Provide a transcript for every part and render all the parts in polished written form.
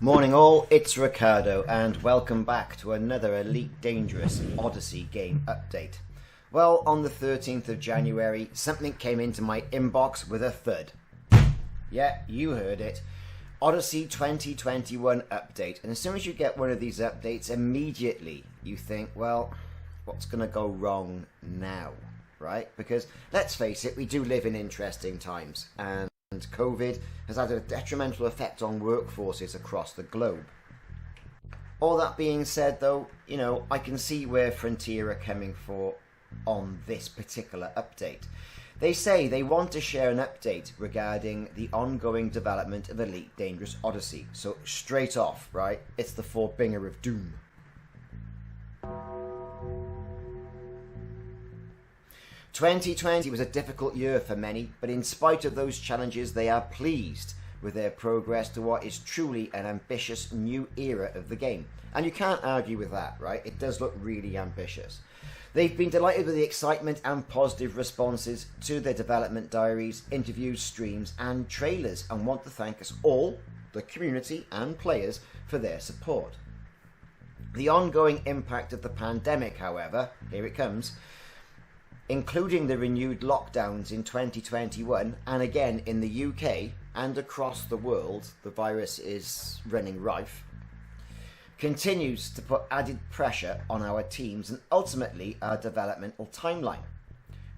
Morning all, it's Ricardo and welcome back to another Elite Dangerous Odyssey game update. Well, on the 13th of January, something came into my inbox with a thud. Yeah, you heard it. Odyssey 2021 update. And as soon as you get one of these updates, immediately you think, well, what's going to go wrong now, right? Because let's face it, we do live in interesting times and COVID has had a detrimental effect on workforces across the globe. All that being said though, I can see where Frontier are coming for on this particular update. They say they want to share an update regarding the ongoing development of Elite Dangerous Odyssey. So straight off, right, it's the forebinger of doom. "2020 was a difficult year for many, but in spite of those challenges they are pleased with their progress to what is truly an ambitious new era of the game." And you can't argue with that, right? It does look really ambitious. They've been delighted with the excitement and positive responses to their development diaries, interviews, streams and trailers, and want to thank us all, the community and players, for their support. The ongoing impact of the pandemic, however, here it comes, including the renewed lockdowns in 2021 and again in the UK and across the world, the virus is running rife, continues to put added pressure on our teams and ultimately our developmental timeline.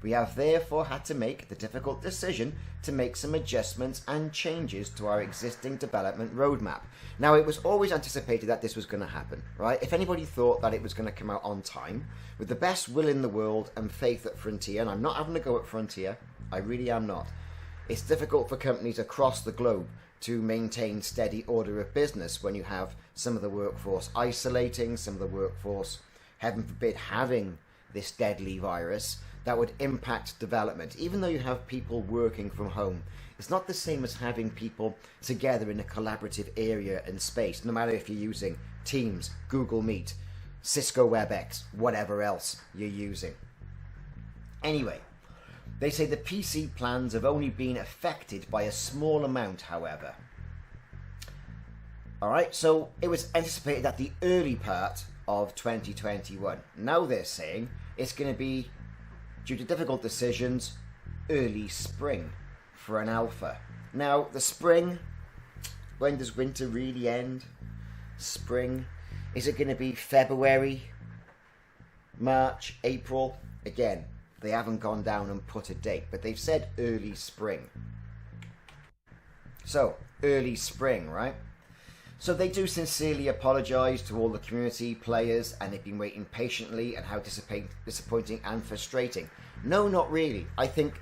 We have therefore had to make the difficult decision to make some adjustments and changes to our existing development roadmap. Now, it was always anticipated that this was going to happen, right? If anybody thought that it was going to come out on time, with the best will in the world and faith at Frontier, and I'm not having to go at Frontier, I really am not. It's difficult for companies across the globe to maintain steady order of business when you have some of the workforce isolating, some of the workforce, heaven forbid, having this deadly virus that would impact development. Even though you have people working from home, it's not the same as having people together in a collaborative area and space, no matter if you're using Teams, Google Meet, Cisco WebEx, whatever else you're using. Anyway, they say the PC plans have only been affected by a small amount, however. Alright, so it was anticipated at the early part of 2021. Now they're saying it's going to be, due to difficult decisions, early spring for an alpha. Now, the spring, when does winter really end? Spring, is it going to be February, March, April? Again, they haven't gone down and put a date, but they've said early spring. So, early spring, right? So they do sincerely apologise to all the community players, and they've been waiting patiently, and how disappointing and frustrating. No, not really. I think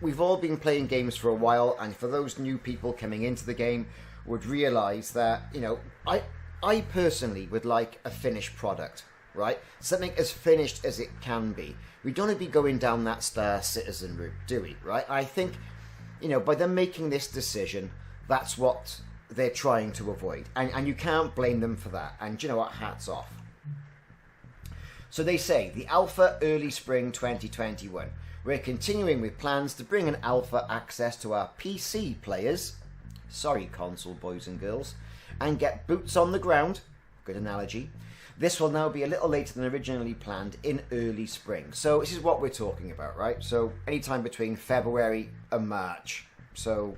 we've all been playing games for a while, and for those new people coming into the game would realise that, I personally would like a finished product, right? Something as finished as it can be. We don't want to be going down that Star Citizen route, do we, right? I think, by them making this decision, that's what they're trying to avoid, and you can't blame them for that. And you know what, hats off. So they say the alpha early spring 2021. We're continuing with plans to bring an alpha access to our PC players, sorry console boys and girls, and get boots on the ground, good analogy. This will now be a little later than originally planned, in early spring. So this is what we're talking about, right? So anytime between February and March. So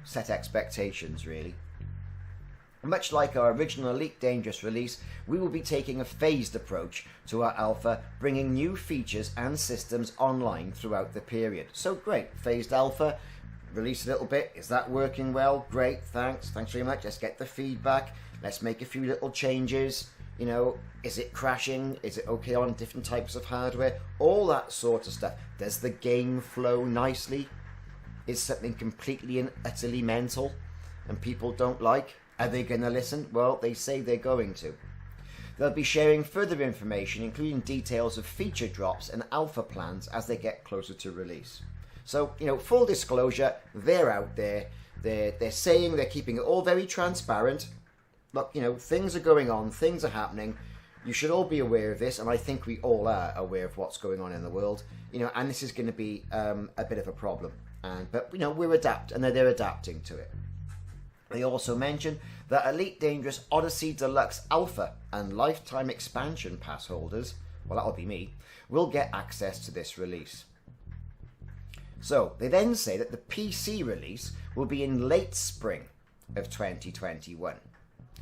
set expectations, really. Much like our original Elite Dangerous release, we will be taking a phased approach to our alpha, bringing new features and systems online throughout the period. So great, phased alpha, release a little bit, is that working well? Great, thanks very much, let's get the feedback, let's make a few little changes, is it crashing, is it okay on different types of hardware, all that sort of stuff. Does the game flow nicely? Is something completely and utterly mental and people don't like? Are they going to listen? Well, they say they're going to. They'll be sharing further information, including details of feature drops and alpha plans as they get closer to release. So, full disclosure, they're out there. They're saying they're keeping it all very transparent. Look, things are going on, things are happening. You should all be aware of this, and I think we all are aware of what's going on in the world. And this is going to be a bit of a problem. But we're they're adapting to it. They also mention that Elite Dangerous Odyssey Deluxe Alpha and Lifetime Expansion Pass holders, well, that'll be me, will get access to this release. So, they then say that the PC release will be in late spring of 2021.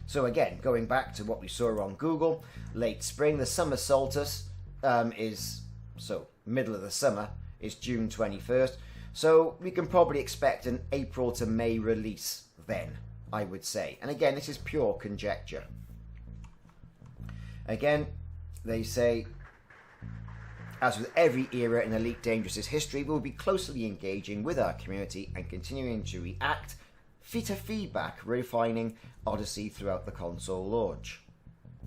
So again, going back to what we saw on Google, late spring, the summer solstice middle of the summer is June 21st. So we can probably expect an April to May release then, I would say. And again, this is pure conjecture. Again, they say, as with every era in Elite Dangerous' history, we'll be closely engaging with our community and continuing to react to feedback, refining Odyssey throughout the console launch.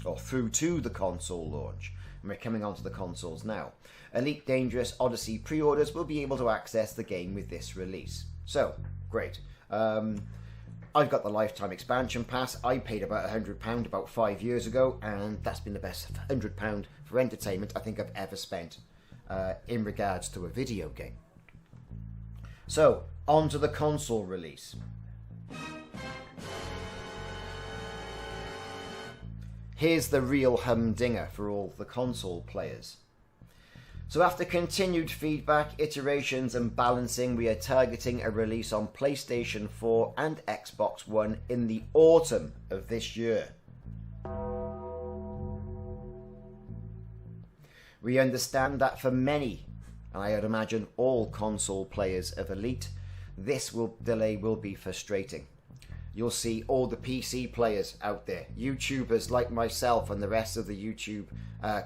Or through to the console launch. And we're coming onto the consoles now. Elite Dangerous Odyssey pre-orders will be able to access the game with this release. So, great. I've got the Lifetime Expansion Pass. I paid about £100 about 5 years ago, and that's been the best £100 for entertainment I think I've ever spent in regards to a video game. So, on to the console release. Here's the real humdinger for all the console players. So after continued feedback, iterations and balancing, we are targeting a release on PlayStation 4 and Xbox One in the autumn of this year. We understand that for many, and I would imagine all console players of Elite, this delay will be frustrating. You'll see all the PC players out there, YouTubers like myself and the rest of the YouTube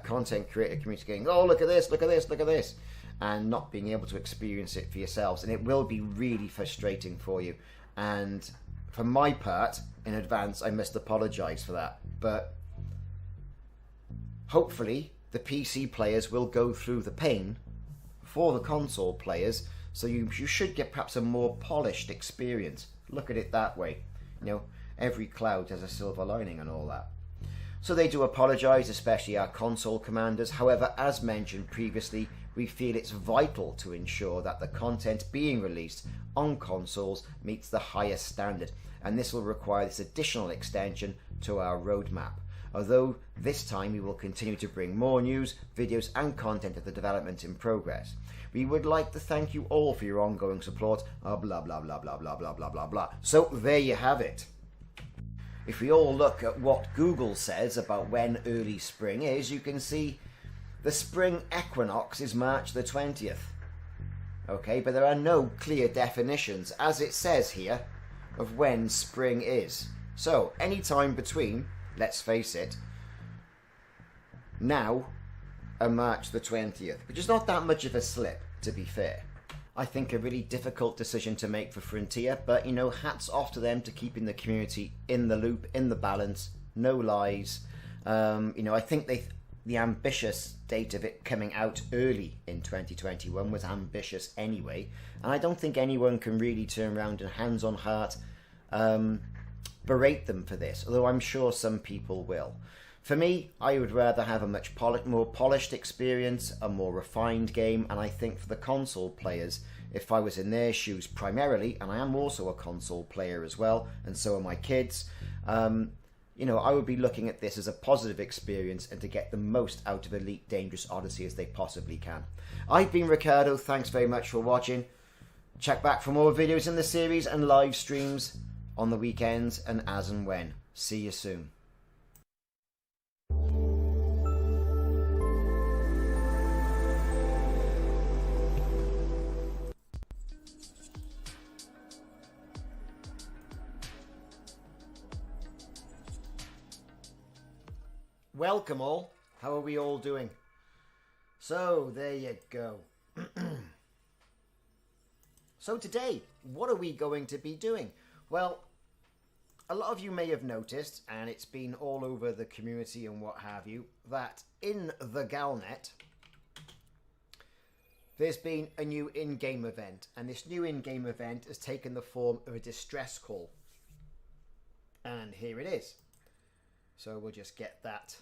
content creator community going, oh, look at this, look at this, look at this, and not being able to experience it for yourselves. And it will be really frustrating for you. And for my part, in advance, I must apologise for that. But hopefully the PC players will go through the pain for the console players, so you should get perhaps a more polished experience. Look at it that way. You know, every cloud has a silver lining and all that. So they do apologise, especially our console commanders. However, as mentioned previously, we feel it's vital to ensure that the content being released on consoles meets the highest standard, and this will require this additional extension to our roadmap. Although this time we will continue to bring more news, videos and content of the development in progress. We would like to thank you all for your ongoing support, blah blah blah blah blah blah blah blah blah. So there you have it. If we all look at what Google says about when early spring is, you can see the spring equinox is March the 20th. Okay, but there are no clear definitions, as it says here, of when spring is. So, any time between, let's face it, now and March the 20th, which is not that much of a slip, to be fair. I think a really difficult decision to make for Frontier, but, you know, hats off to them to keeping the community in the loop, in the balance, no lies. You know, I think the ambitious date of it coming out early in 2021 was ambitious anyway, and I don't think anyone can really turn around and hands on heart berate them for this, although I'm sure some people will. For me, I would rather have a much more polished experience, a more refined game, and I think for the console players, if I was in their shoes primarily, and I am also a console player as well, and so are my kids, you know, I would be looking at this as a positive experience and to get the most out of Elite Dangerous Odyssey as they possibly can. I've been Ricardo, thanks very much for watching. Check back for more videos in the series and live streams on the weekends and as and when. See you soon. Welcome all. How are we all doing? So, there you go. So today, what are we going to be doing? Well, a lot of you may have noticed, and it's been all over the community and what have you, that in the GalNet, there's been a new in-game event, and this new in-game event has taken the form of a distress call. And here it is. So we'll just get that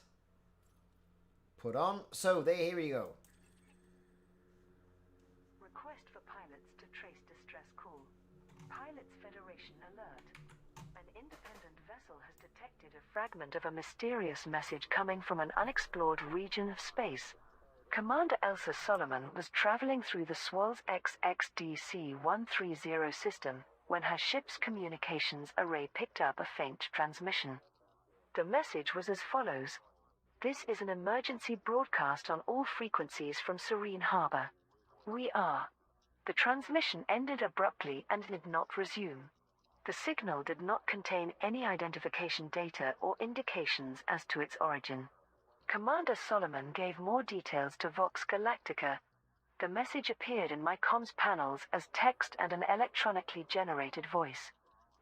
put on. So here we go. Request for pilots to trace distress call. Pilots Federation alert. An independent vessel has detected a fragment of a mysterious message coming from an unexplored region of space. Commander Elsa Solomon was traveling through the Swoilz XX-D C-130 system when her ship's communications array picked up a faint transmission. The message was as follows. This is an emergency broadcast on all frequencies from Serene Harbor. We are. The transmission ended abruptly and did not resume. The signal did not contain any identification data or indications as to its origin. Commander Solomon gave more details to Vox Galactica. The message appeared in my comms panels as text and an electronically generated voice.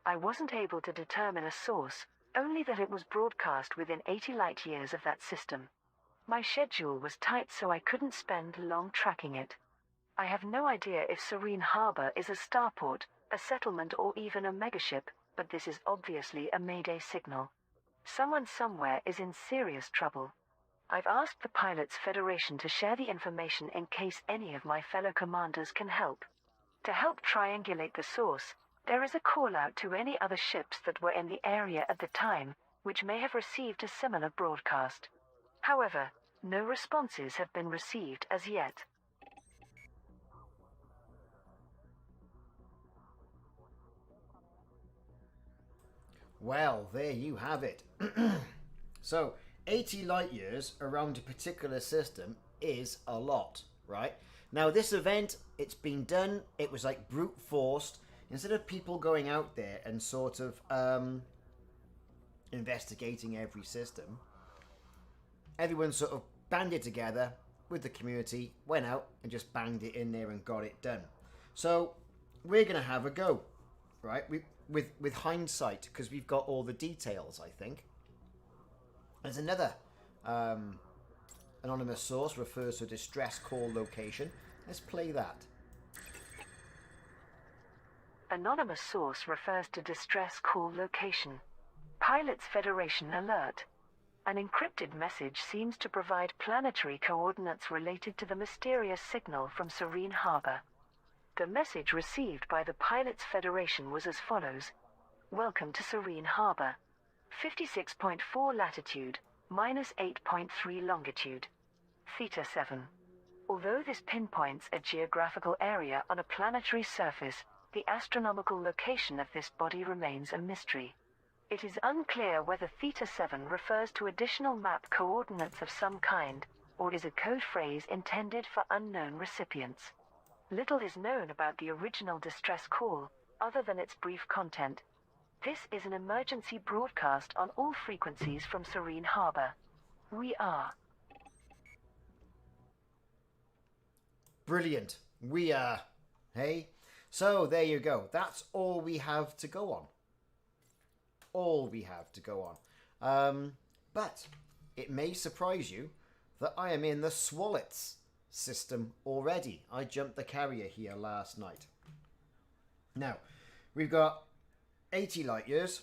I wasn't able to determine a source, only that it was broadcast within 80 light-years of that system. My schedule was tight, so I couldn't spend long tracking it. I have no idea if Serene Harbor is a starport, a settlement, or even a megaship, but this is obviously a mayday signal. Someone somewhere is in serious trouble. I've asked the Pilots Federation to share the information in case any of my fellow commanders can help. To help triangulate the source, there is a call-out to any other ships that were in the area at the time, which may have received a similar broadcast. However, no responses have been received as yet. Well, there you have it. So, 80 light years around a particular system is a lot, right? Now, this event, it's been done, it was like brute forced. Instead of people going out there and sort of investigating every system, everyone sort of banded together with the community, went out and just banged it in there and got it done. So, we're going to have a go, right? With hindsight, because we've got all the details, I think. There's another anonymous source refers to a distress call location. Let's play that. Anonymous source refers to distress call location. Pilots Federation alert. An encrypted message seems to provide planetary coordinates related to the mysterious signal from Serene Harbor. The message received by the Pilots Federation was as follows. Welcome to Serene Harbor. 56.4 latitude, minus 8.3 longitude. Theta 7. Although this pinpoints a geographical area on a planetary surface, the astronomical location of this body remains a mystery. It is unclear whether Theta 7 refers to additional map coordinates of some kind, or is a code phrase intended for unknown recipients. Little is known about the original distress call, other than its brief content. This is an emergency broadcast on all frequencies from Serene Harbor. We are. Brilliant. We are. Hey? So, there you go. That's all we have to go on. All we have to go on. But it may surprise you that I am in the Swoilz system already. I jumped the carrier here last night. Now, we've got 80 light years.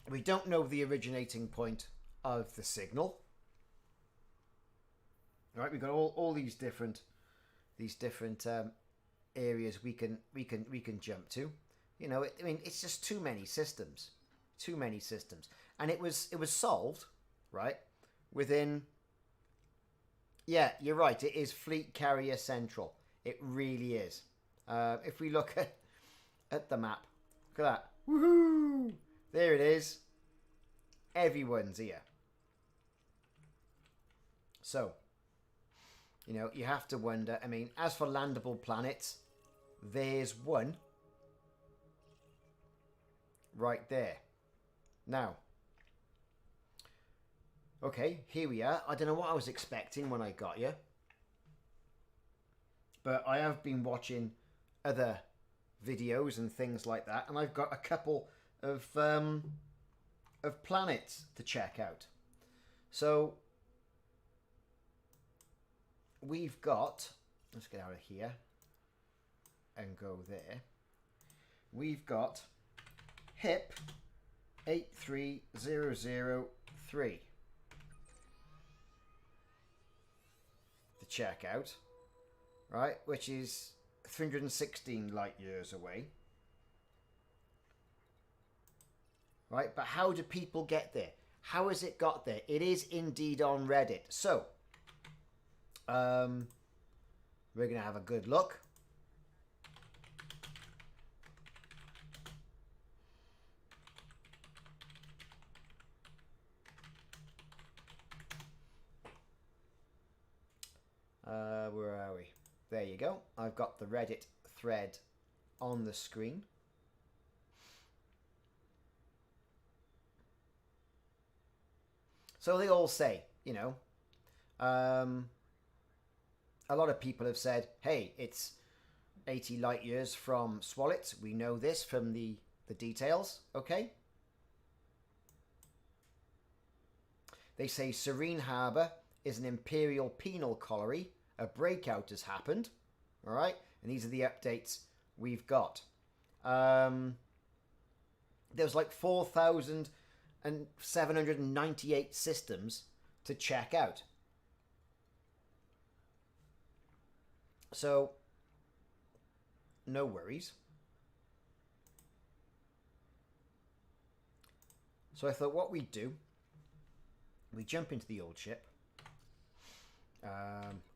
We don't know the originating point of the signal. Right, we've got all these different areas we can jump to. You know, I mean, it's just too many systems, and it was solved, right? Within. Yeah, you're right. It is Fleet Carrier Central. It really is. If we look at the map, look at that. Woohoo! There it is. Everyone's here. So, you know, you have to wonder. I mean, as for landable planets, there's one right there. Now, okay, here we are. I don't know what I was expecting when I got here, but I have been watching other videos and things like that, and I've got a couple of planets to check out. So we've got, let's get out of here and go there. We've got HIP 83003 to check out, right, which is 316 light years away. right? But how do people get there? How has it got there? It is indeed on Reddit. So, we're going to have a good look. Where are we? There you go. I've got the Reddit thread on the screen. So they all say, you know, a lot of people have said, hey, it's 80 light years from Swoilz. We know this from the details, okay? They say Serene Harbour is an Imperial penal colliery. A breakout has happened, all right? And these are the updates we've got. There's like 4,798 systems to check out. So, no worries. So I thought what we'd do, we jump into the old ship.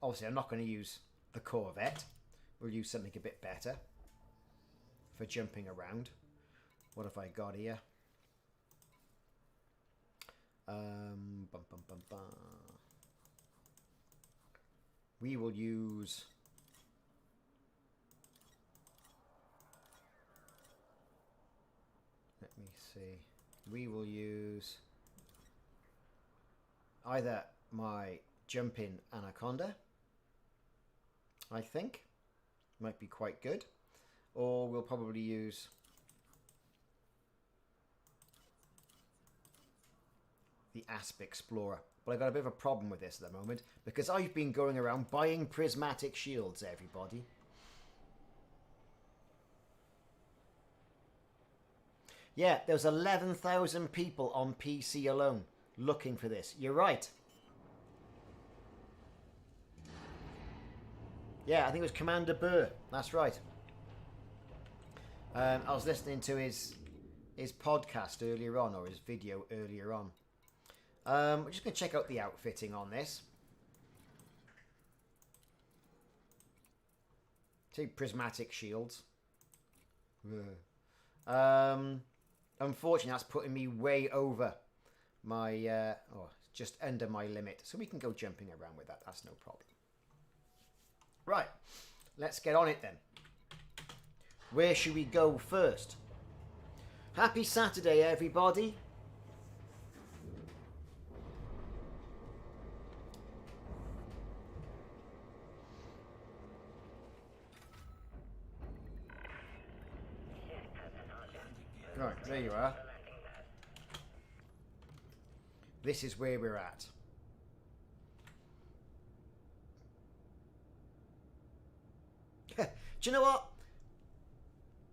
Obviously, I'm not going to use the Corvette. We'll use something a bit better for jumping around. What have I got here? We will use... Let me see. We will use either my Jumping Anaconda, I think. Might be quite good. Or we'll probably use the Asp Explorer. But I've got a bit of a problem with this at the moment because I've been going around buying prismatic shields, everybody. Yeah, there's 11,000 people on PC alone looking for this. You're right. Yeah, I think it was Commander Burr. That's right. I was listening to his podcast earlier on, or his video earlier on. We're just going to check out the outfitting on this. See, prismatic shields. Unfortunately, that's putting me way over my, just under my limit. So we can go jumping around with that. That's no problem. Right, let's get on it then. Where should we go first? Happy Saturday, everybody. Right, there you are. This is where we're at. Do you know what?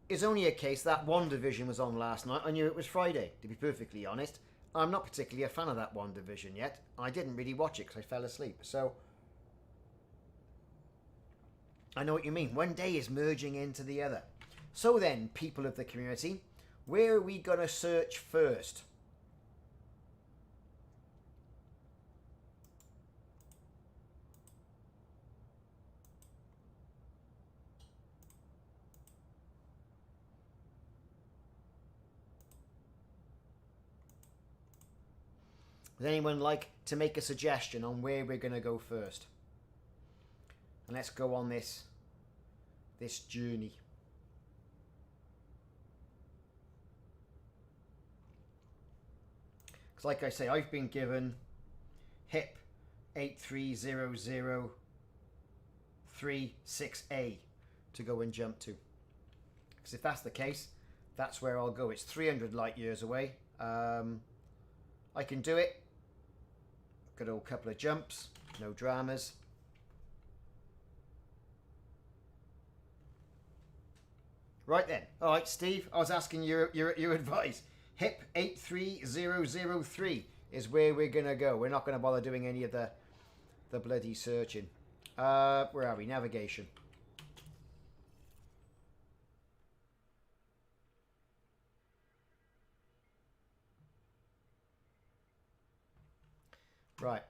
It's only a case that WandaVision was on last night. I knew it was Friday, to be perfectly honest. I'm not particularly a fan of that WandaVision yet. I didn't really watch it because I fell asleep. So, I know what you mean. One day is merging into the other. So then, people of the community, where are we going to search first? Would anyone like to make a suggestion on where we're going to go first? And let's go on this journey. Because like I say, I've been given HIP 83003-6A to go and jump to. Because if that's the case, that's where I'll go. It's 300 light years away. I can do it. Got a couple of jumps, no dramas. Right then. All right, Steve, I was asking your advice. HIP 83003 is where we're going to go. We're not going to bother doing any of the bloody searching. Where are we? Navigation. Right.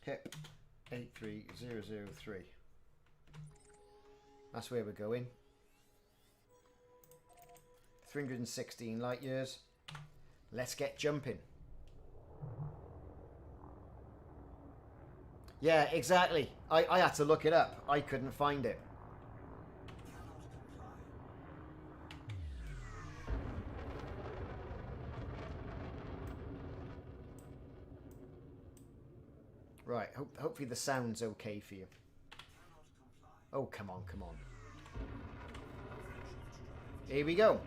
HIP 83003. That's where we're going. 316 light years. Let's get jumping. Yeah, exactly. I had to look it up. I couldn't find it. Right, hopefully the sound's okay for you. Oh, come on, come on. Here we go.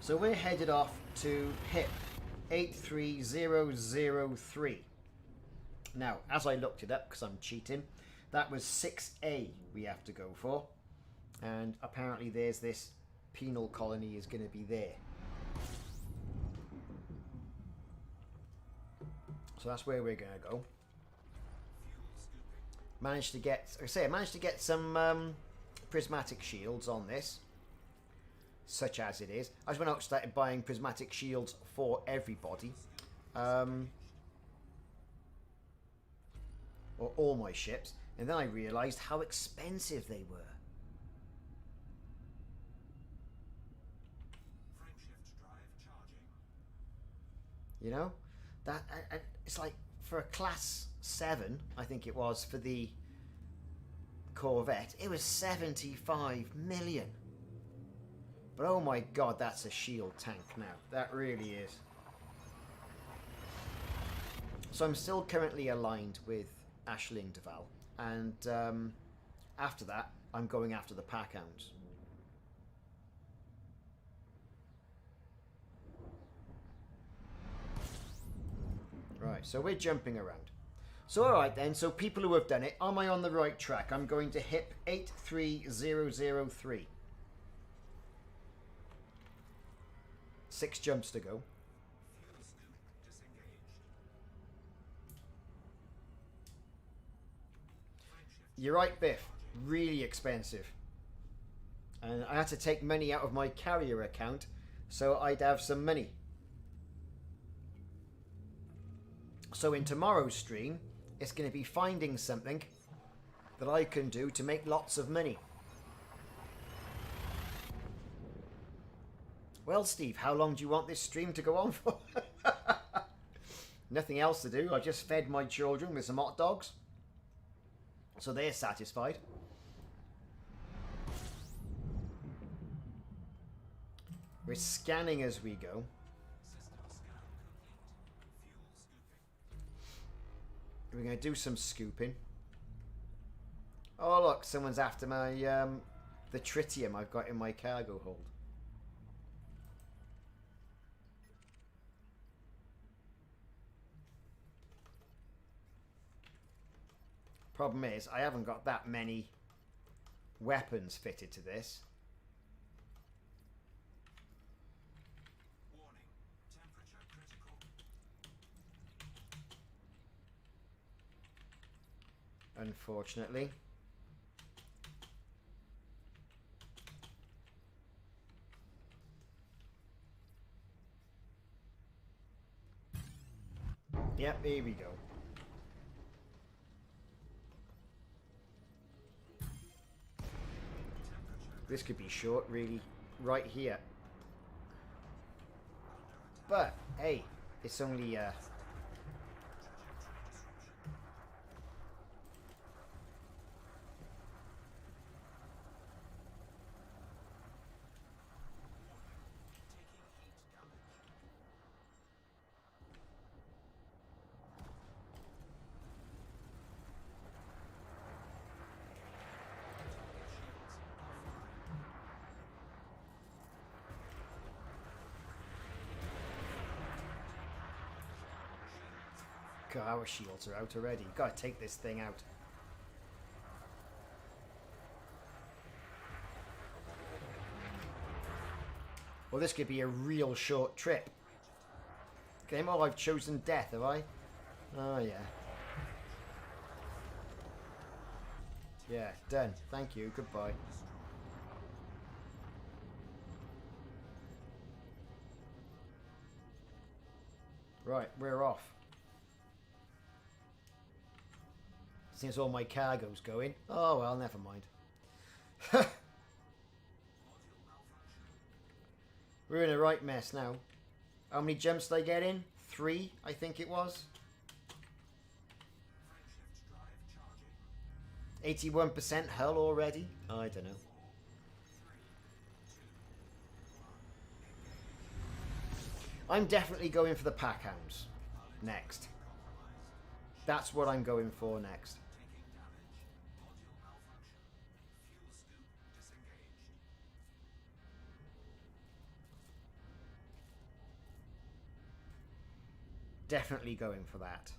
So we're headed off to HIP 83003. Now, as I looked it up, because I'm cheating, that was 6A we have to go for. And apparently there's this penal colony is going to be there. So that's where we're going to go. Managed to get, like I say, I managed to get some prismatic shields on this. Such as it is. I just went out and started buying prismatic shields for everybody. Or all my ships. And then I realised how expensive they were. You know? That it's like for a class 7, I think it was, for the Corvette, it was 75 million. But oh my god, that's a shield tank now. That really is. So I'm still currently aligned with Aisling Duval. And after that, I'm going after the Packhounds. Right, so we're jumping around. So alright then, so people who have done it, am I on the right track? I'm going to HIP 83003. 6 jumps to go. You're right, Biff. Really expensive. And I had to take money out of my carrier account so I'd have some money. So in tomorrow's stream, it's going to be finding something that I can do to make lots of money. Well, Steve, how long do you want this stream to go on for? Nothing else to do. I just fed my children with some hot dogs. So they're satisfied. We're scanning as we go. We're going to do some scooping. Oh, look, someone's after my the tritium I've got in my cargo hold. Problem is, I haven't got that many weapons fitted to this. Warning, temperature critical. Unfortunately. Yep, here we go. This could be short, really, right here. But, hey, it's only, God, our shields are out already. Gotta take this thing out. Well, this could be a real short trip. Game. Oh, I've chosen death, have I? Oh, yeah. Yeah, done. Thank you. Goodbye. Right, we're off. Since all my cargo's going. Oh, well, never mind. We're in a right mess now. How many jumps did I get in? 3, I think it was. 81% hull already? I don't know. I'm definitely going for the pack hounds next. That's what I'm going for next. Definitely going for that.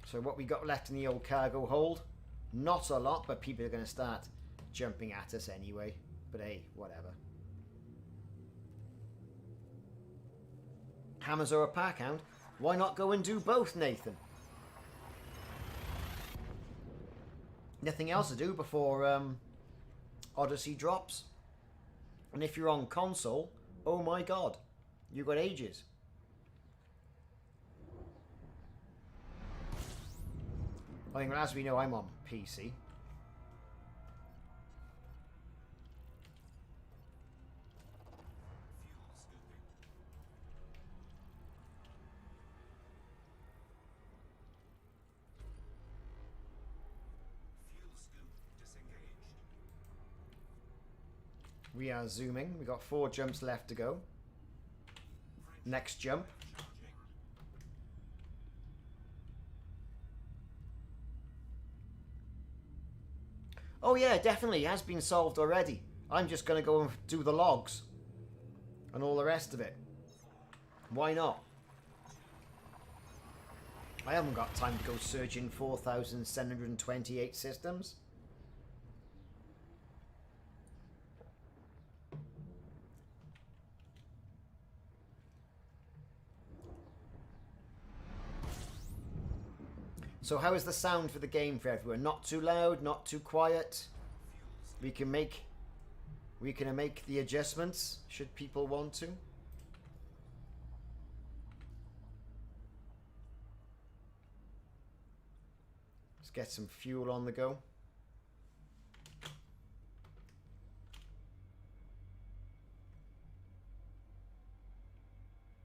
So what we got left in the old cargo hold? Not a lot, but people are going to start jumping at us anyway. But hey, whatever. Hammers or a pack hound? Why not go and do both, Nathan? Nothing else to do before Odyssey drops. And if you're on console, oh my god, you got ages. I think, as we know, I'm on PC. We are zooming. We got 4 jumps left to go. Next jump. Oh yeah, definitely. It has been solved already. I'm just going to go and do the logs. And all the rest of it. Why not? I haven't got time to go searching 4,728 systems. So how is the sound for the game for everyone? Not too loud, not too quiet. We can make the adjustments should people want to. Let's get some fuel on the go.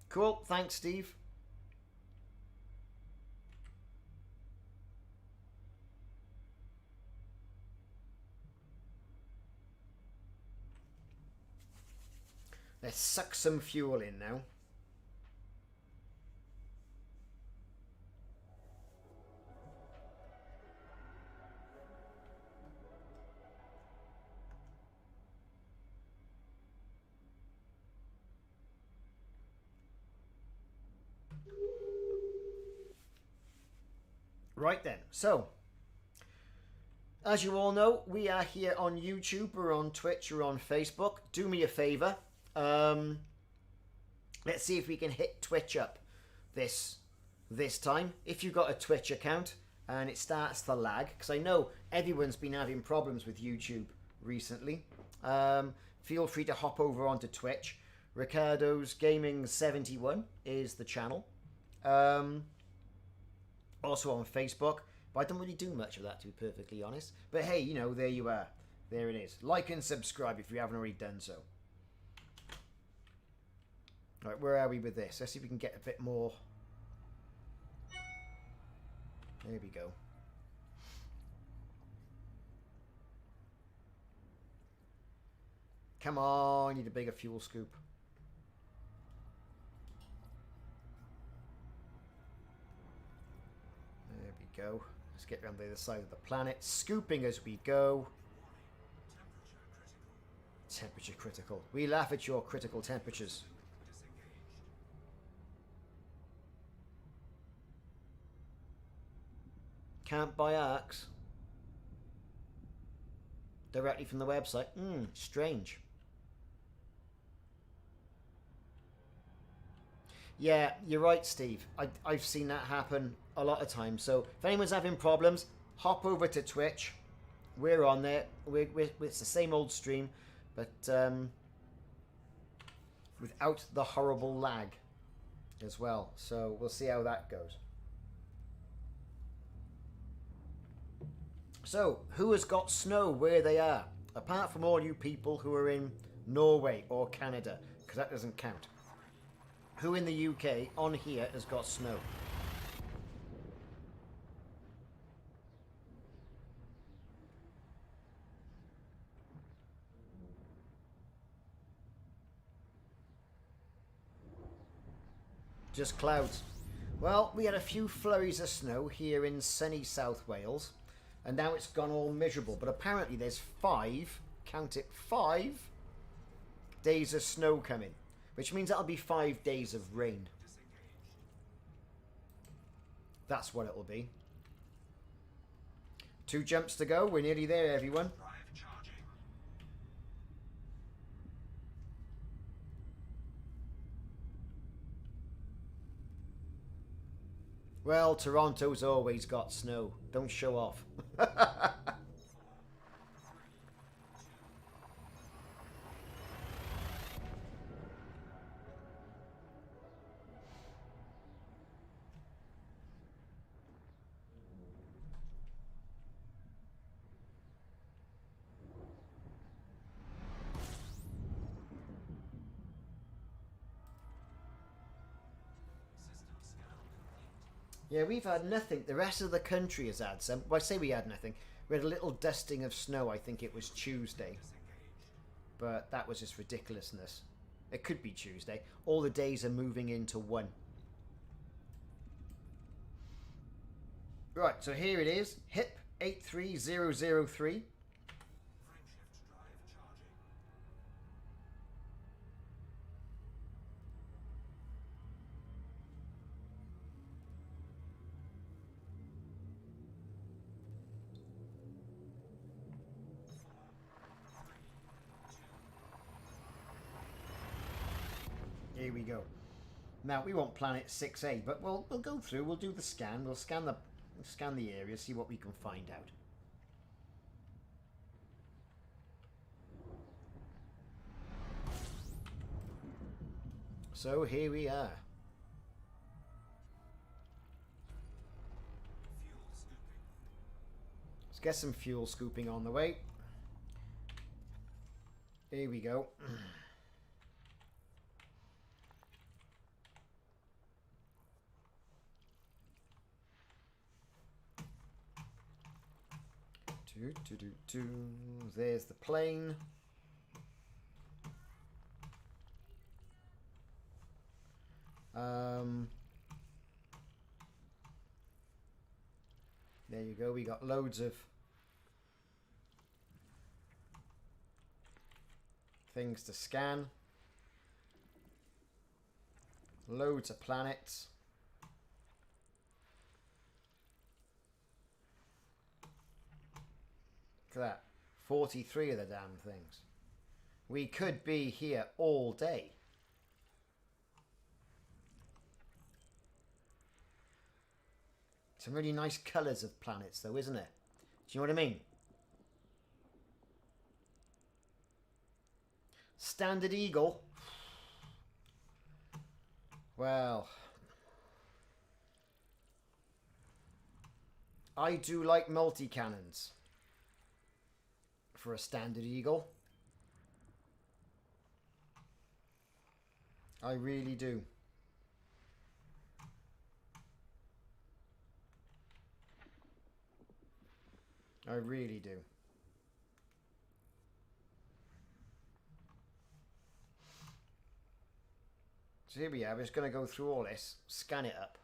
Cool, thanks Steve. Let's suck some fuel in now. Right then, so as you all know, we are here on YouTube, we're on Twitch, we're on Facebook. Do me a favour. Let's see if we can hit Twitch up this time. If you've got a Twitch account and it starts to lag, because I know everyone's been having problems with YouTube recently, feel free to hop over onto Twitch. Ricardos Gaming 71 is the channel. Also on Facebook, but I don't really do much of that, to be perfectly honest. But hey, you know, there you are. There it is. Like and subscribe if you haven't already done so. Right, where are we with this? Let's see if we can get a bit more. There we go. Come on, I need a bigger fuel scoop. There we go. Let's get around the other side of the planet, scooping as we go. Temperature critical. We laugh at your critical temperatures. Can't buy arcs. Directly from the website. Strange. Yeah, you're right, Steve. I've seen that happen a lot of times. So if anyone's having problems, hop over to Twitch. We're on there. It's the same old stream, but without the horrible lag as well. So we'll see how that goes. So, who has got snow where they are? Apart from all you people who are in Norway or Canada, because that doesn't count. Who in the UK on here has got snow? Just clouds. Well, we had a few flurries of snow here in sunny South Wales, and now it's gone all miserable. But apparently there's 5, count it, 5 days of snow coming, which means that'll be 5 days of rain. That's what it'll be. 2 jumps to go. We're nearly there, everyone. Well, Toronto's always got snow. Don't show off. Yeah, we've had nothing. The rest of the country has had some. Well, I say we had nothing. We had a little dusting of snow, I think it was Tuesday. But that was just ridiculousness. It could be Tuesday. All the days are moving into one. Right, so here it is. HIP 83003. Here we go. Now we want planet 6A, but we'll go through. We'll do the scan. We'll scan the area, see what we can find out. So here we are. Let's get some fuel scooping on the way. Here we go. There's the plane. There you go. We got loads of things to scan. Loads of planets. Look at that. 43 of the damn things. We could be here all day. Some really nice colours of planets though, isn't it? Do you know what I mean? Standard Eagle. Well, I do like multi-cannons for a Standard Eagle. I really do. I really do. So here we are. We're just going to go through all this, scan it up.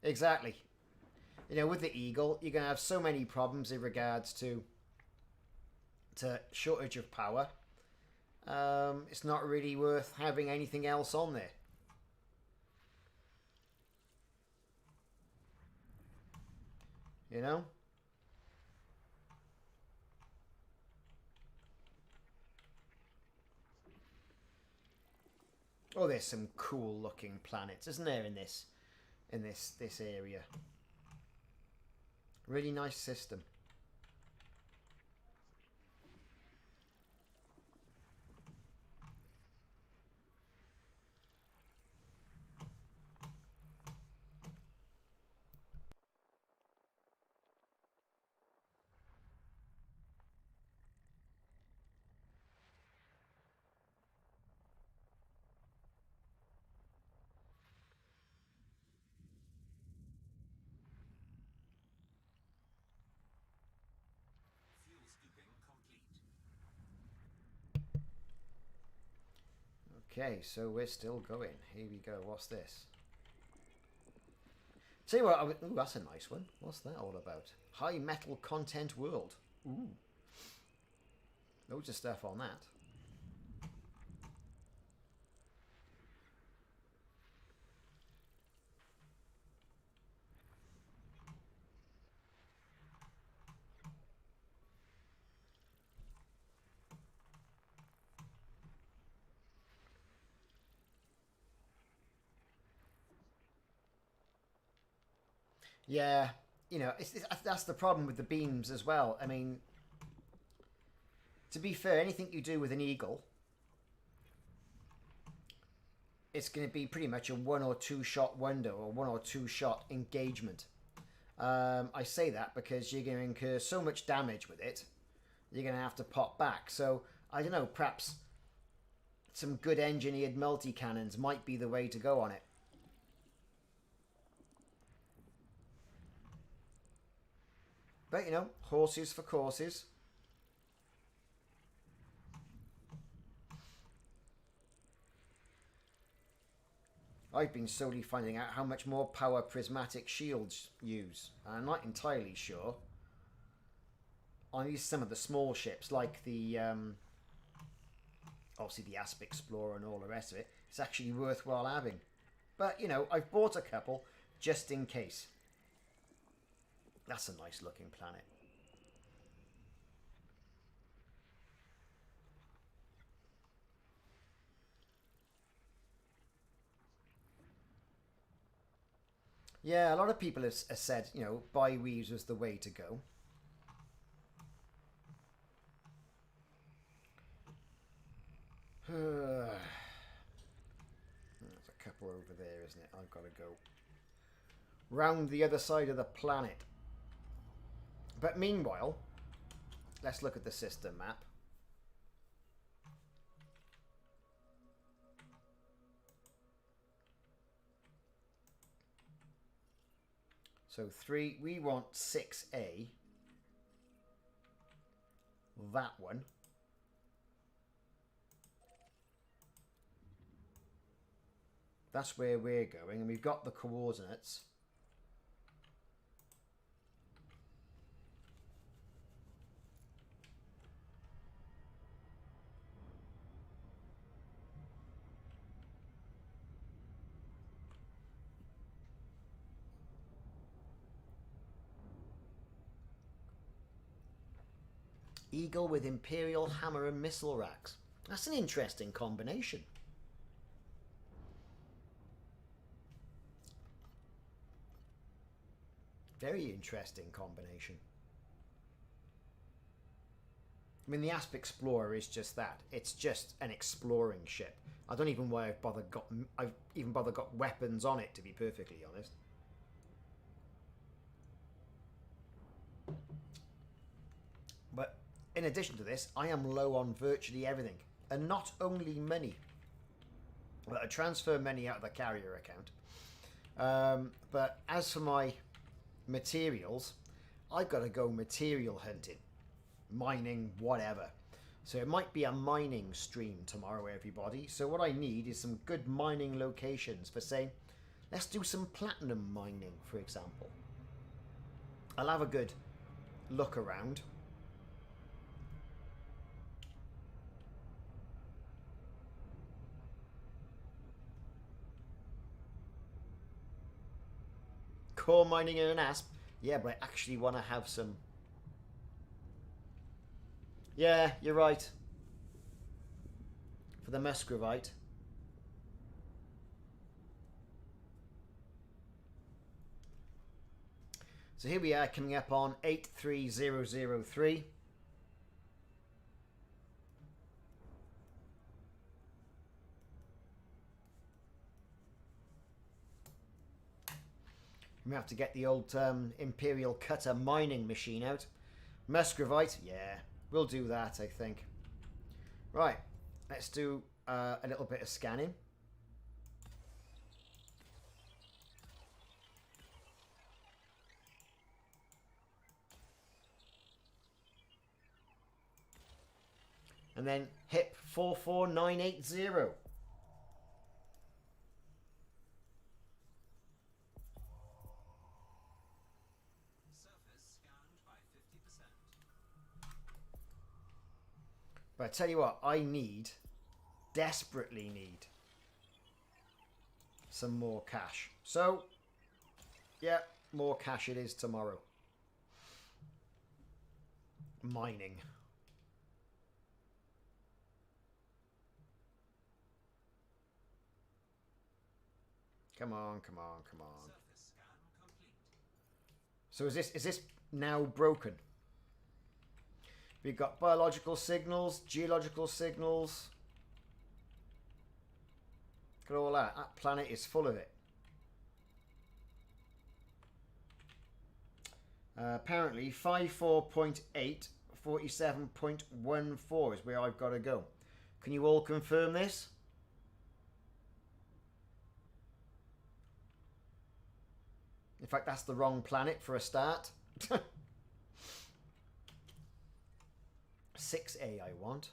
Exactly. You know, with the Eagle, you're going to have so many problems in regards to to shortage of power, it's not really worth having anything else on there. You know? Oh, there's some cool looking planets, isn't there, in this area? Really nice system. Fuel scooping complete. Okay, so we're still going. Here we go. What's this? Tell you what, ooh, that's a nice one. What's that all about? High metal content world. Ooh. Loads of stuff on that. Yeah, you know, that's the problem with the beams as well. I mean, to be fair, anything you do with an eagle, it's going to be pretty much a 1 or 2 shot window or 1 or 2 shot engagement. I say that because you're going to incur so much damage with it, you're going to have to pop back. So, I don't know, perhaps some good engineered multi-cannons might be the way to go on it. But, you know, horses for courses. I've been slowly finding out how much more power prismatic shields use. I'm not entirely sure. On these, some of the small ships, like the, obviously the Asp Explorer and all the rest of it, it's actually worthwhile having. But, you know, I've bought a couple just in case. That's a nice looking planet. Yeah, a lot of people have said, you know, bi-weaves was the way to go. There's a couple over there, isn't it? I've got to go round the other side of the planet. But meanwhile, let's look at the system map. So 3, we want 6A. That one. That's where we're going, and we've got the coordinates. Eagle with Imperial hammer and missile racks. That's an interesting combination. Very interesting combination. I mean, the Asp Explorer is just that. It's just an exploring ship. I don't even know why I've even bothered got weapons on it, to be perfectly honest. But in addition to this, I am low on virtually everything. And not only money. Well, I transfer money out of the carrier account. But as for my materials, I've got to go material hunting. Mining, whatever. So it might be a mining stream tomorrow, everybody. So what I need is some good mining locations for, say, let's do some platinum mining, for example. I'll have a good look around. core mining in an asp. Yeah, but I actually want to have some... Yeah, you're right. For the musgravite. So here we are coming up on 83003. We have to get the old Imperial Cutter mining machine out. Musgravite, yeah, we'll do that, I think. Right, let's do a little bit of scanning. And then HIP 44980. But I tell you what, I desperately need some more cash. So, yeah, more cash it is tomorrow. Mining. Come on, come on, come on. So is this now broken? We've got biological signals, geological signals. Look at all that. That planet is full of it. Apparently 54.8, 47.14 is where I've got to go. Can you all confirm this? In fact, that's the wrong planet for a start. 6A I want.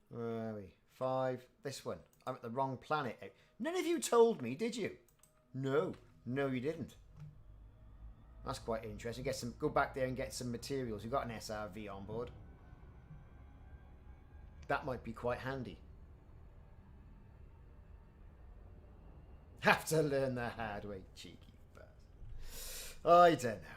Where are we? 5. This one. I'm at the wrong planet. None of you told me, did you? No. No, you didn't. That's quite interesting. Go back there and get some materials. You've got an SRV on board. That might be quite handy. Have to learn the hard way, cheeky bastard. I don't know.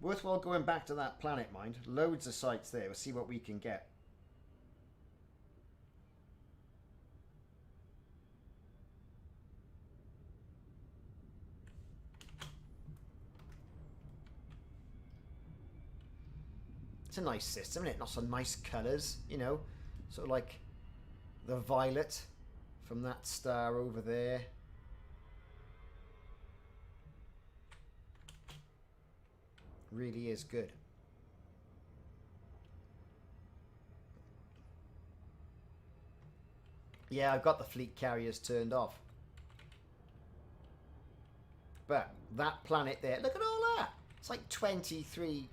Worthwhile going back to that planet, mind. Loads of sites there. We'll see what we can get. It's a nice system, isn't it? Not some nice colours, you know. Sort of like the violet from that star over there. Really is good. Yeah, I've got the fleet carriers turned off. But that planet there, look at all that. It's like 23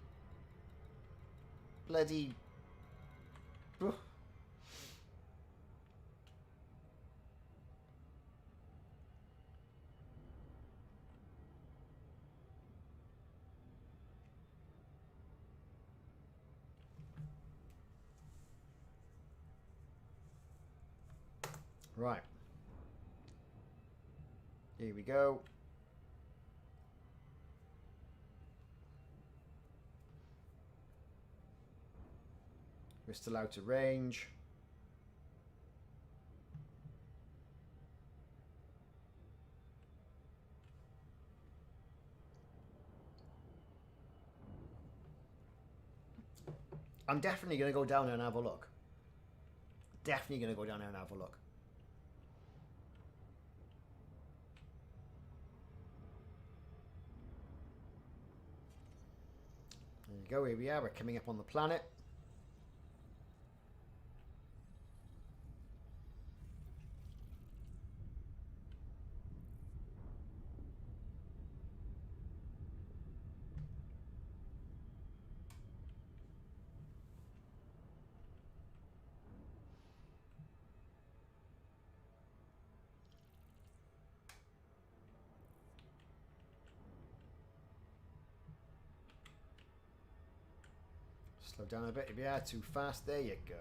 bloody... Right. Here we go. We're still out of range. I'm definitely going to go down there and have a look. Definitely going to go down there and have a look. There you go, here we are. We're coming up on the planet. Slow down a bit. If you are too fast, there you go.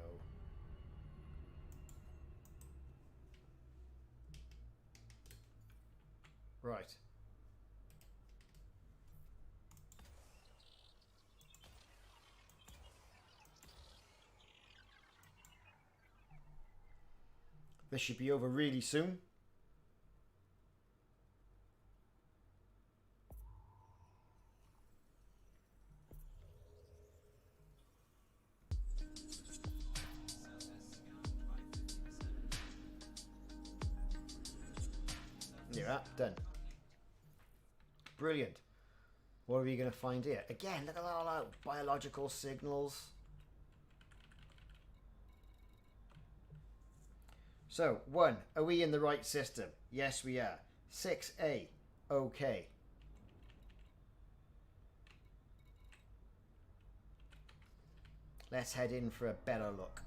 Right. This should be over really soon. Yeah, done. Brilliant. What are we going to find here? Again, look at all that biological signals. So, 1. Are we in the right system? Yes, we are. 6A. Okay. Let's head in for a better look.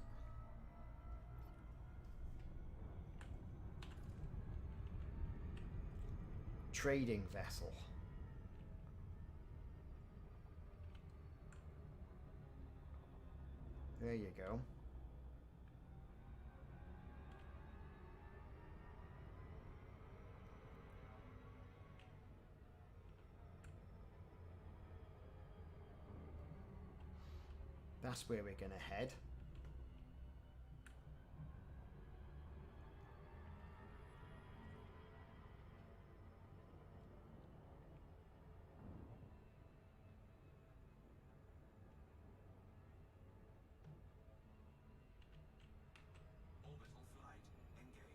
Trading vessel. There you go. That's where we're going to head. Orbital flight engaged.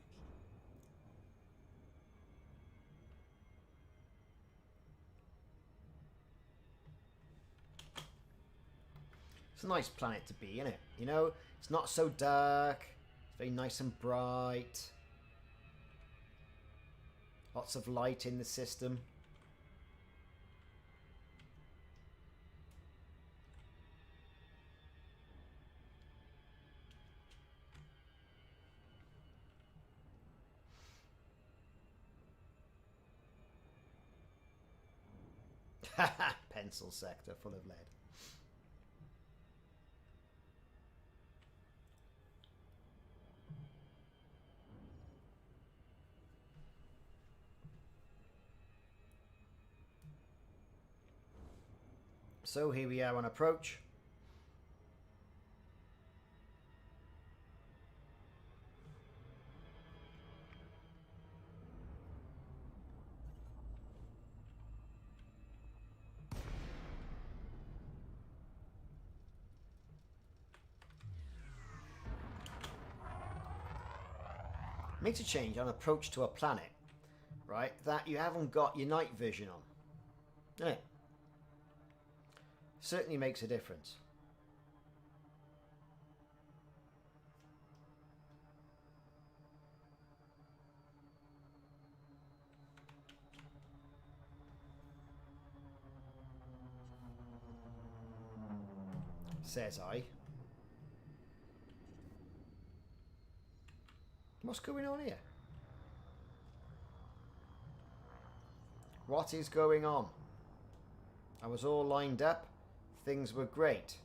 It's a nice planet to be, isn't it? You know, it's not so dark. It's very nice and bright. Lots of light in the system. Haha, pencil sector full of lead. So here we are on approach. Makes a change on approach to a planet, right, that you haven't got your night vision on, doesn't it? Certainly makes a difference. Says I. What's going on here? What is going on? I was all lined up. Things were great.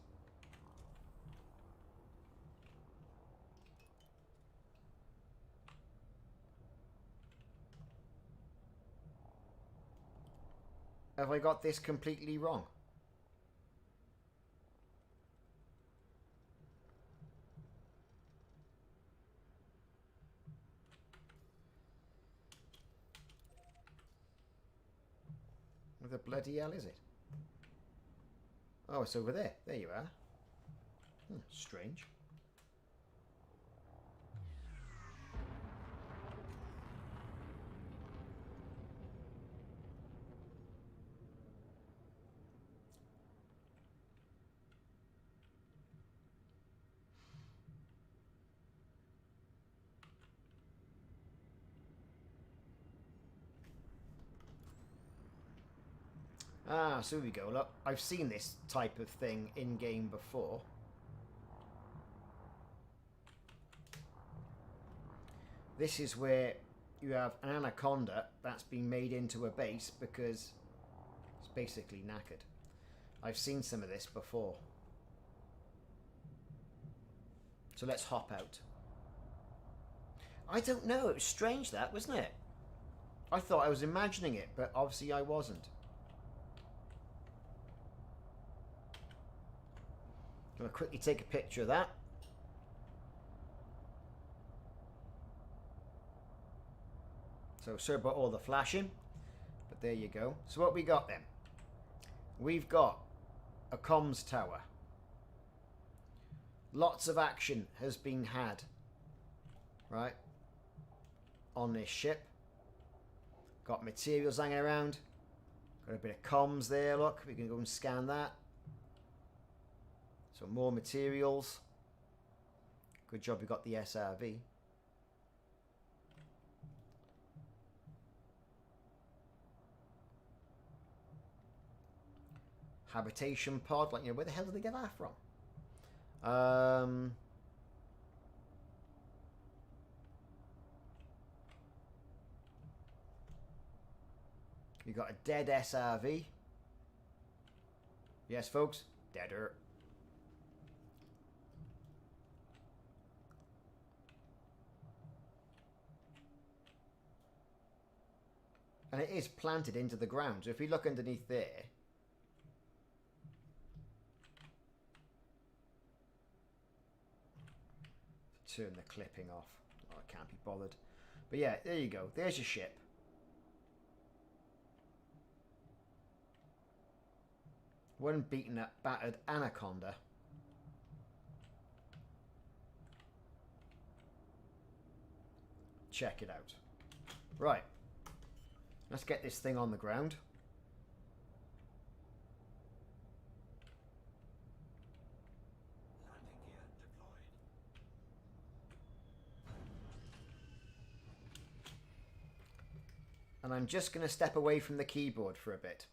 Have I got this completely wrong? Where the bloody hell is it? Oh, it's over there. There you are. Strange. Ah, so here we go. Look, I've seen this type of thing in-game before. This is where you have an anaconda that's been made into a base because it's basically knackered. I've seen some of this before. So let's hop out. I don't know. It was strange, that, wasn't it? I thought I was imagining it, but obviously I wasn't. I'm going to quickly take a picture of that. So sorry about all the flashing, but there you go. So what we got then? We've got a comms tower. Lots of action has been had, right, on this ship. Got materials hanging around. Got a bit of comms there, look. We can go and scan that. So more materials. Good job we got the SRV. Habitation pod, like, you know, where the hell did they get that from? You got a dead SRV. Yes, folks, deader. And it is planted into the ground. So if we look underneath there, turn the clipping off. Oh, I can't be bothered. But yeah, there you go. There's your ship. One beaten up, battered anaconda. Check it out. Right. Let's get this thing on the ground. Landing gear deployed. And I'm just going to step away from the keyboard for a bit.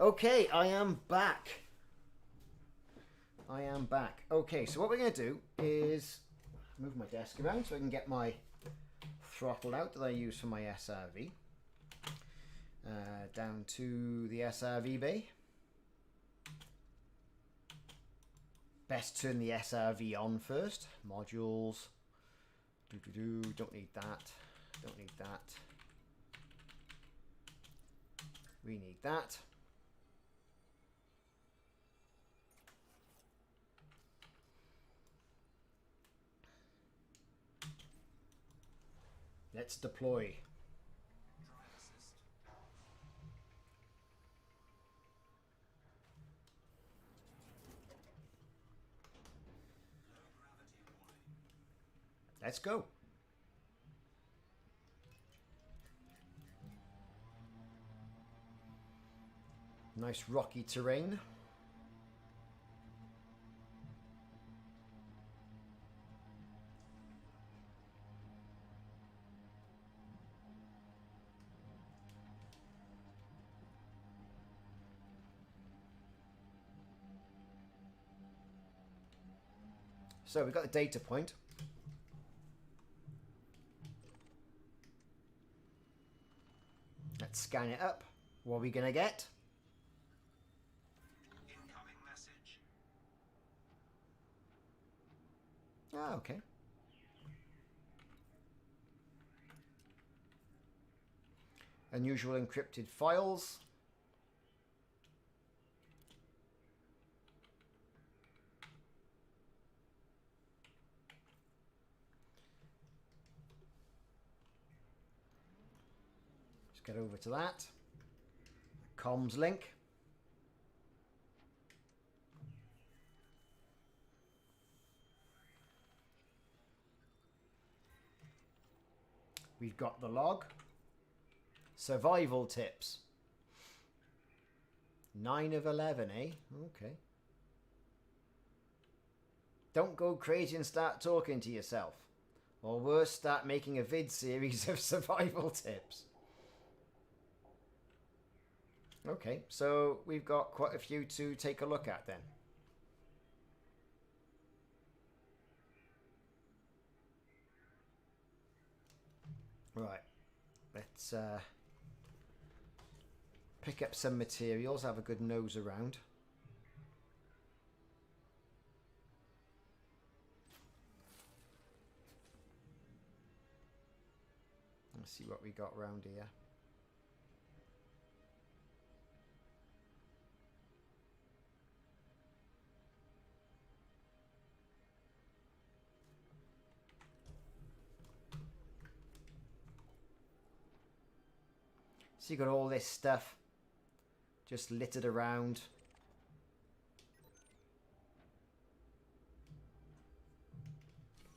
Okay, I am back. Okay, so what we're going to do is move my desk around so I can get my throttle out that I use for my SRV. Down to the SRV bay. Best turn the SRV on first. Modules. Don't need that. Don't need that. We need that. Let's deploy. Let's go. Nice rocky terrain. So we've got the data point. Let's scan it up. What are we going to get? Incoming message. Ah, okay. Unusual encrypted files. Let's get over to that. Comms link. We've got the log. Survival tips. 9 of 11, eh? Okay. Don't go crazy and start talking to yourself. Or worse, start making a vid series of survival tips. Okay, so we've got quite a few to take a look at then. Right, let's pick up some materials, have a good nose around. Let's see what we got around here. So you got all this stuff just littered around.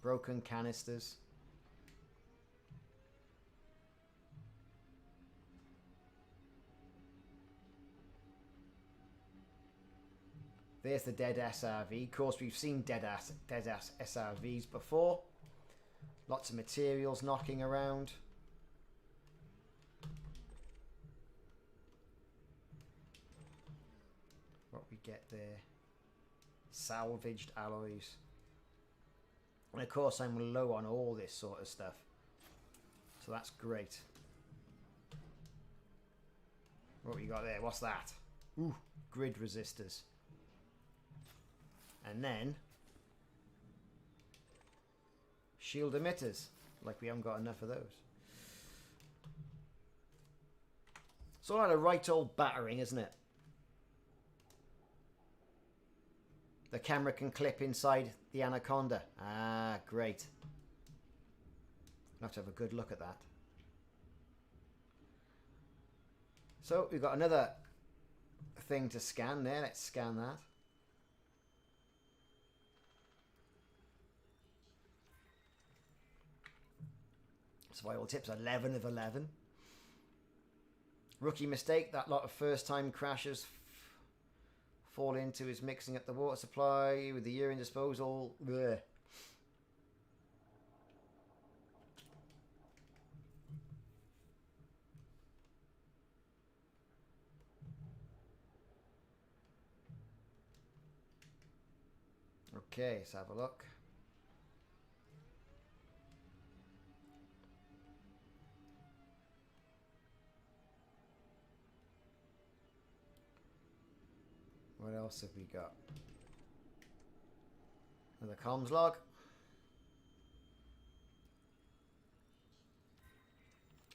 Broken canisters. There's the dead SRV. Of course, we've seen dead ass SRVs before. Lots of materials knocking around. What we get there. Salvaged alloys. And of course, I'm low on all this sort of stuff. So that's great. What we got there? What's that? Ooh, grid resistors. And then shield emitters, like we haven't got enough of those. It's all a right old battering, isn't it? The camera can clip inside the Anaconda. Ah, great. I'll have to have a good look at that. So we've got another thing to scan there. Let's scan that. Survival tips 11 of 11. Rookie mistake. That lot of first time crashers fall into is mixing up the water supply with the urine disposal. Blech. Okay, let's have a look. What else have we got? Another comms log.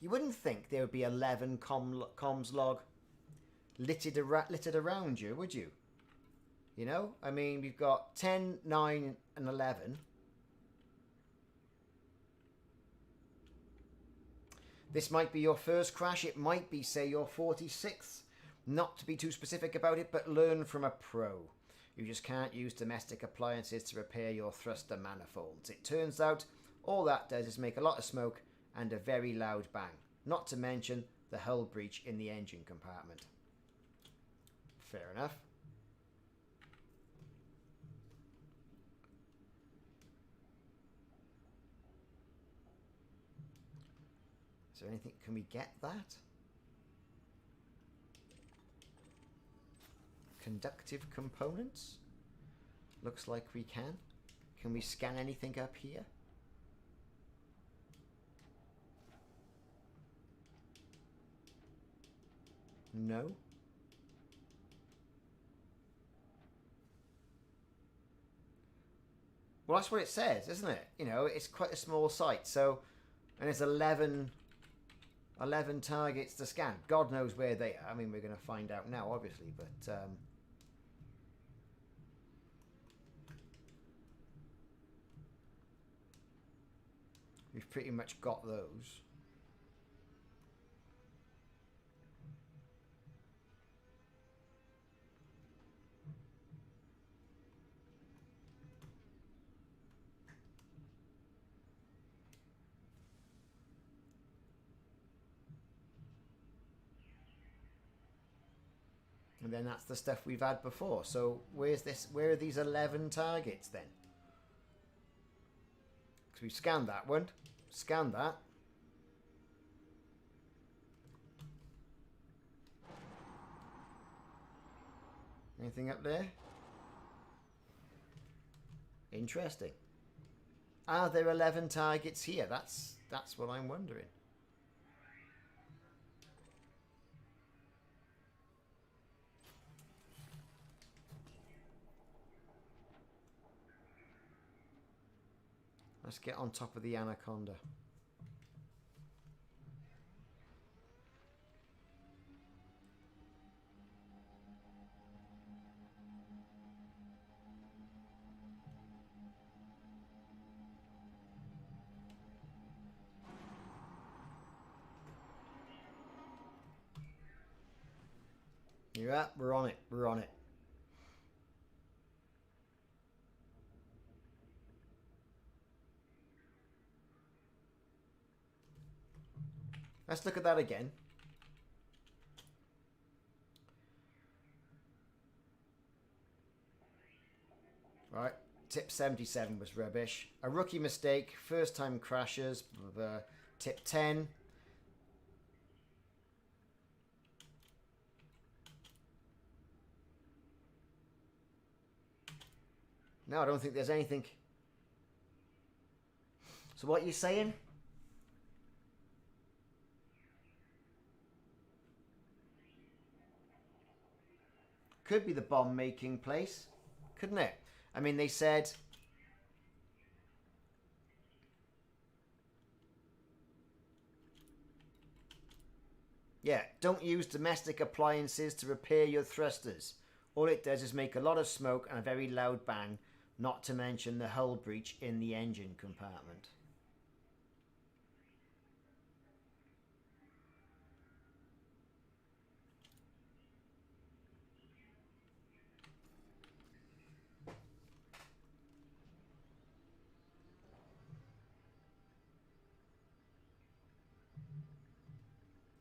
You wouldn't think there would be 11 comms log littered around you, would you? You know? I mean, we've got 10, 9, and 11. This might be your first crash. It might be, say, your 46th. Not to be too specific about it, but learn from a pro. You just can't use domestic appliances to repair your thruster manifolds. It turns out all that does is make a lot of smoke and a very loud bang. Not to mention the hull breach in the engine compartment. Fair enough. Is there anything? Can we get that? Conductive components? Looks like we can. Can we scan anything up here? No. Well, that's what it says, isn't it? You know, it's quite a small site, so... And it's 11 targets to scan. God knows where they are. I mean, we're going to find out now, obviously, but... we've pretty much got those. And then that's the stuff we've had before. So where's this? Where are these 11 targets then? Because we've scanned that one. Scanned that. Anything up there? Interesting. Are there 11 targets here? That's what I'm wondering. Let's get on top of the Anaconda. Yeah, we're on it. We're on it. Let's look at that again. Right, tip 77 was rubbish. A rookie mistake, first time crashes. Tip 10. No, I don't think there's anything. So what are you saying? Could be the bomb making place, couldn't it? I mean, they said... Yeah, don't use domestic appliances to repair your thrusters. All it does is make a lot of smoke and a very loud bang, not to mention the hull breach in the engine compartment.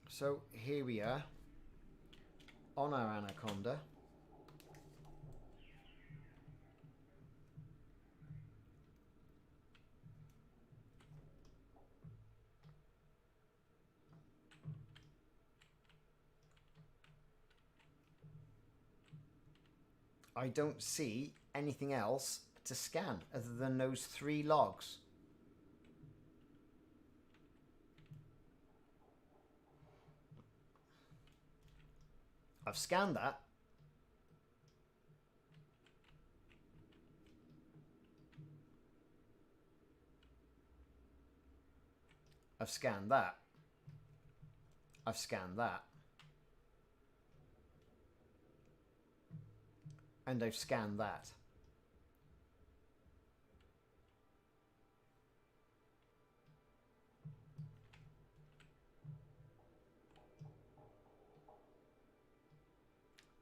So here we are on our Anaconda. I don't see anything else to scan other than those 3 logs? I've scanned that. I've scanned that. I've scanned that. And I've scanned that.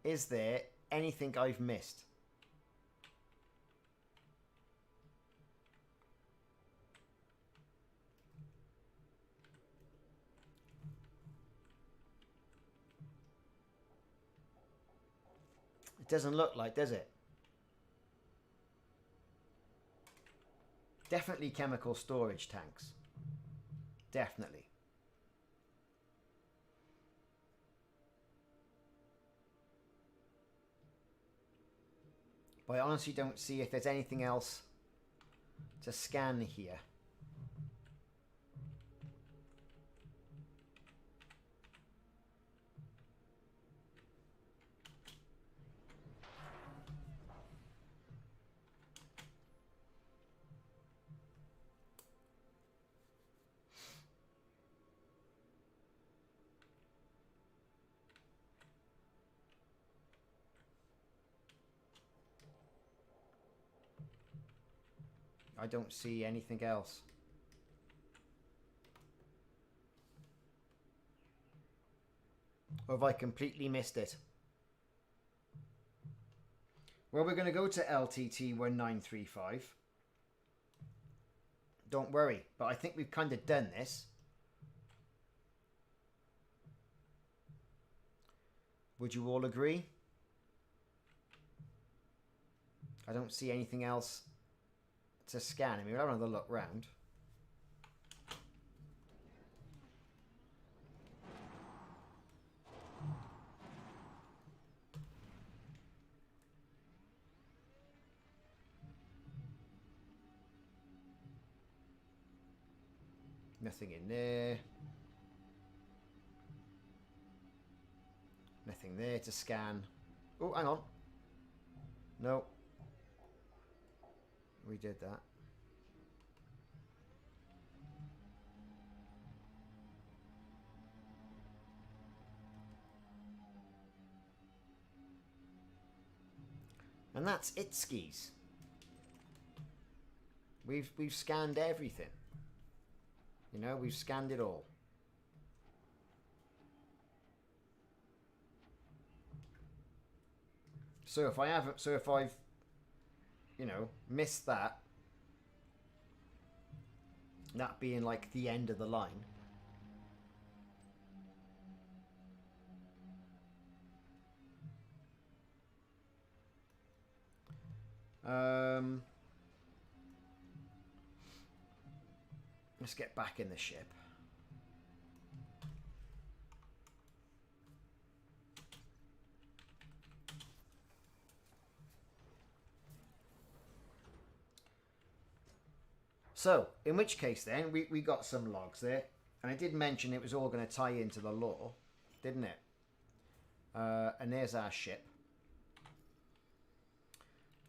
Is there anything I've missed? It doesn't look like, does it? Definitely chemical storage tanks. Definitely. But I honestly don't see if there's anything else to scan here. I don't see anything else. Or have I completely missed it? Well, we're going to go to LTT 1935. Don't worry, but I think we've kind of done this. Would you all agree? I don't see anything else to scan. I mean, we'll have another look round. Nothing in there. Nothing there to scan. Oh, hang on. No. We did that. And that's it, skis. We've scanned everything. You know, we've scanned it all. So if I've, you know, missed that, that being like the end of the line. Let's get back in the ship. So, in which case then, we got some logs there. And I did mention it was all going to tie into the lore, didn't it? And there's our ship.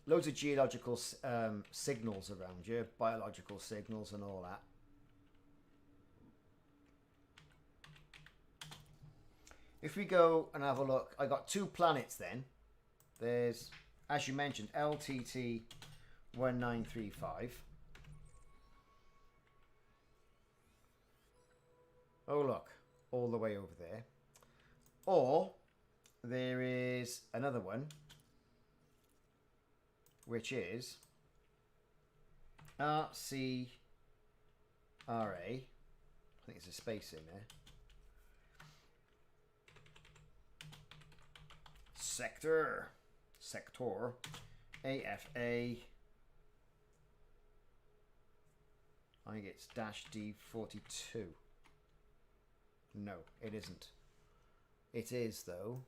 Loads of geological signals around you, biological signals and all that. If we go and have a look, I got 2 planets then. There's, as you mentioned, LTT 1935. Oh look, all the way over there. Or there is another one, which is RCRA. I think there's a space in there. Sector AFA. I think it's -D42. No, it isn't. It is, though.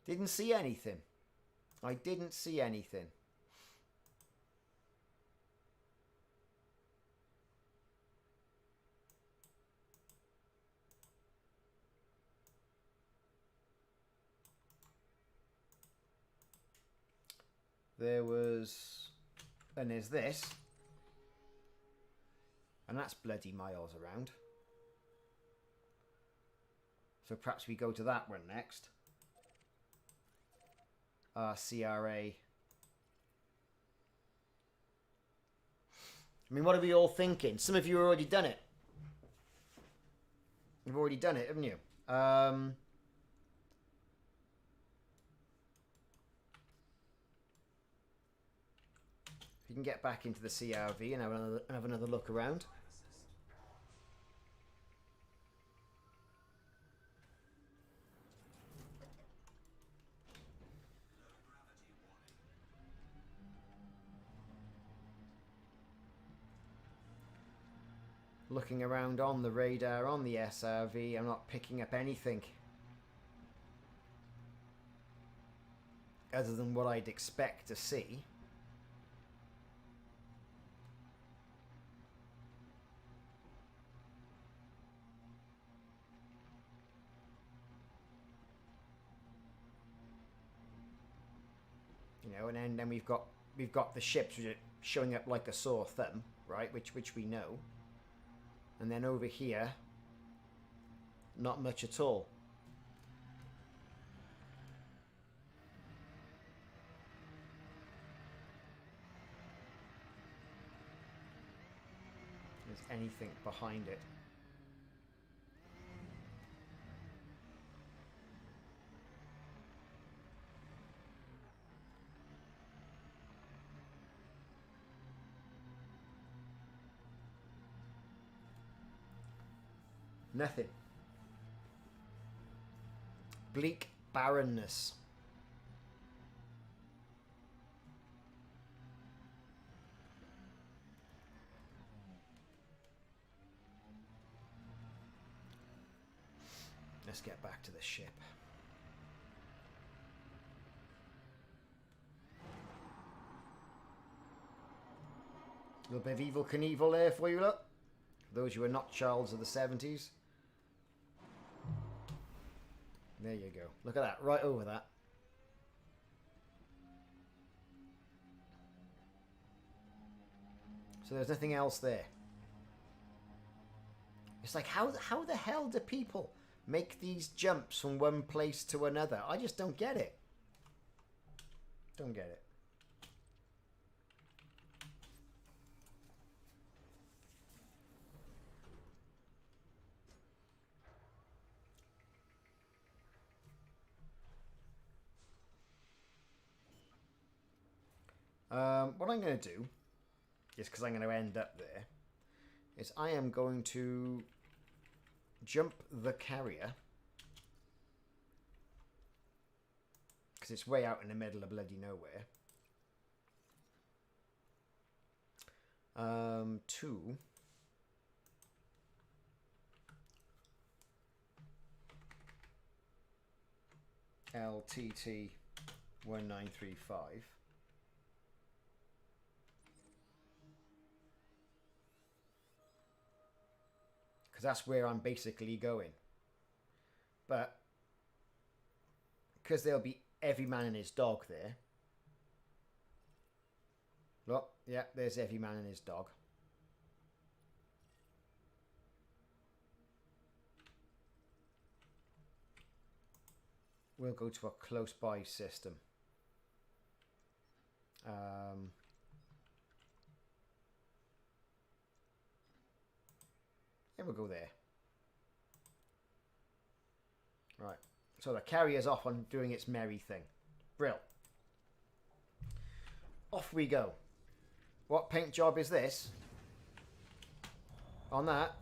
Didn't see anything. I didn't see anything. There was... And there's this. And that's bloody miles around. So perhaps we go to that one next. CRA. I mean, what are we all thinking? Some of you have already done it. You've already done it, haven't you? If you can get back into the CRV and have another look around. Looking around on the radar, on the SRV, I'm not picking up anything other than what I'd expect to see. You know, and then we've got the ships which are showing up like a sore thumb, right? Which we know. And then over here, not much at all. There's anything behind it. Nothing. Bleak barrenness. Let's get back to the ship. A little bit of Evil Knievel there for you, look. Those who are not childs of the 70s. There you go. Look at that, right over that. So there's nothing else there. It's like, how the hell do people make these jumps from one place to another? I just don't get it. Don't get it. What I'm going to do, is because I'm going to end up there, is I am going to jump the carrier, because it's way out in the middle of bloody nowhere, to LTT 1935. Because that's where I'm basically going. But because there'll be every man and his dog there. Look, yeah, there's every man and his dog. We'll go to a close by system. And we'll go there. Right. So the carrier's off on doing its merry thing. Brill. Off we go. What paint job is this? On that?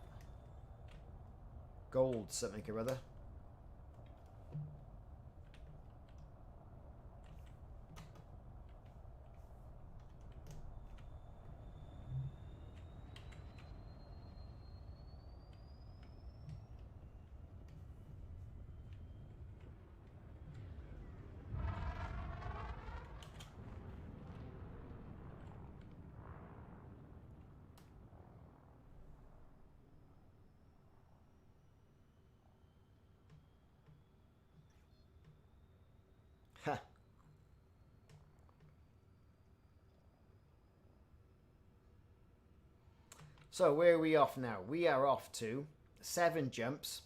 Gold something or other. So where are we off now? We are off to 7 jumps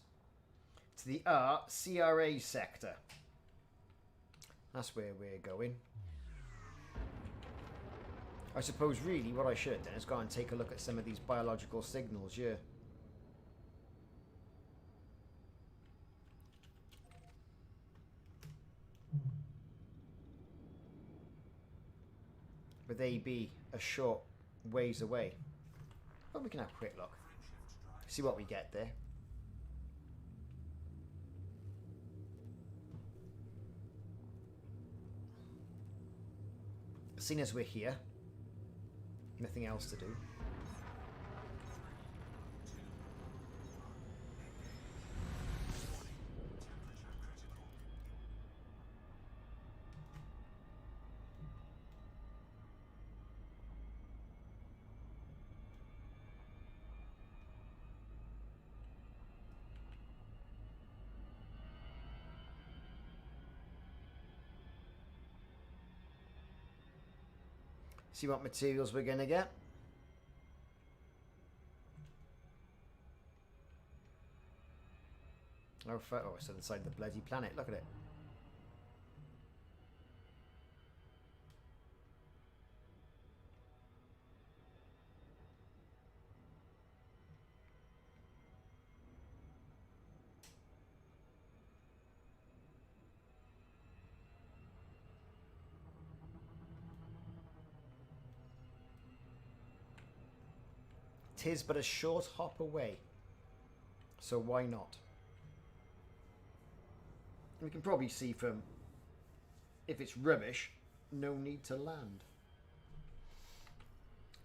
to the CRA sector. That's where we're going. I suppose really what I should have done is go and take a look at some of these biological signals, yeah. But they be a short ways away. But we can have a quick look. See what we get there. Seeing as we're here, nothing else to do. See what materials we're going to get. Oh, it's inside the bloody planet. Look at it. Tis but a short hop away, so why not? We can probably see from, if it's rubbish, no need to land.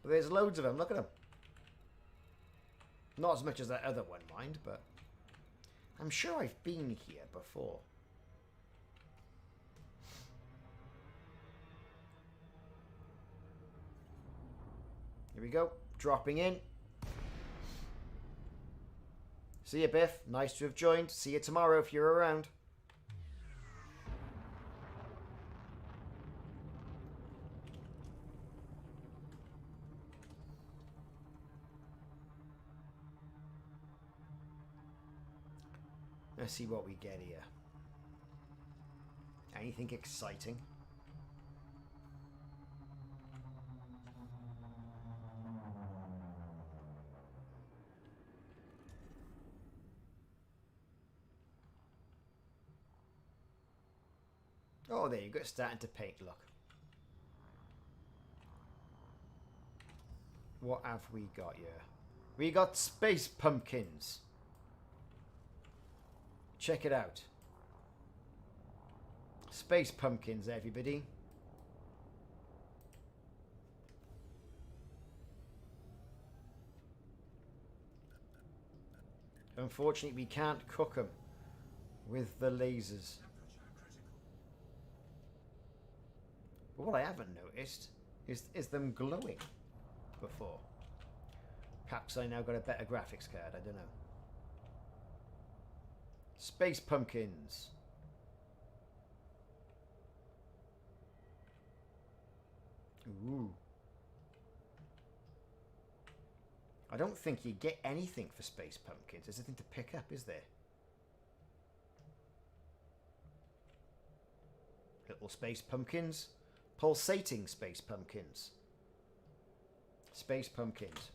But there's loads of them, look at them. Not as much as that other one, mind, but I'm sure I've been here before. Here we go, dropping in. See you, Biff. Nice to have joined. See you tomorrow if you're around. Let's see what we get here. Anything exciting? Oh, there you go. It's starting to paint. Look. What have we got here? We got space pumpkins. Check it out. Space pumpkins, everybody. Unfortunately, we can't cook them with the lasers. But what I haven't noticed is them glowing before. Perhaps I now got a better graphics card, I don't know. Space pumpkins. Ooh. I don't think you get anything for space pumpkins. There's nothing to pick up, is there? Little space pumpkins. Pulsating space pumpkins. Space pumpkins.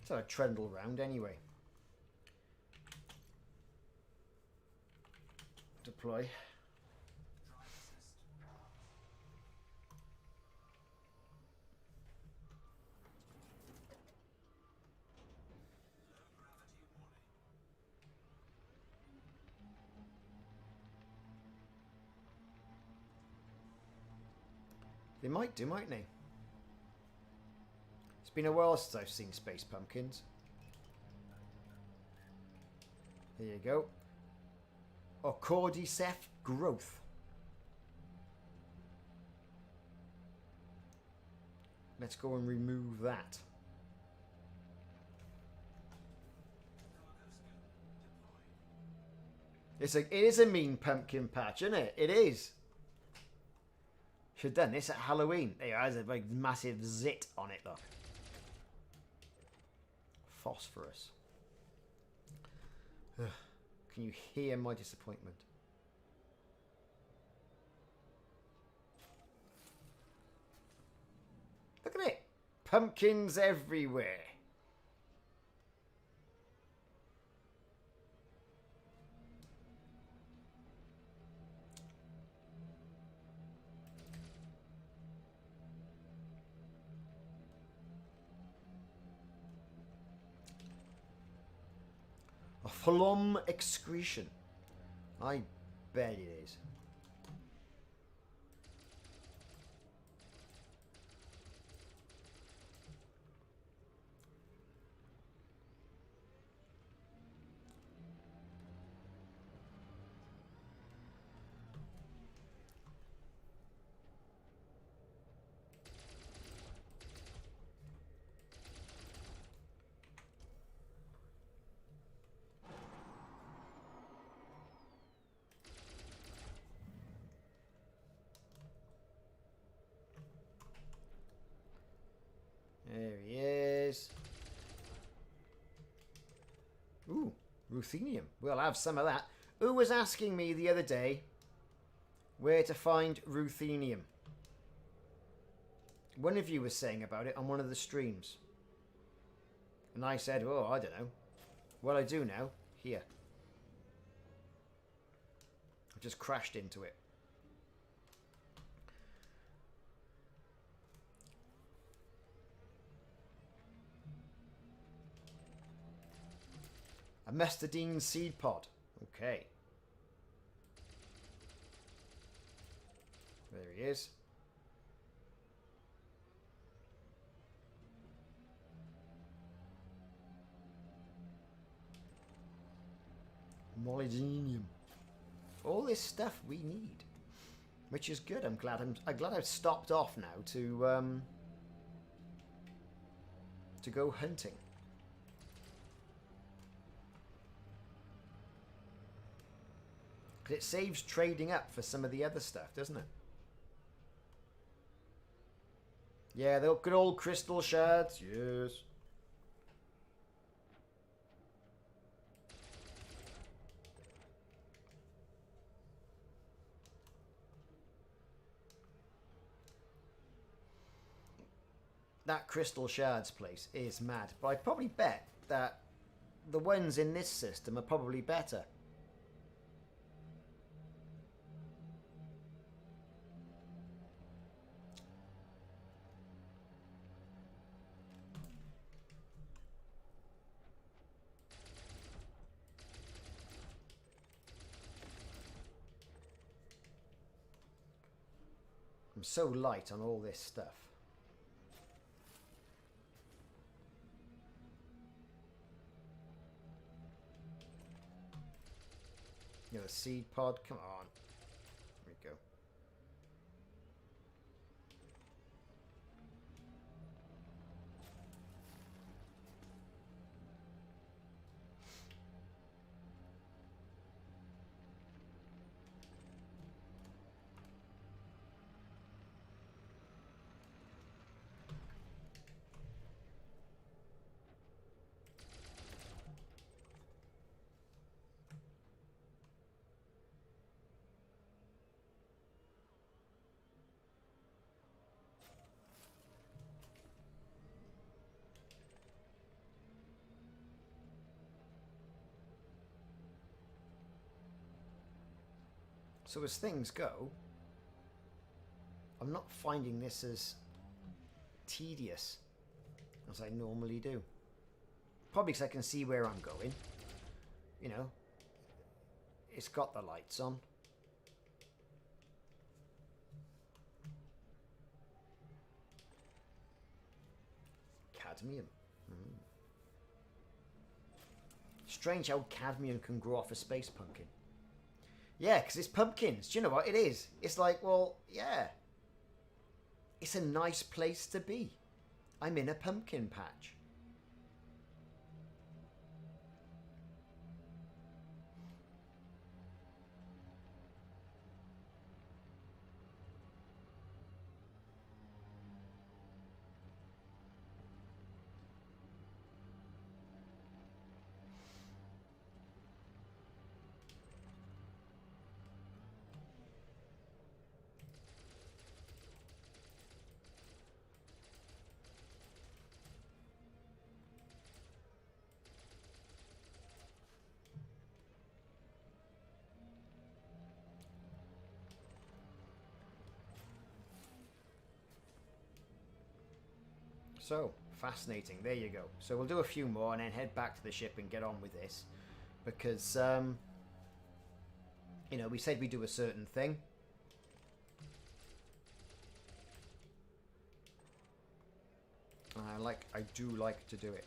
So I trundle round anyway. Deploy. They might do, mightn't they? It's been a while since I've seen space pumpkins. There you go. Cordyceps growth. Let's go and remove that. It is a mean pumpkin patch, isn't it? It is. Should have done this at Halloween. There, it has a big massive zit on it, look. Phosphorus. Ugh. Can you hear my disappointment? Look at it. Pumpkins everywhere. A phloem excretion. I bet it is. There he is. Ooh, ruthenium. We'll have some of that. Who was asking me the other day where to find ruthenium? One of you was saying about it on one of the streams. And I said, oh, I don't know. Well, I do now. Here. I just crashed into it. A mastodine seed pod. Okay. There he is. Molybdenum. All this stuff we need, which is good. I'm glad I've stopped off now to go hunting. It saves trading up for some of the other stuff, doesn't it? Yeah, the good old crystal shards, yes. That crystal shards place is mad, but I'd probably bet that the ones in this system are probably better. I'm so light on all this stuff. You know, the seed pod, come on. There we go. So as things go, I'm not finding this as tedious as I normally do. Probably because I can see where I'm going. You know, it's got the lights on. Cadmium. Strange how cadmium can grow off a space pumpkin. Yeah, because it's pumpkins. Do you know what it is? It's like, well, yeah. It's a nice place to be. I'm in a pumpkin patch. So, fascinating. There you go. So we'll do a few more and then head back to the ship and get on with this. Because, you know, we said we'd do a certain thing. And I do like to do it.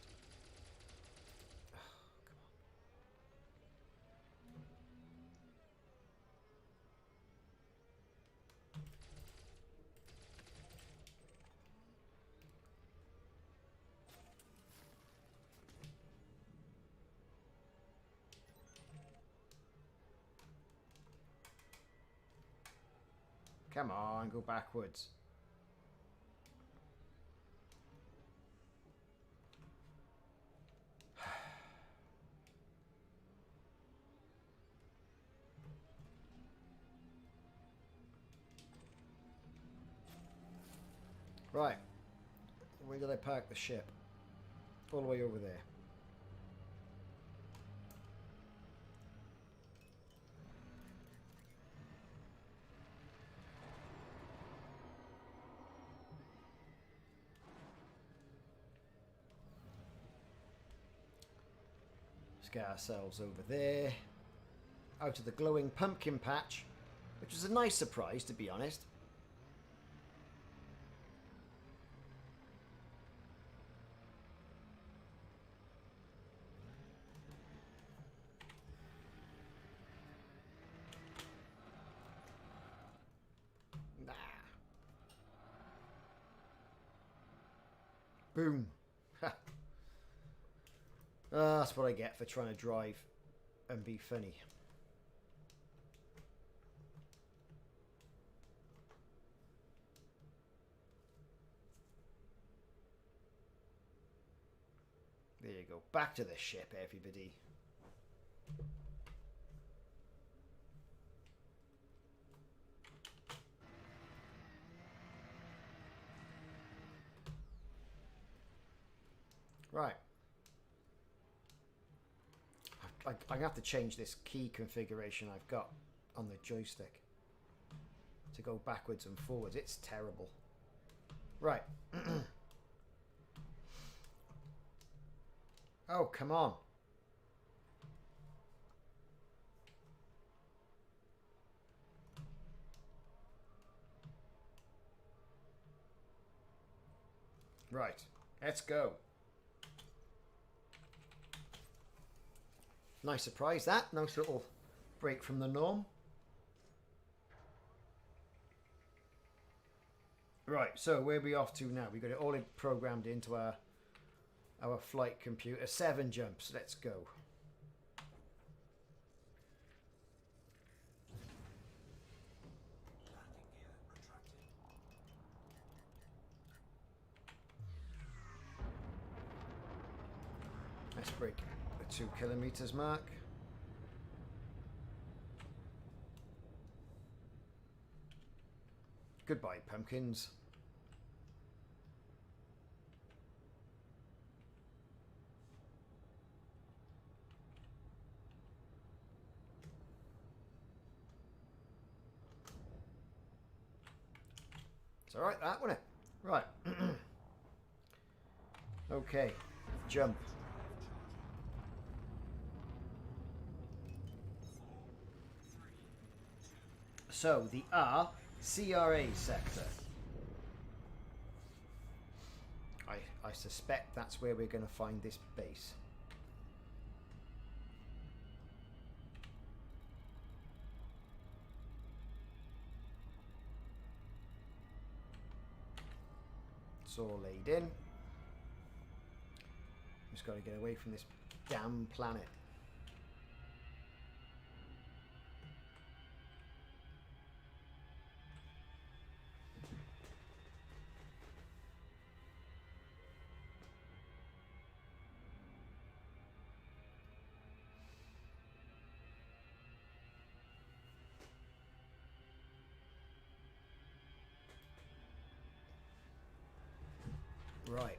Oh, come on. Come on, go backwards. Right. Where did I park the ship? All the way over there. Let's get ourselves over there. Out of the glowing pumpkin patch, which was a nice surprise, to be honest. Nah. Boom. Ha. That's what I get for trying to drive and be funny. There you go. Back to the ship, everybody. Right. I'm going to have to change this key configuration I've got on the joystick to go backwards and forwards. It's terrible. Right. Oh, come on. Right. Let's go. Nice surprise, that. Nice little break from the norm. Right, so where are we off to now? We've got it all programmed into our flight computer. 7 jumps. Let's go. Landing gear retracted. Let's break the 2 kilometers mark. Goodbye, pumpkins. It's alright, that, wasn't it? Right. Okay. Jump. So, the CRA sector. I suspect that's where we're going to find this base. It's all laid in. Just got to get away from this damn planet. Right.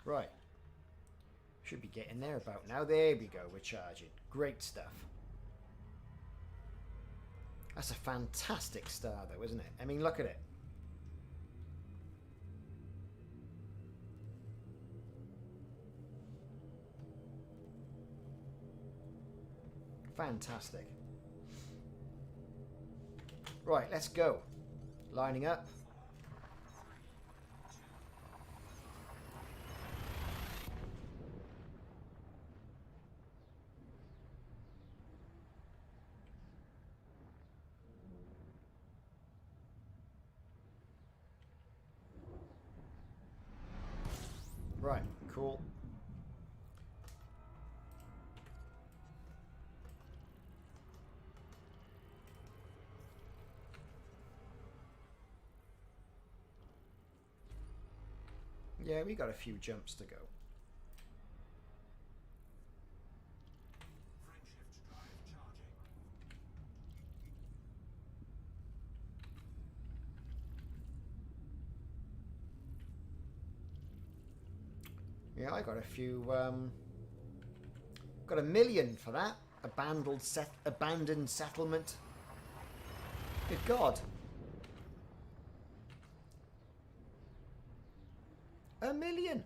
Right. Should be getting there about now. There we go, we're charging. Great stuff. That's a fantastic star though, isn't it? I mean, look at it. Fantastic. Right, let's go. Lining up. Right, cool. Yeah, we got a few jumps to go. Frameshift drive charging. Yeah, I got a few. Got 1 million for that. Abandoned settlement. Good God. 1 million.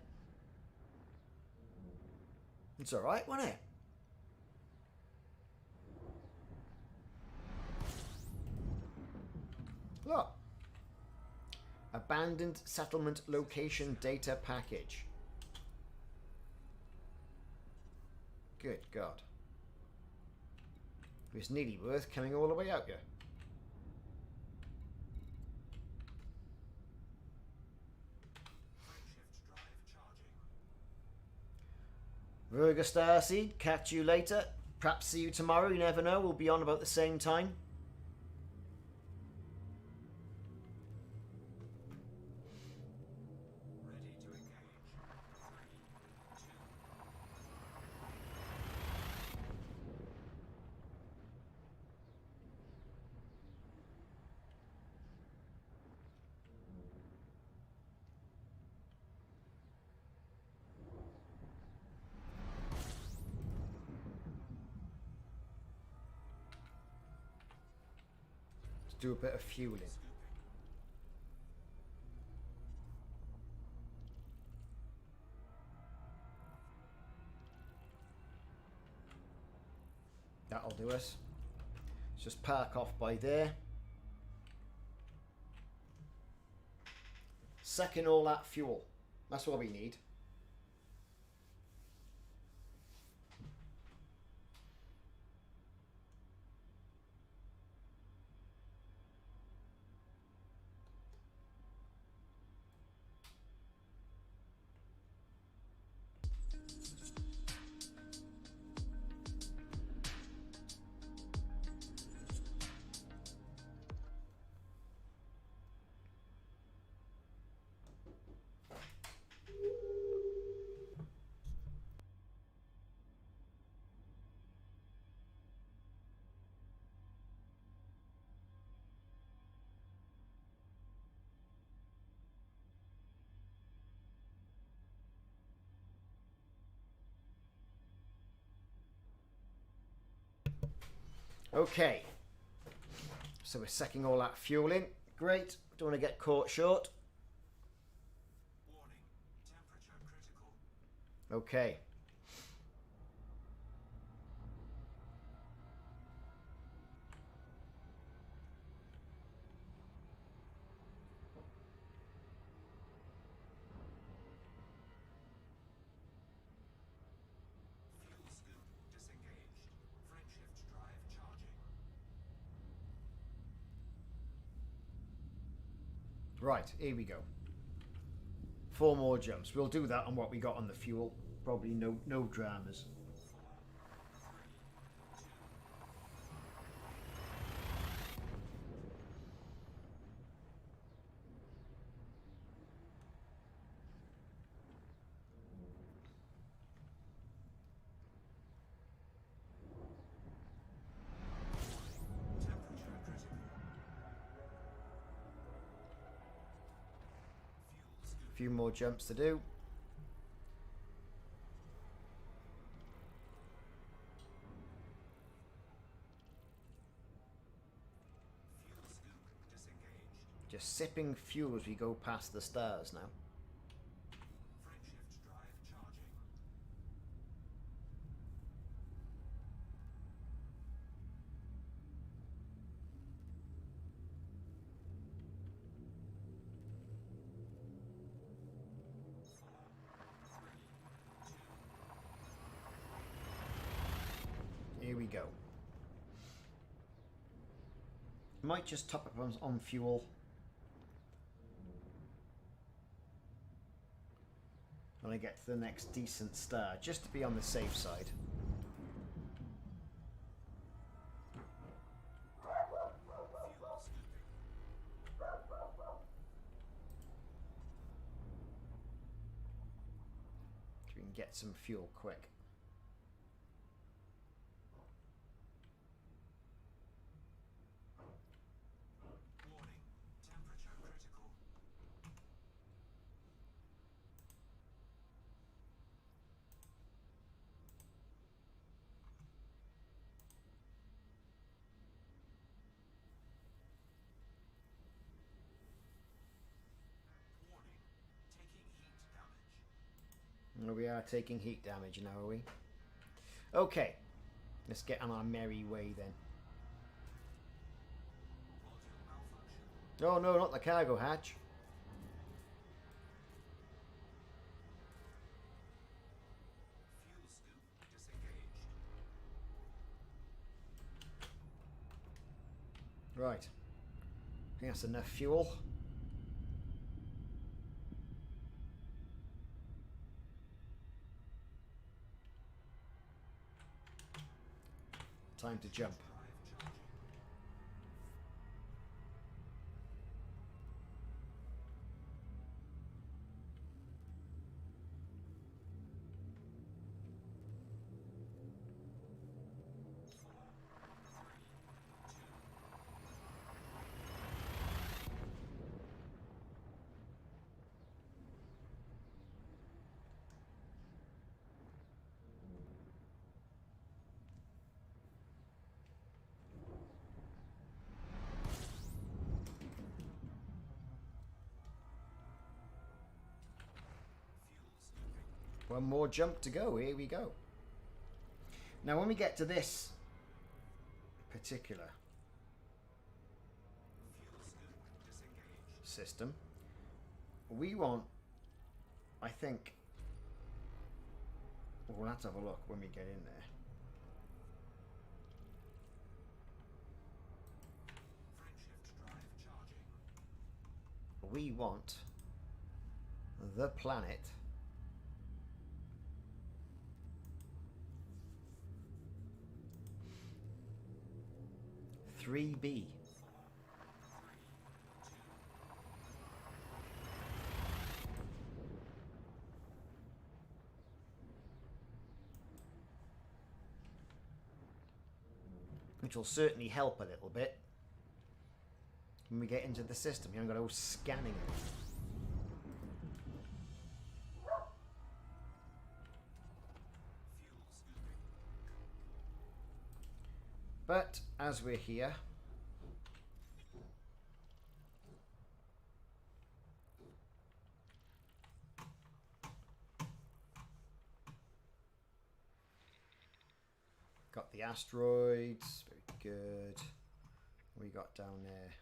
It's all right, wasn't it? Look. Abandoned settlement location data package. Good God. It's nearly worth coming all the way out here. Frameshift drive charging. Virga Starseed, catch you later. Perhaps see you tomorrow, you never know. We'll be on about the same time. Ready to engage. 3, 2. Let's do a bit of fueling. That'll do us. Let's just park off by there. Second all that fuel. That's what we need. Okay. So we're secking all that fuel in. Great. Don't want to get caught short. Warning. Temperature critical. Okay. Fuel scoop disengaged. Frameshift drive charging. Right, here we go. 4 more jumps. We'll do that on what we got on the fuel. Probably no dramas. 4, 3, 2. Temperature critical. Fuel scoop. A few more jumps to do. just sipping fuel as we go past the stars now. Frameshift drive charging. Here we go. Might just top up on fuel. When I get to the next decent star, just to be on the safe side. So we can get some fuel quick. Warning. Temperature critical. Warning. Taking heat damage. Well, we are taking heat damage now, are we? Okay, let's get on our merry way then. Module malfunction. Oh no, not the cargo hatch. Fuel scoop disengaged. Right. I think that's enough fuel. Time to jump. Drive charging. Fuel scooping. One more jump to go. Here we go. Now, when we get to this particular Fuel scoop disengaged. system, we want, I think, we'll have to have a look when we get in there. Frameshift drive charging. We want the planet Three B. Which will certainly help a little bit when we get into the system. You haven't got to go scanning it. Fuel scooping. But as we're here, got the asteroids, very good. What we got down there?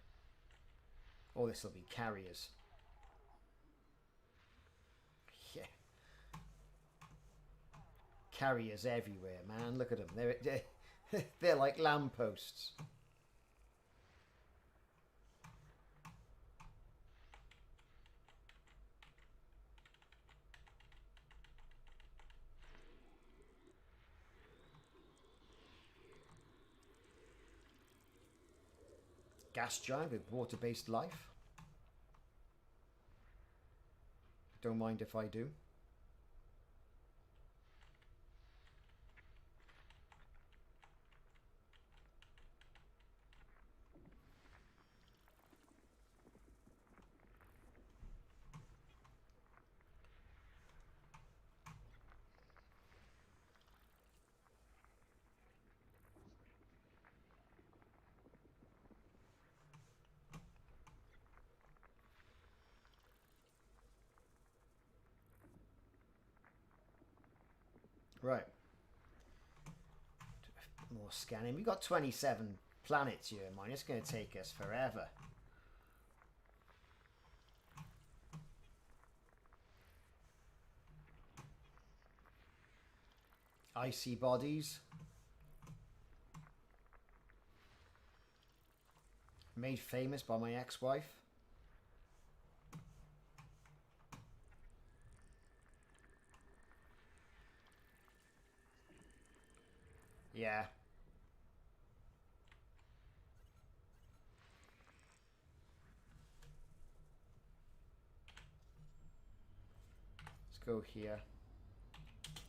Oh, this will be carriers. Yeah. Carriers everywhere, man. Look at them. They're like lampposts. Gas giant with water-based life. Don't mind if I do. Right. More scanning. We've got 27 planets here, mine. It's going to take us forever. Icy bodies. Made famous by my ex-wife. Yeah. Let's go here.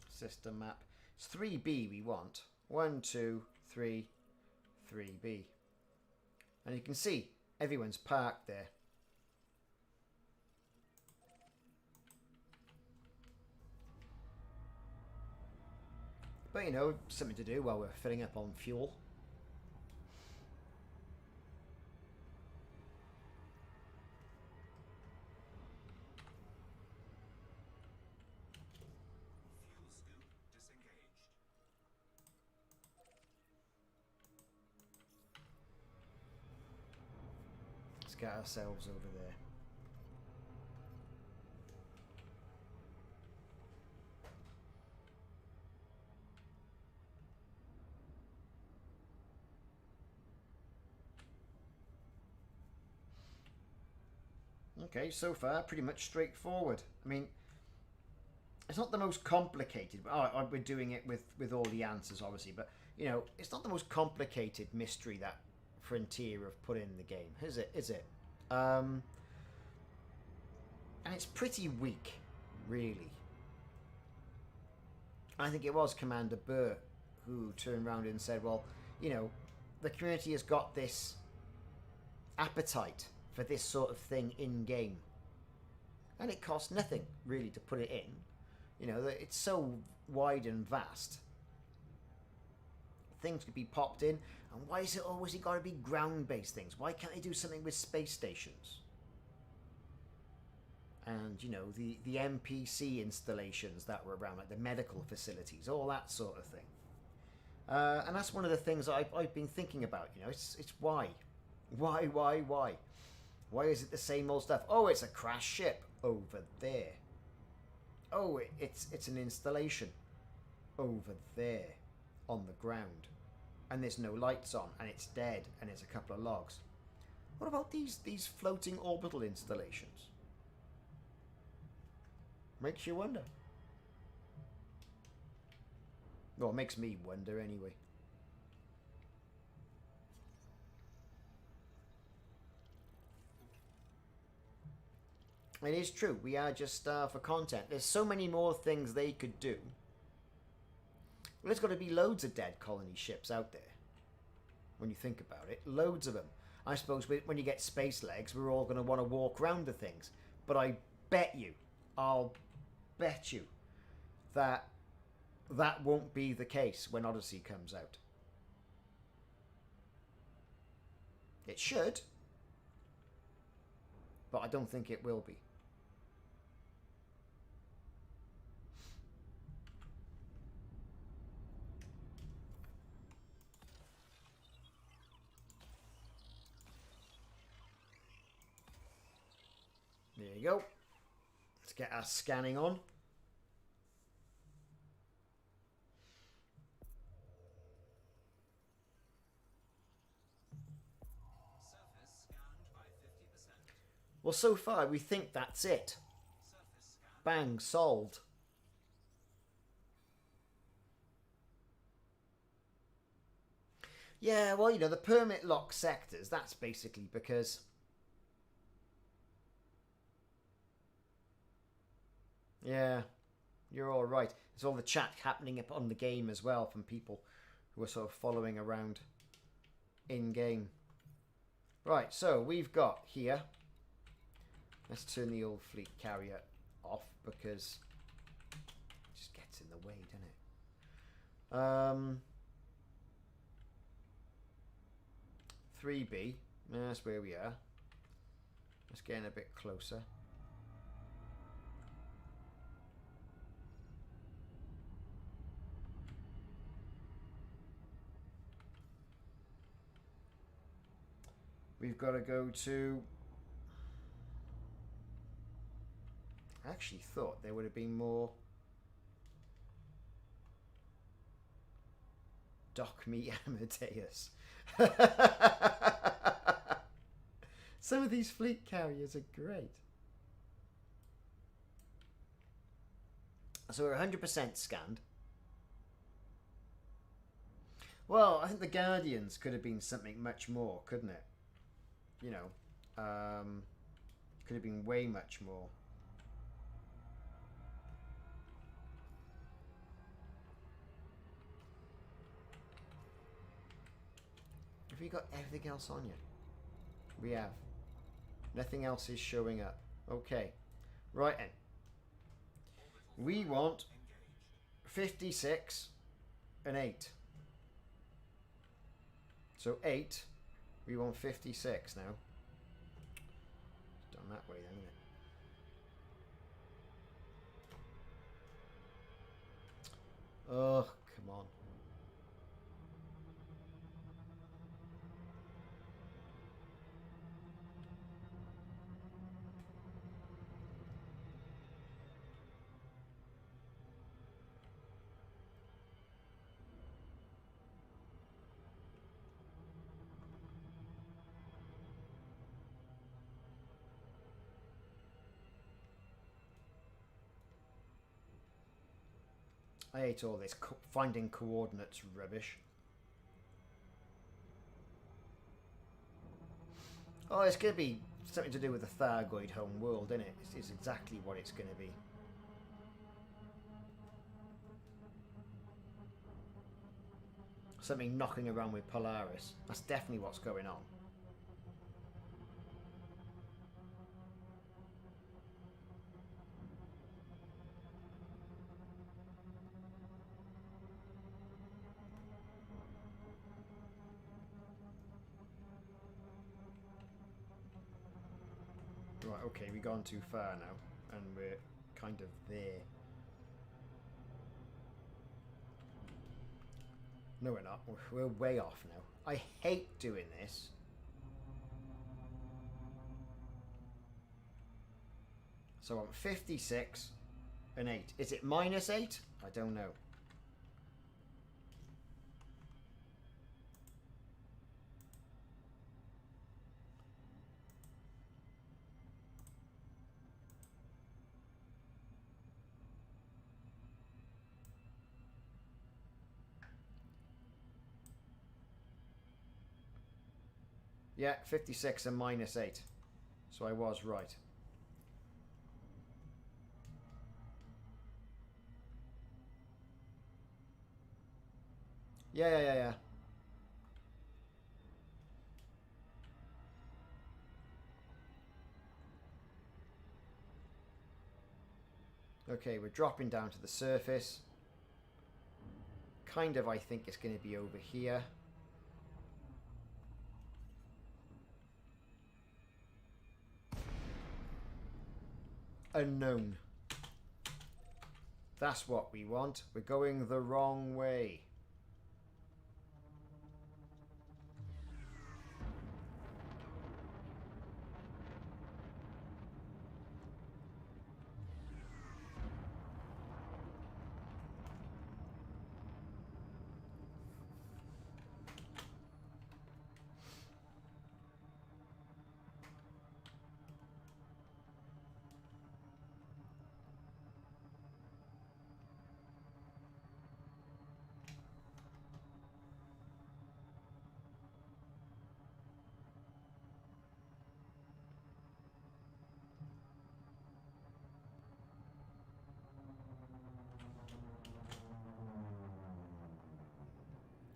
System map. It's 3B we want. 1, 2, 3, 3B. And you can see everyone's parked there. But you know, something to do while we're filling up on fuel. Fuel scoop disengaged. Let's get ourselves over there. Okay, so far pretty much straightforward. I mean, it's not the most complicated. We're doing it with all the answers, obviously, but you know, it's not the most complicated mystery that Frontier have put in the game, is it? And it's pretty weak, really. I think it was Commander Burr who turned around and said, well, you know, the community has got this appetite for this sort of thing in game, and it costs nothing really to put it in. You know, it's so wide and vast, things could be popped in. And why is it always got to be ground based things? Why can't they do something with space stations? And you know, the NPC installations that were around, like the medical facilities, all that sort of thing. And that's one of the things I've been thinking about. You know, it's why Why is it the same old stuff? Oh, it's a crash ship over there. Oh, it's an installation over there on the ground. And there's no lights on, and it's dead, and there's a couple of logs. What about these floating orbital installations? Makes you wonder. Well, it makes me wonder anyway. It is true, we are just starved for content. There's so many more things they could do. Well, there's got to be loads of dead colony ships out there. When you think about it, loads of them. I suppose when you get space legs, we're all going to want to walk around the things. But I'll bet you that won't be the case when Odyssey comes out. It should, but I don't think it will be. There you go. Let's get our scanning on. Surface scanned by 50%. Well, so far we think that's it. Surface scan. Bang, solved. Yeah, well, you know, the permit lock sectors, that's basically because... Yeah, you're all right. There's all the chat happening up on the game as well from people who are sort of following around in-game. Right, so we've got here... Let's turn the old fleet carrier off because it just gets in the way, doesn't it? 3B, that's where we are. Let's get in a bit closer. We've got to go to... I actually thought there would have been more... Dock me Amadeus. Some of these fleet carriers are great. So we're 100% scanned. Well, I think the Guardians could have been something much more, couldn't it? You know, could have been way much more. Have we got everything else on yet? We have. Nothing else is showing up. Okay. Right then. We want 56 and 8. So 8. We want 56 now. It's done that way then, isn't it? Oh, come on. I hate all this finding coordinates rubbish. Oh, it's going to be something to do with the Thargoid home world, isn't it? It's exactly what it's going to be. Something knocking around with Polaris. That's definitely what's going on. Right, okay, we've gone too far now, and we're kind of there. No, we're not. We're way off now. I hate doing this. So I'm 56 and 8. Is it minus 8? I don't know. Yeah, 56 and minus 8. So I was right. Yeah. Okay, we're dropping down to the surface. Kind of, I think it's going to be over here. Unknown. That's what we want. We're going the wrong way.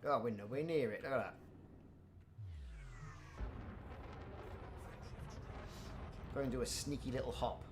Oh, we're nowhere near it. Look at that. Going to do a sneaky little hop.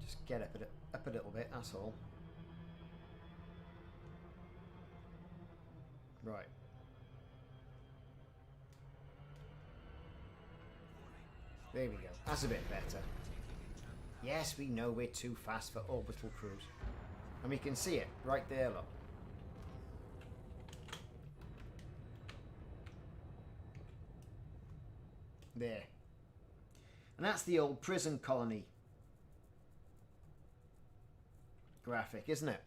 Just get up a little bit, that's all. Right. There we go. That's a bit better. Yes, we know we're too fast for orbital cruise. And we can see it right there, look. There. And that's the old prison colony graphic, isn't it?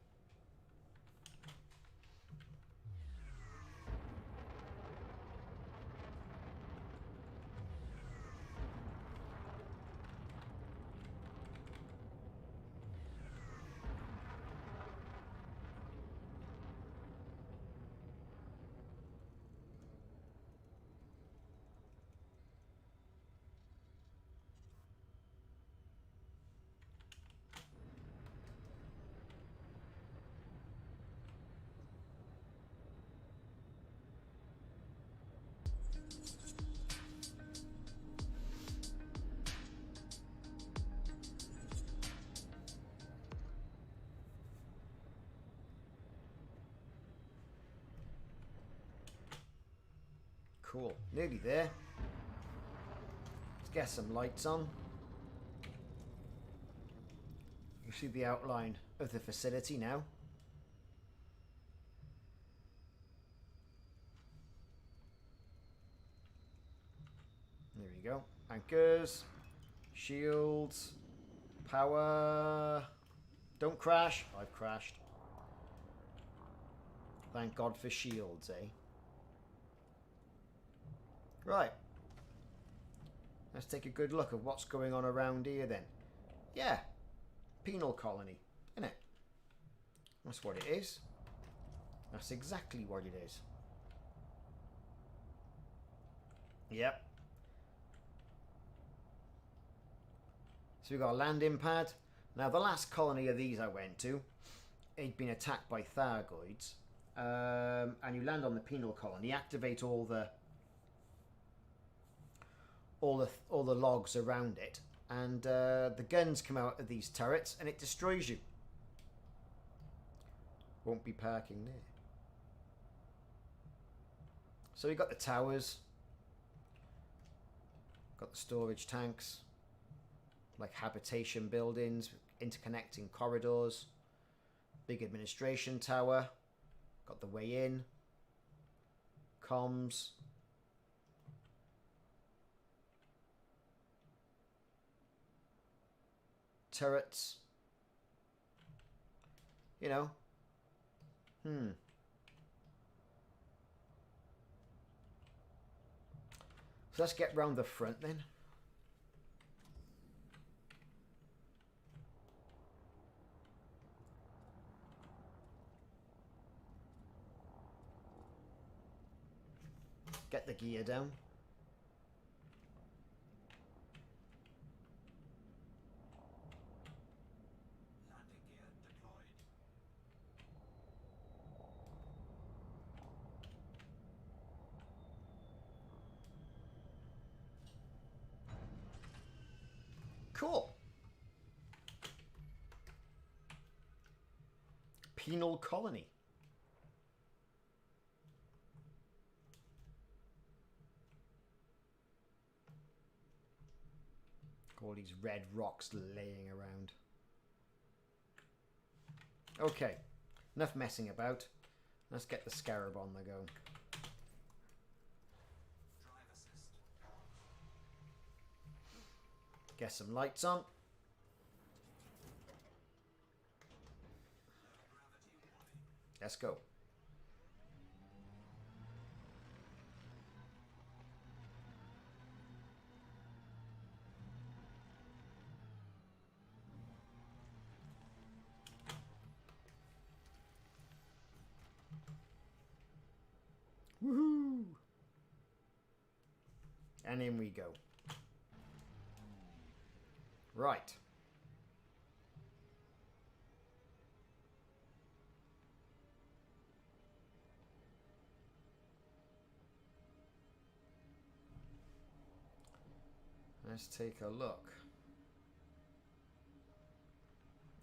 Cool. Nearly there. Let's get some lights on. You see the outline of the facility now. There we go. Anchors. Shields. Power. Don't crash. I've crashed. Thank God for shields, eh? Right. Let's take a good look at what's going on around here then. Yeah. Penal colony, isn't it? That's what it is. That's exactly what it is. Yep. So we've got a landing pad. Now the last colony of these I went to, it'd been attacked by Thargoids. And you land on the Penal colony, activate all the logs around it, and the guns come out of these turrets and it destroys you. Won't be parking there. So we got the towers, got the storage tanks, like habitation buildings, interconnecting corridors, big administration tower, got the way in, comms. Turrets. You know. So let's get round the front then. Get the gear down. Cool. Penal colony. All these red rocks laying around. Okay, enough messing about. Let's get the Scarab on the go. Get some lights on. Let's go. Woohoo! And in we go. Right. Let's take a look.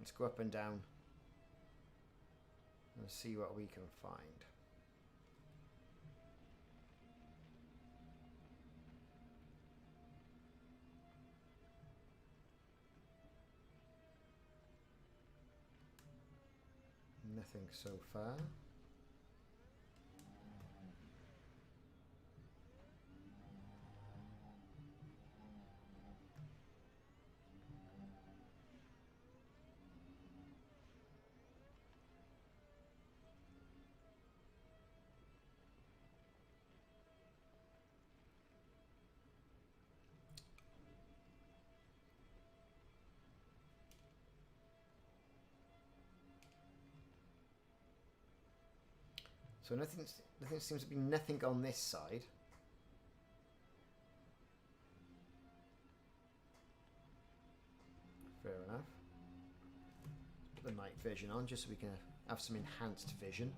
Let's go up and down and see what we can find. Nothing so far. So nothing seems to be nothing on this side. Fair enough. Put the night vision on just so we can have some enhanced vision.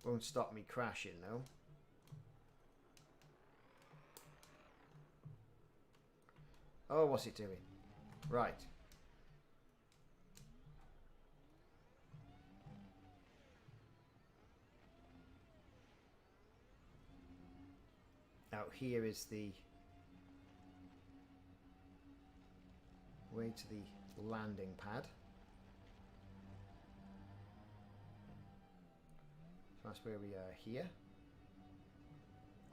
Won't stop me crashing though. Oh, what's it doing? Right. Out here is the way to the landing pad. So that's where we are here.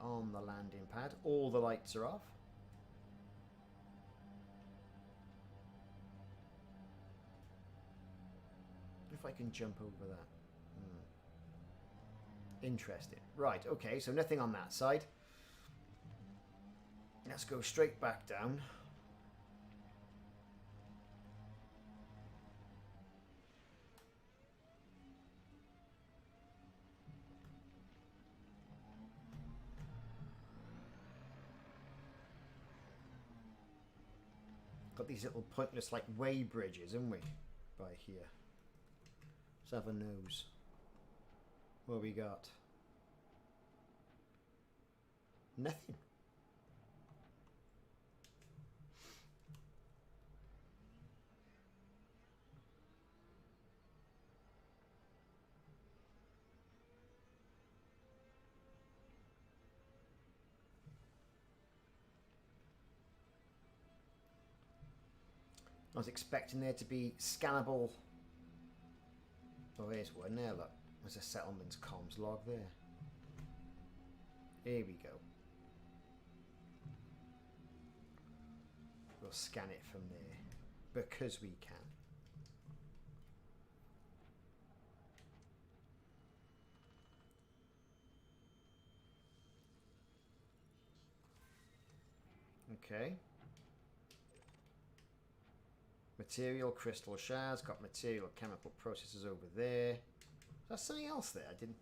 On the landing pad. All the lights are off. If I can jump over that. Interesting. Right, okay, so nothing on that side. Let's go straight back down. Got these little pointless like way bridges, haven't we? By here. Let's have a nose. What we got? Nothing. I was expecting there to be scannable. Oh, here's one there, look. There's a settlement's comms log there. Here we go. We'll scan it from there because we can. Okay. Material, crystal shards, got material, chemical processes over there. There's something else there. I didn't.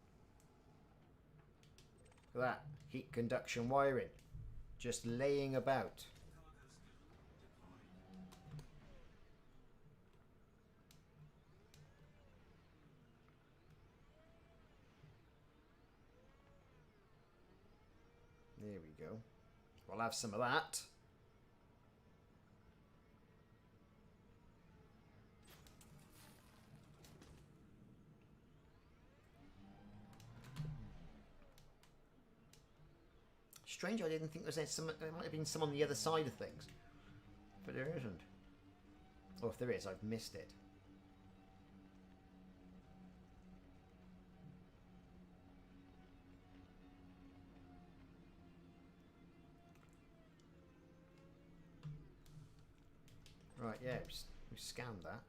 Look at that. Heat conduction wiring. Just laying about. There we go. We'll have some of that. Strange, I didn't think there might have been some on the other side of things. But there isn't. Or if there is, I've missed it. Right, yeah, we scanned that.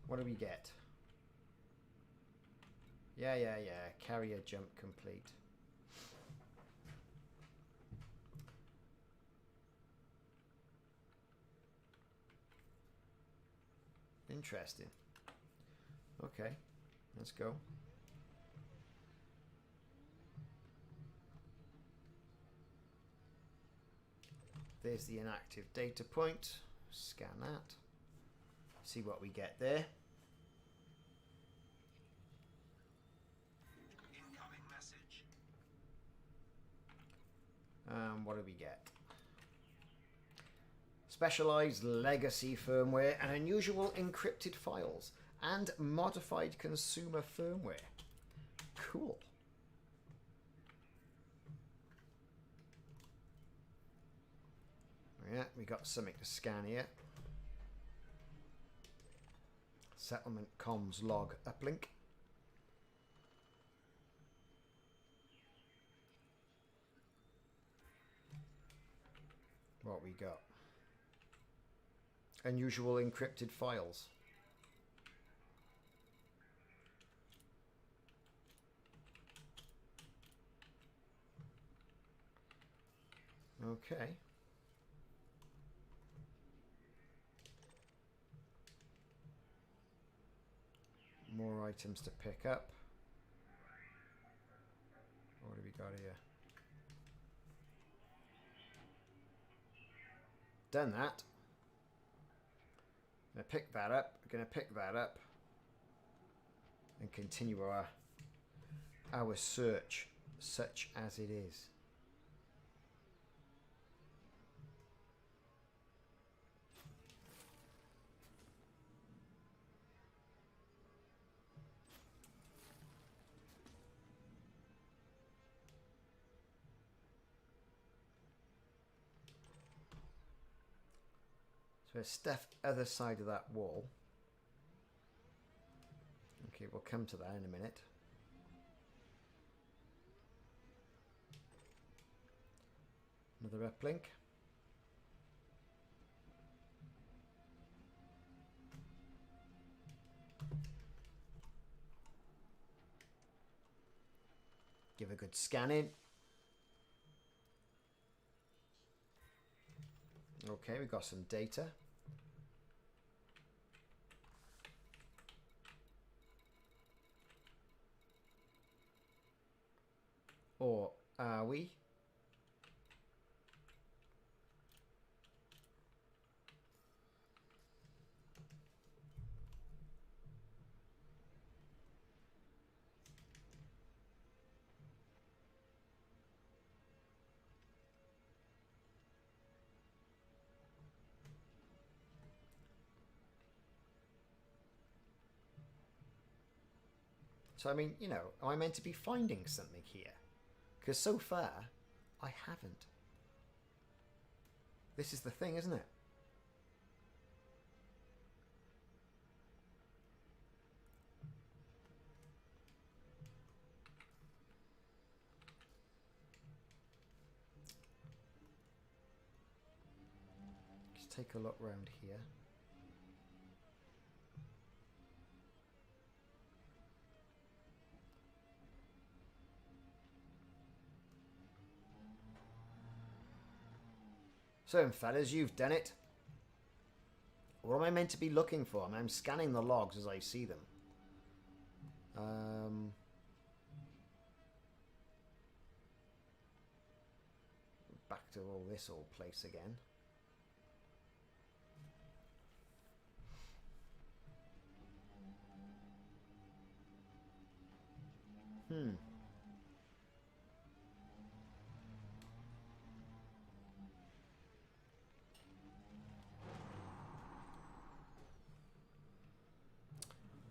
What do we get? Yeah. Carrier jump complete. Interesting. Okay, let's go. There's the inactive data point. Scan that. See what we get there. What do we get? Specialized legacy firmware and unusual encrypted files and modified consumer firmware. Cool. Yeah, we got something to scan here. Settlement comms log uplink. What we got? Unusual encrypted files. Okay. More items to pick up. What do we got here? Done that. Gonna pick that up. Gonna pick that up. And continue our search, such as it is. So there's stuff other side of that wall. Okay, we'll come to that in a minute. Another uplink. Give a good scan in. Okay, we've got some data. Or are we? So, I mean, you know, am I meant to be finding something here? Because so far, I haven't. This is the thing, isn't it? Just take a look round here. So, fellas, you've done it. What am I meant to be looking for? I mean, I'm scanning the logs as I see them. Back to all this old place again.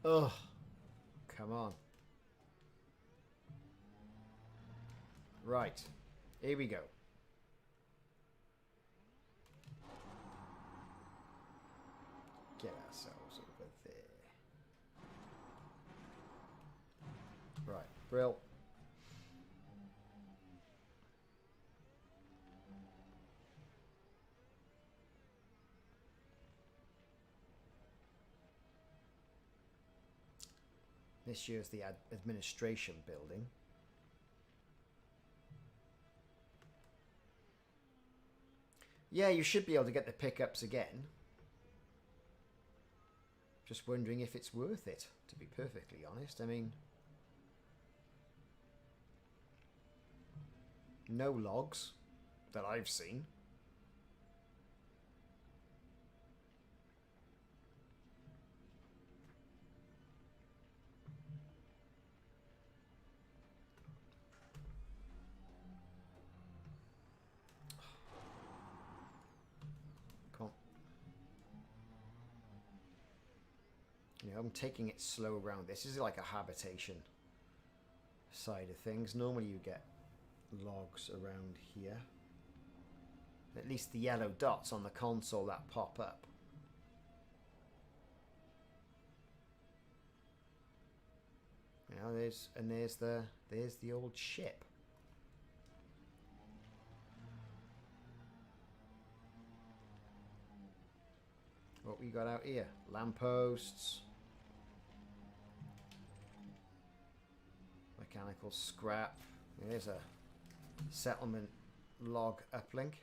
Ugh. Come on. Right. Here we go. Get ourselves over there. Right. Brill. This year's the administration building. Yeah, you should be able to get the pickups again. Just wondering if it's worth it, to be perfectly honest. I mean, no logs that I've seen. I'm taking it slow around. This is like a habitation side of things. Normally you get logs around here. At least the yellow dots on the console that pop up. You know, there's the old ship. What we got out here? Lampposts. Mechanical scrap. There's a settlement log uplink.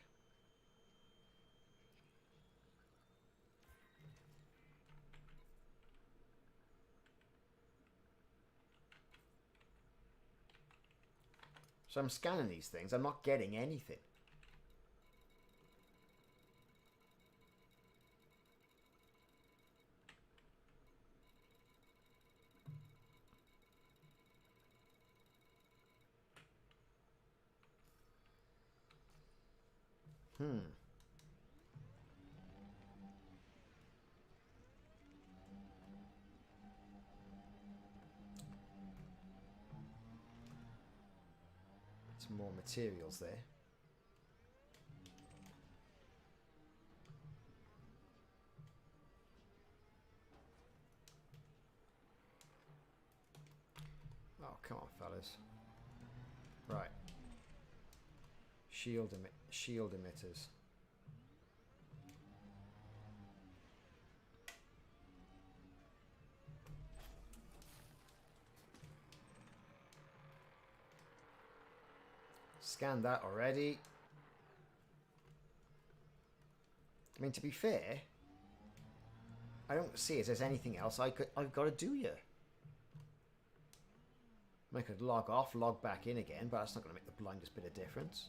So I'm scanning these things. I'm not getting anything. Some more materials there. Oh, come on, fellas. Right. Shield emitters. Scanned that already. I mean, to be fair, I don't see it as anything else I've got to do here. I could log off, log back in again, but that's not going to make the blindest bit of difference.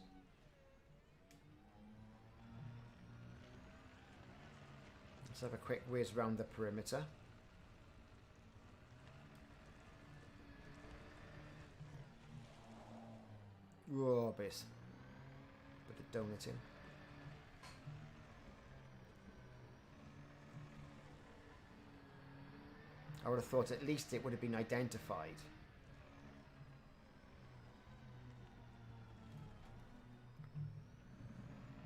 Let's have a quick whiz round the perimeter. Whoa, bit of donuting. I would have thought at least it would have been identified.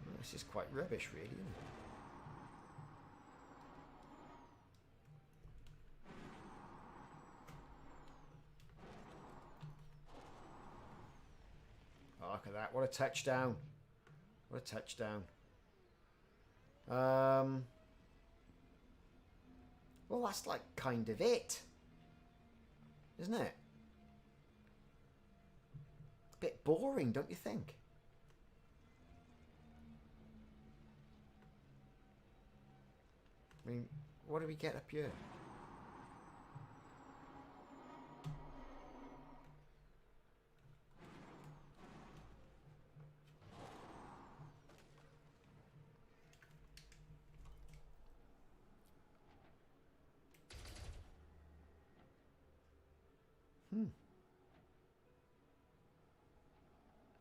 Well, this is quite rubbish, really, isn't it? Oh, look at that. What a touchdown. What a touchdown. Well, that's like kind of it. Isn't it? A bit boring, don't you think? I mean, what do we get up here?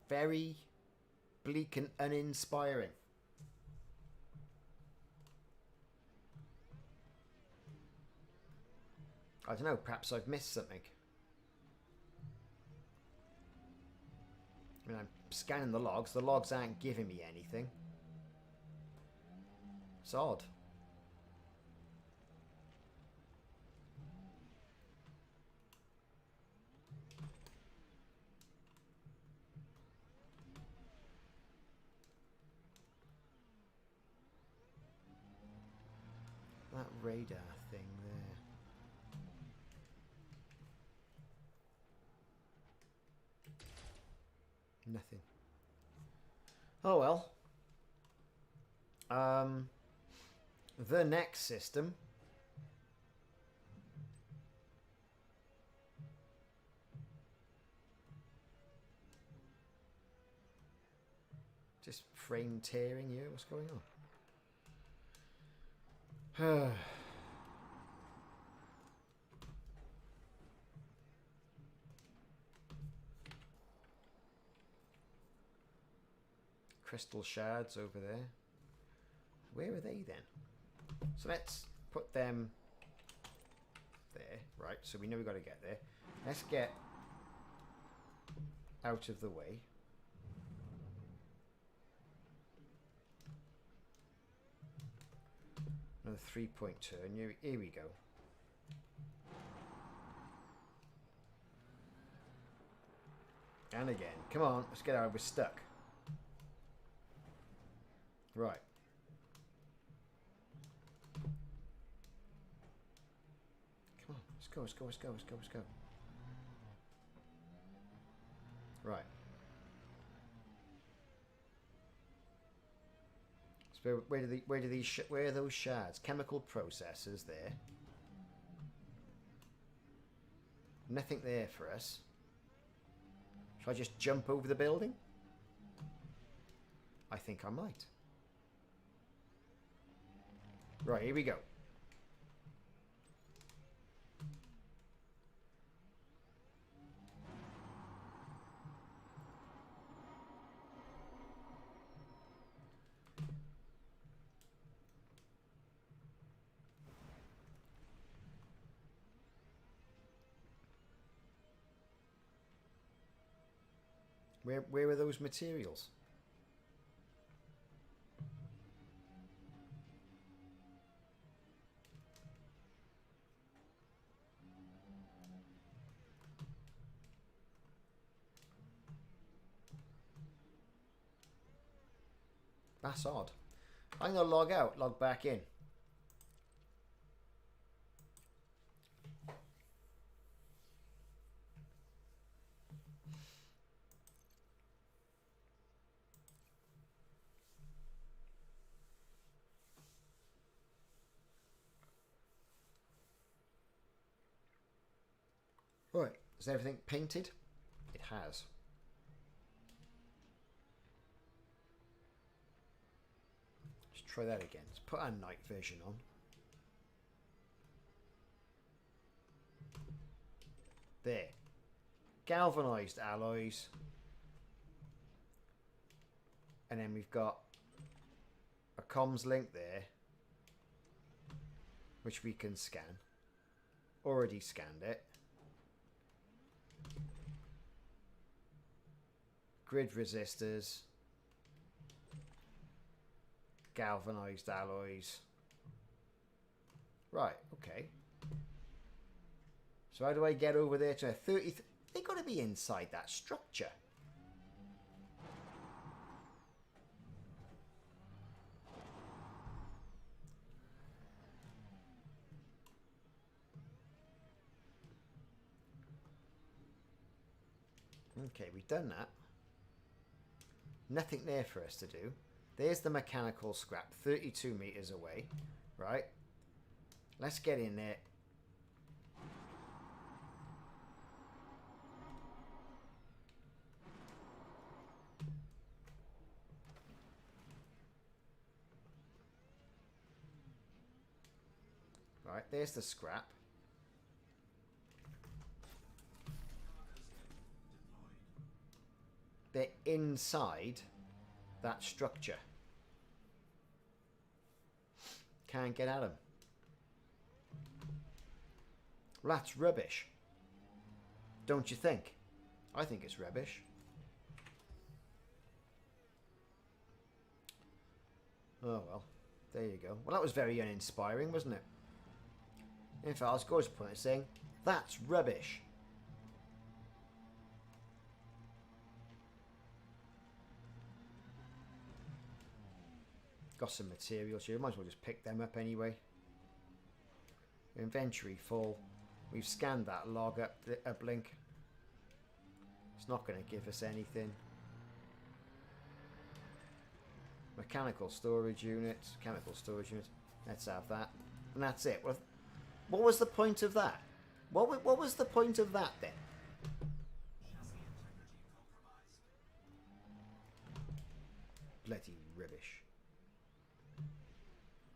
Very bleak and uninspiring. I don't know, perhaps I've missed something. I mean, I'm scanning the logs aren't giving me anything. It's odd. That radar thing there. Nothing. Oh well. The next system. Just frame tearing here. What's going on? Crystal shards over there. Where are they then? So let's put them there, right? So we know we've got to get there. Let's get out of the way. Another 3-point turn. Here we go. And again. Come on, let's get out. We're stuck. Right. Come on, let's go, let's go, let's go, let's go, let's go. Right. So where are those shards? Chemical processors there. Nothing there for us. Shall I just jump over the building? I think I might. Right, here we go. Where are those materials? That's odd. I'm going to log out, log back in. Right, is everything painted? It has. Let's try that again. Let's put our night vision on. There. Galvanized alloys. And then we've got a comms link there, which we can scan. Already scanned it. Grid resistors, galvanized alloys. Right, okay. So how do I get over there to a 30? They got to be inside that structure. Okay, we've done that. Nothing there for us to do. There's the mechanical scrap, 32 meters away. Right. Let's get in there. Right, there's the scrap. They're inside that structure. Can't get at them. Well, that's rubbish. Don't you think? I think it's rubbish. Oh well, there you go. Well, that was very uninspiring, wasn't it? In fact, I was going to point it saying, that's rubbish. Got some materials here. Might as well just pick them up anyway. Inventory full. We've scanned that log uplink. It's not going to give us anything. Mechanical storage unit. Chemical storage unit. Let's have that. And that's it. What was the point of that? What was the point of that then? Bloody rubbish.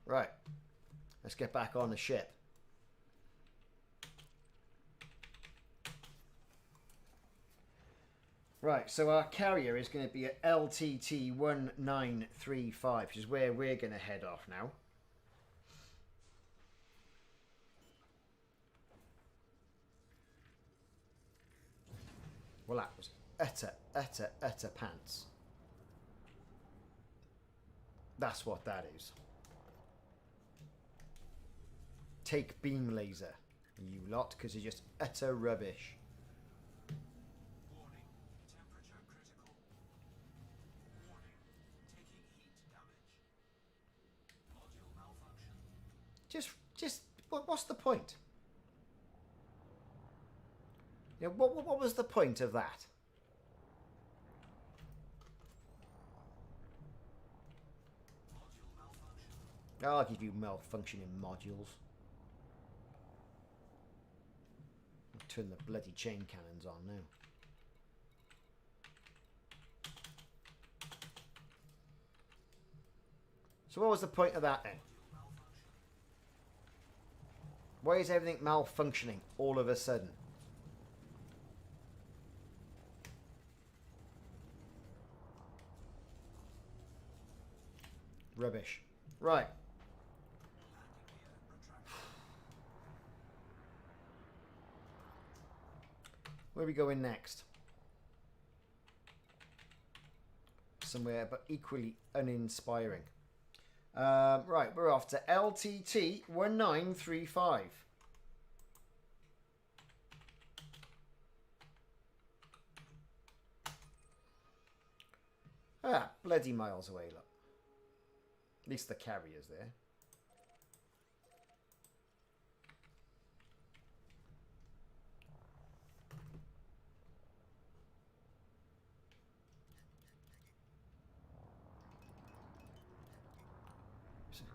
Right. Let's get back on the ship. Right, so our carrier is going to be at LTT 1935, which is where we're going to head off now. Well, that was utter pants. That's what that is. Take beam laser, you lot, because you're just utter rubbish. Warning, temperature critical. Warning, taking heat damage. Module malfunction. What's the point? You know, what was the point of that? Module malfunction. I'll give you malfunctioning modules. I'll turn the bloody chain cannons on now. So what was the point of that then? Why is everything malfunctioning all of a sudden? Rubbish. Right. Where are we going next? Somewhere but equally uninspiring. Right, we're off to LTT 1935. Ah, bloody miles away, look. At least the carrier's there.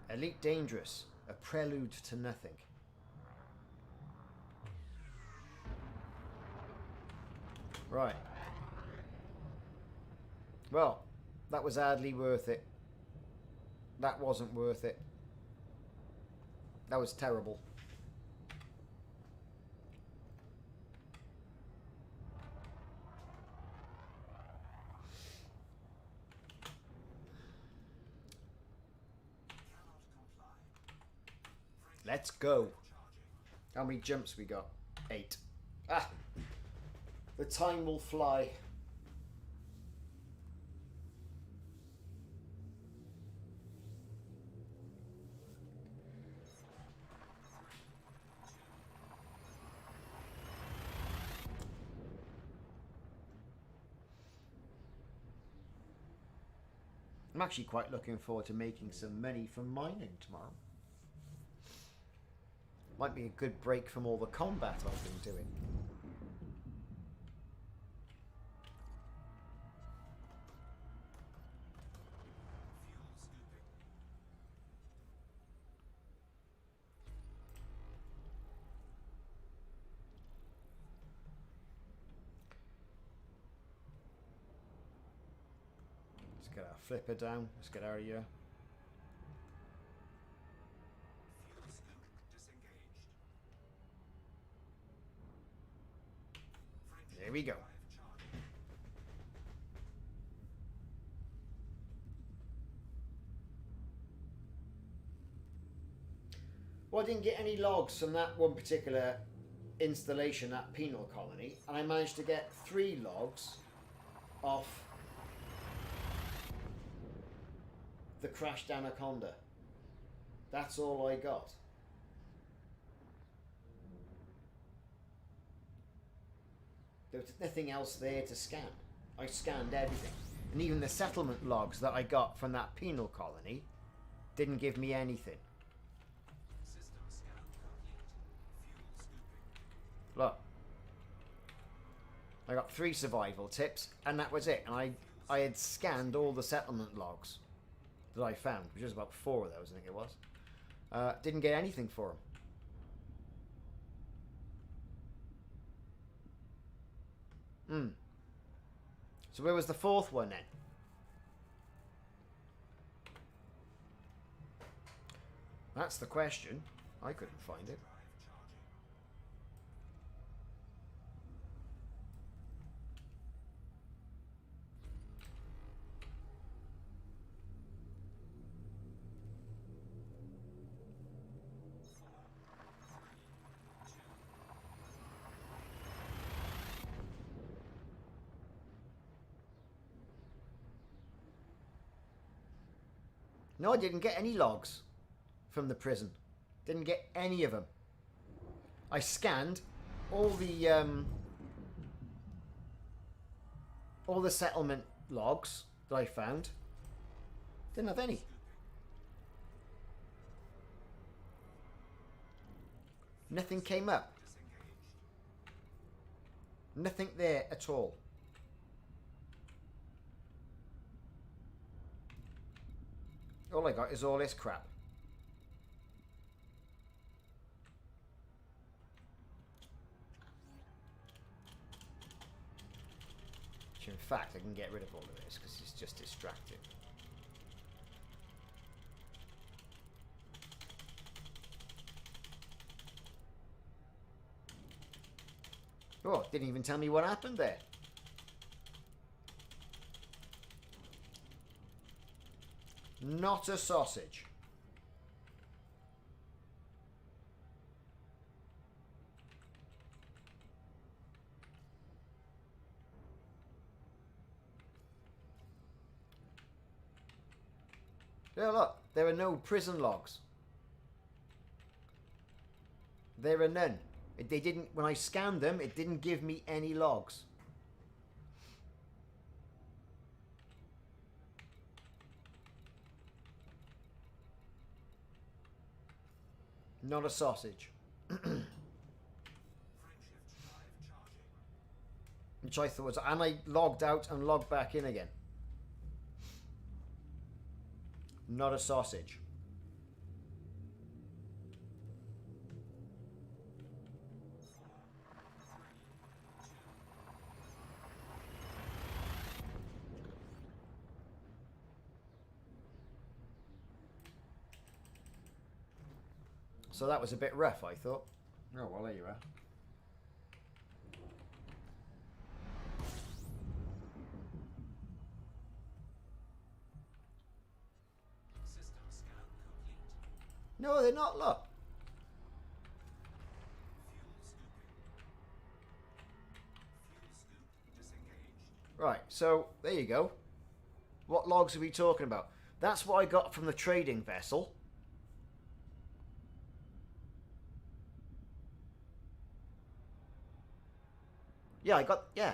Elite Dangerous, a prelude to nothing. Right. Well, that was hardly worth it. That wasn't worth it. That was terrible. Let's go. How many jumps we got? 8. Ah! The time will fly. I'm actually quite looking forward to making some money from mining tomorrow. Might be a good break from all the combat I've been doing. Fuel scooping. Let's get our flipper down. Let's get out of here. Fuel scoop disengaged. There we go. Drive charging. Well, I didn't get any logs from that one particular installation, that penal colony, and I managed to get 3 logs off the crashed Anaconda. That's all I got. There was nothing else there to scan. I scanned everything. And even the settlement logs that I got from that penal colony didn't give me anything. System scan complete. Fuel scooping. Look. I got 3 survival tips, and that was it. And I had scanned all the settlement logs that I found, which was about 4 of those, I think it was. Didn't get anything for them. So where was the 4th one then? That's the question. I couldn't find it. Drive charging. No, I didn't get any logs from the prison. Didn't get any of them. I scanned all the settlement logs that I found. Didn't have any. Nothing came up. Nothing there at all. All I got is all this crap. Which in fact I can get rid of all of this because it's just distracting. Oh, didn't even tell me what happened there. Not a sausage. Yeah, look, there are no prison logs. There are none. They didn't, when I scanned them, it didn't give me any logs. Not a sausage. Which I thought was, and I logged out and logged back in again. Not a sausage. So that was a bit rough, I thought. Oh, well, there you are. System scan complete. No, they're not, look. Fuel scooping. Fuel scoop disengaged. Right, so there you go. What logs are we talking about? That's what I got from the trading vessel. Yeah, yeah.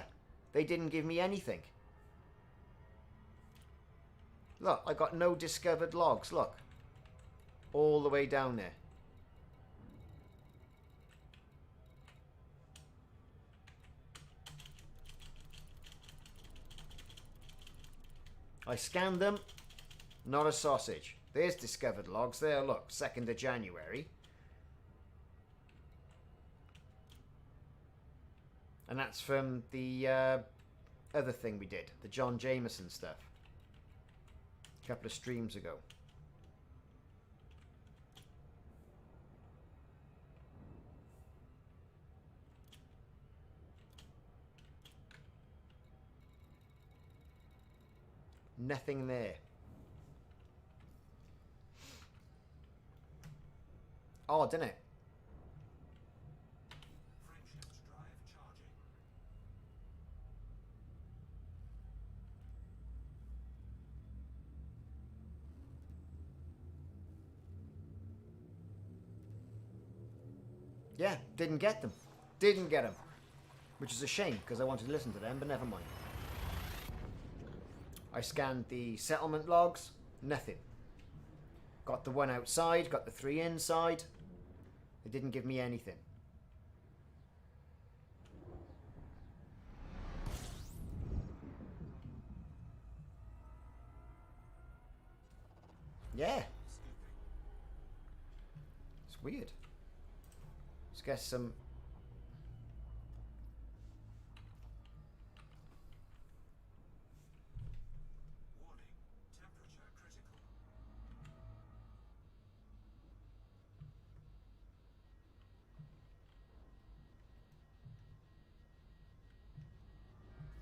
They didn't give me anything. Look, I got no discovered logs, look. All the way down there. I scanned them. Not a sausage. There's discovered logs there, look. 2nd of January. And that's from the other thing we did. The John Jameson stuff. A couple of streams ago. Nothing there. Oh, didn't it? Frameshift drive charging. Yeah, didn't get them. Didn't get them. Which is a shame, because I wanted to listen to them, but never mind. I scanned the settlement logs. Nothing. Got the one outside, got the 3 inside. They didn't give me anything. Yeah. It's weird. Let's get some... Warning. Temperature critical.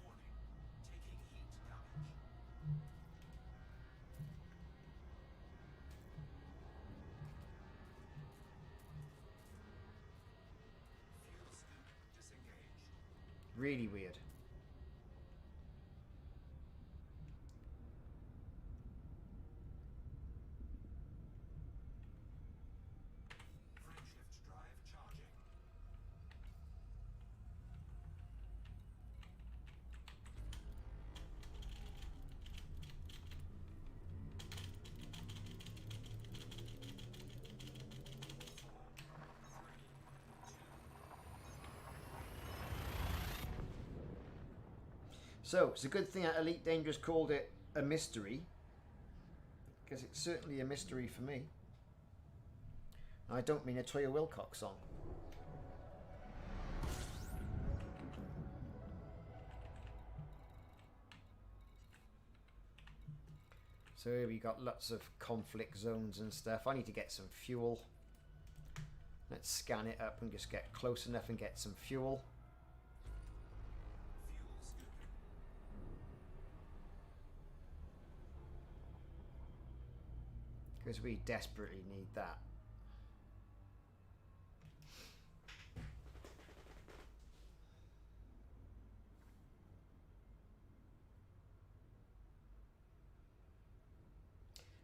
Warning. Taking heat damage. Fuel scoop disengaged. Really weird. So, it's a good thing that Elite Dangerous called it a mystery, because it's certainly a mystery for me. I don't mean a Toya Wilcox song. So here we got lots of conflict zones and stuff. I need to get some fuel. Let's scan it up and just get close enough and get some fuel. Because we desperately need that.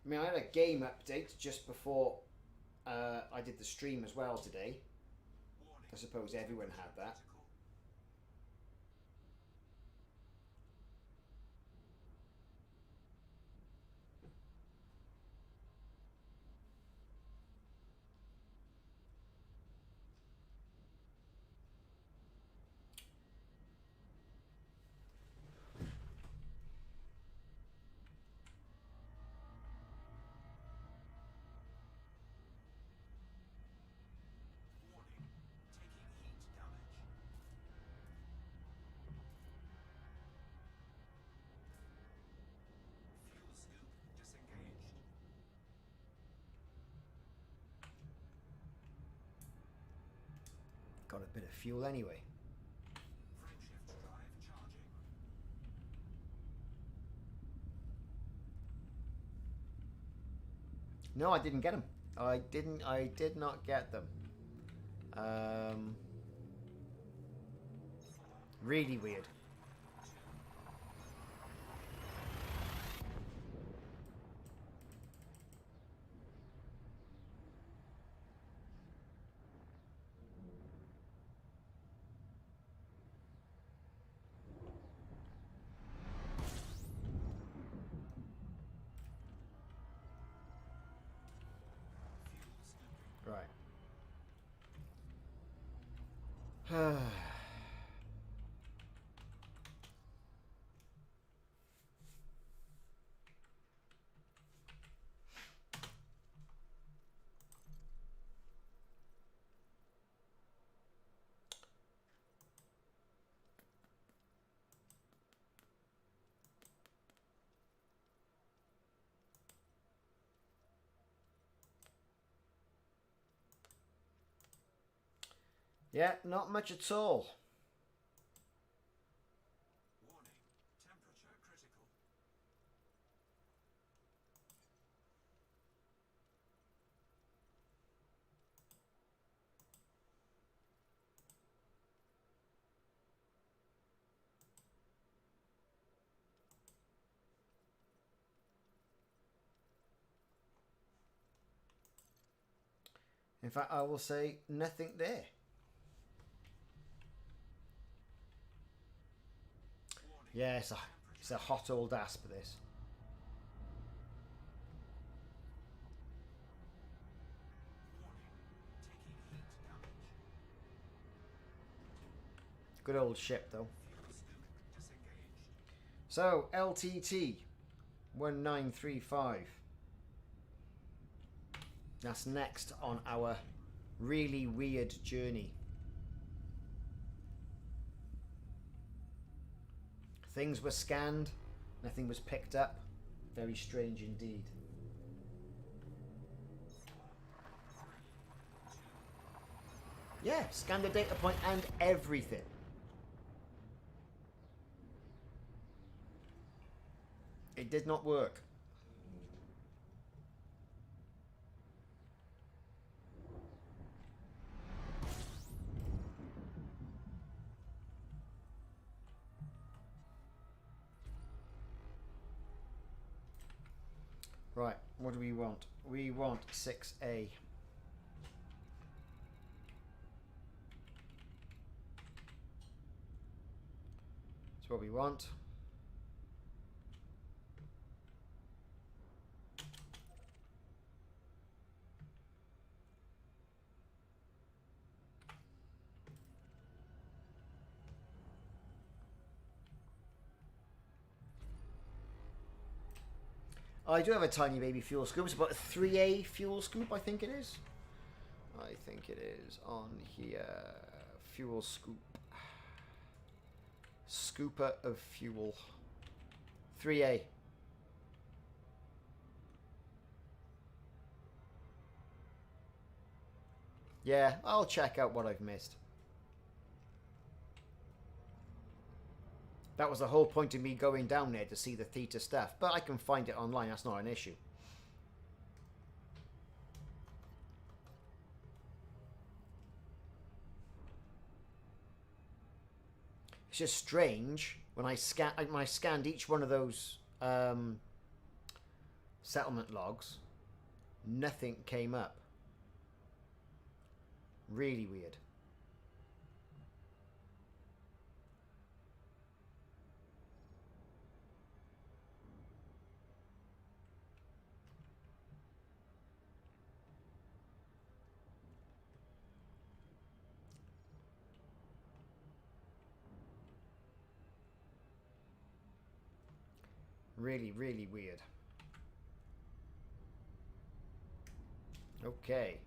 I mean, I had a game update just before I did the stream as well today. I suppose everyone had that. Got a bit of fuel anyway. No, I didn't get them. I did not get them. Really weird. Right. Yeah, not much at all. Warning, temperature critical. In fact, I will say nothing there. Yeah, it's a hot old asp, this. Good old ship, though. So, LTT 1935. That's next on our really weird journey. Things were scanned, nothing was picked up. Very strange indeed. Yeah, scanned the data point and everything. It did not work. Right, what do we want? We want 6A. That's what we want. I do have a tiny baby fuel scoop. It's about a 3A fuel scoop, I think it is. I think it is on here. Fuel scoop. Scooper of fuel. 3A. Yeah, I'll check out what I've missed. That was the whole point of me going down there, to see the Theta stuff. But I can find it online, that's not an issue. It's just strange, when I scanned each one of those settlement logs, nothing came up. Really weird. Really, really weird. Okay.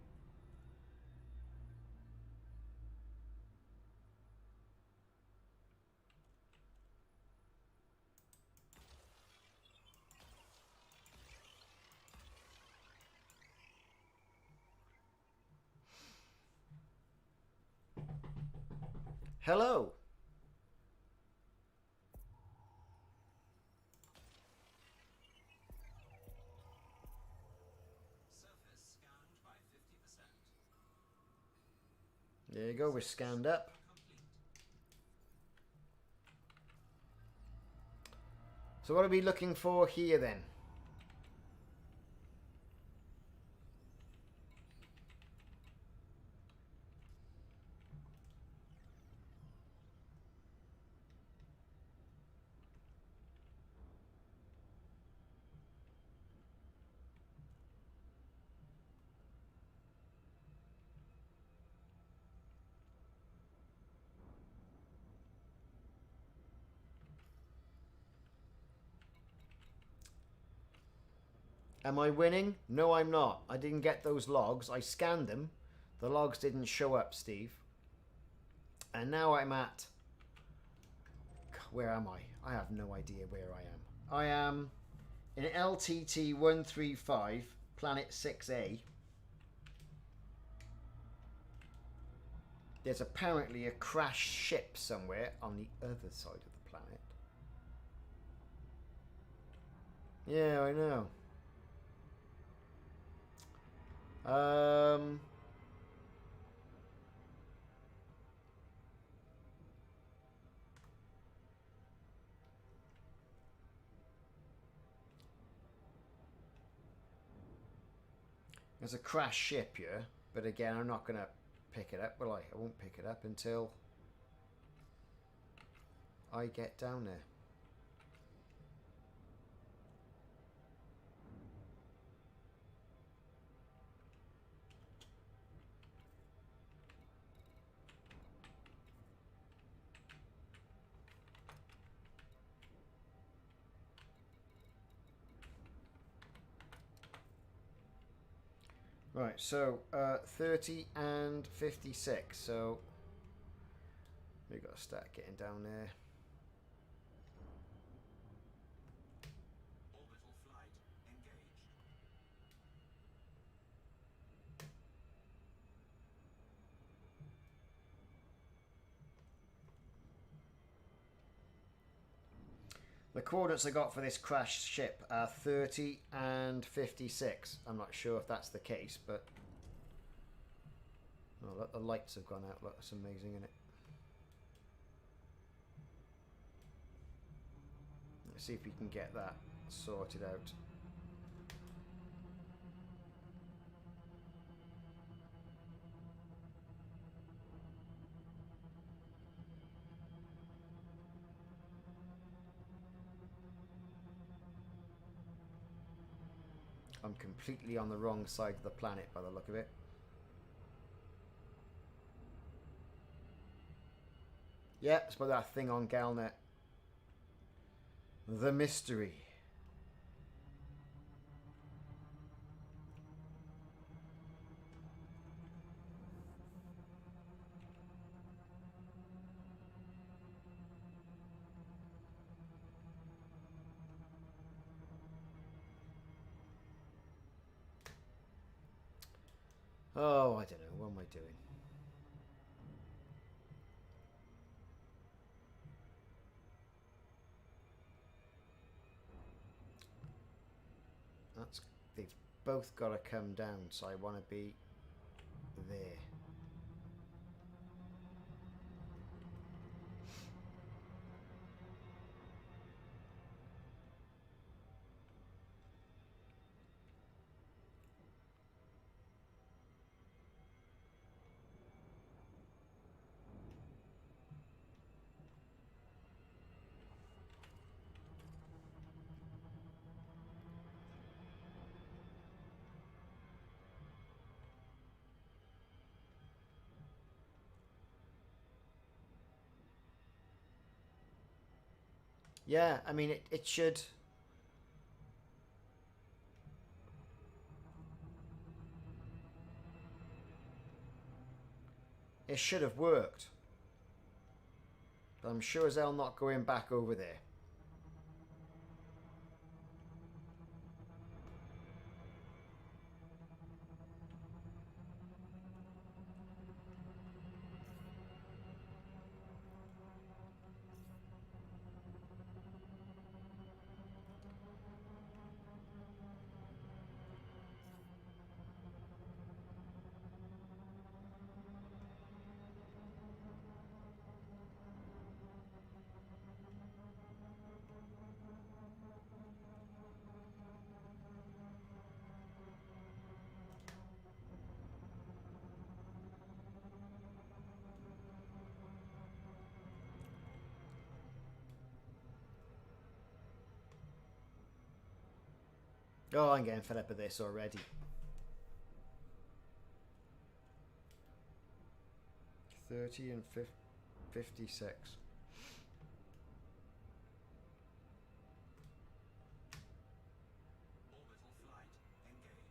Hello. Surface scanned by 50%. There you go, we're scanned up. Complete. So what are we looking for here then? Am I winning? No, I'm not. I didn't get those logs. I scanned them. The logs didn't show up, Steve. And now I'm at... Where am I? I have no idea where I am. I am in LTT 135, Planet 6A. There's apparently a crashed ship somewhere on the other side of the planet. Yeah, I know. There's a crashed ship here, but again, I'm not going to pick it up, will I? I won't pick it up until I get down there. Right, so 30 and 56, so we've got to start getting down there. Orbital flight engaged. The coordinates I got for this crashed ship are 30 and 56. I'm not sure if that's the case, but... Oh, look, the lights have gone out. Look, that's amazing, isn't it? Let's see if we can get that sorted out. I'm completely on the wrong side of the planet by the look of it. Yeah, it's about that thing on GalNet. The mystery. Oh, I don't know. What am I doing? That's... They've both got to come down, so I want to be there. Yeah, I mean, it should... It should have worked. But I'm sure as hell not going back over there. Oh, I'm getting fed up of this already. 30 and 56. Orbital flight engaged.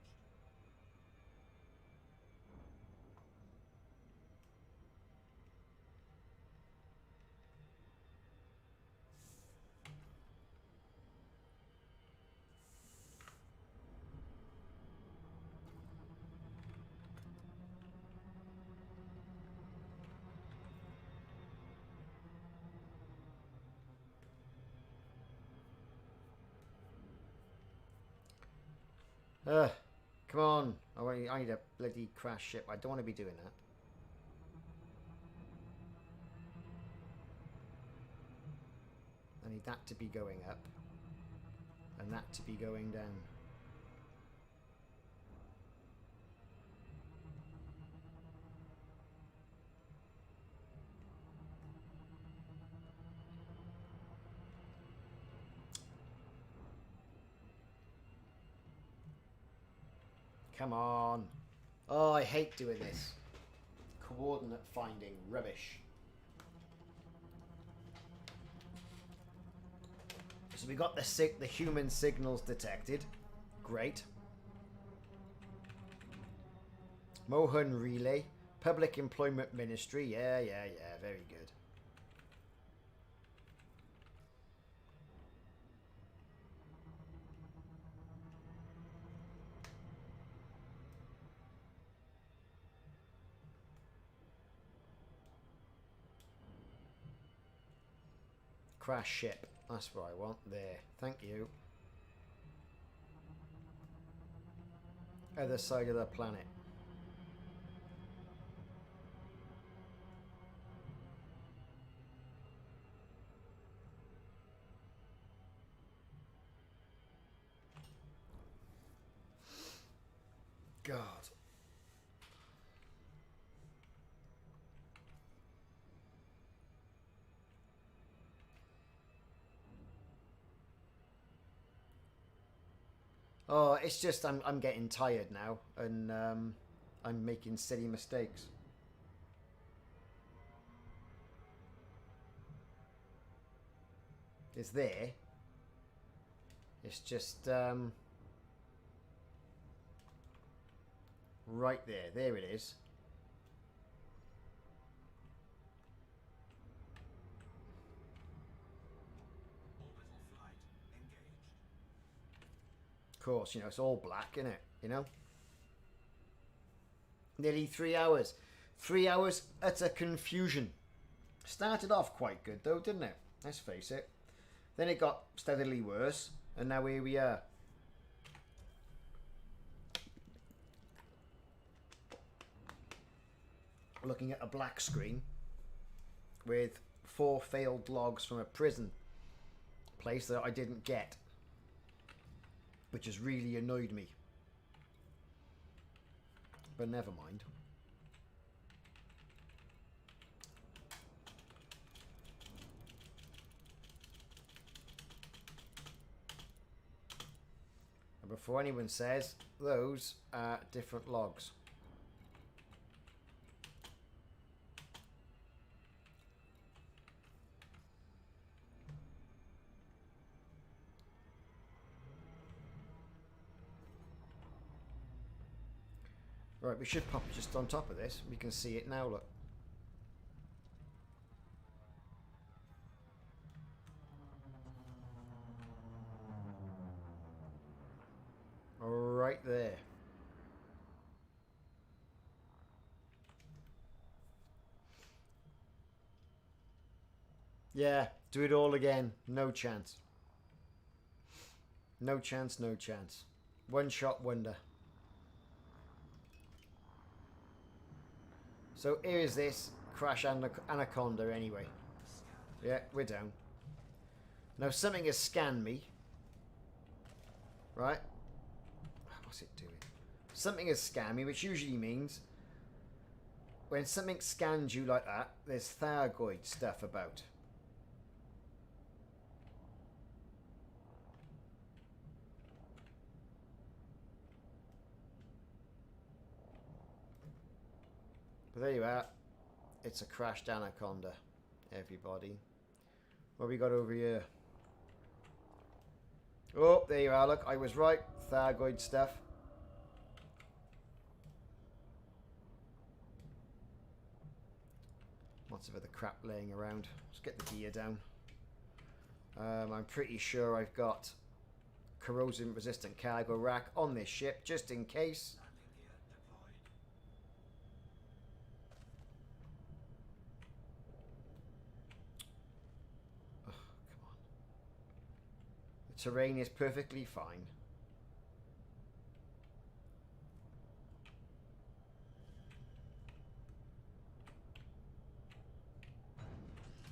Come on. I need a bloody crash ship. I don't want to be doing that. I need that to be going up. And that to be going down. Come on. Oh, I hate doing this. Coordinate finding. Rubbish. So we got the human signals detected. Great. Mohan Relay. Public Employment Ministry. Yeah. Very good. Crash ship. That's what I want. There. Thank you. Other side of the planet. God. Oh, it's just I'm getting tired now, and I'm making silly mistakes. It's there. It's just right there. There it is. Orbital flight engaged. Of course, you know, it's all black, isn't it? You know? Nearly 3 hours. 3 hours utter confusion. Started off quite good though, didn't it? Let's face it. Then it got steadily worse, and now here we are. Looking at a black screen with 4 failed logs from a prison place that I didn't get, which has really annoyed me. But never mind. And before anyone says, those are different logs. Right, we should pop it just on top of this. We can see it now, look. Right there. Yeah, do it all again. No chance. No chance, no chance. One shot wonder. So here is this crash anaconda anyway. Yeah, we're down. Now something has scanned me. Right? What's it doing? Something has scanned me, which usually means when something scans you like that, there's Thargoid stuff about. But there you are. It's a crashed anaconda, everybody. What we got over here? Oh, there you are. Look, I was right. Thargoid stuff. Lots of other crap laying around. Let's get the gear down. I'm pretty sure I've got corrosion-resistant cargo rack on this ship, just in case. Terrain is perfectly fine.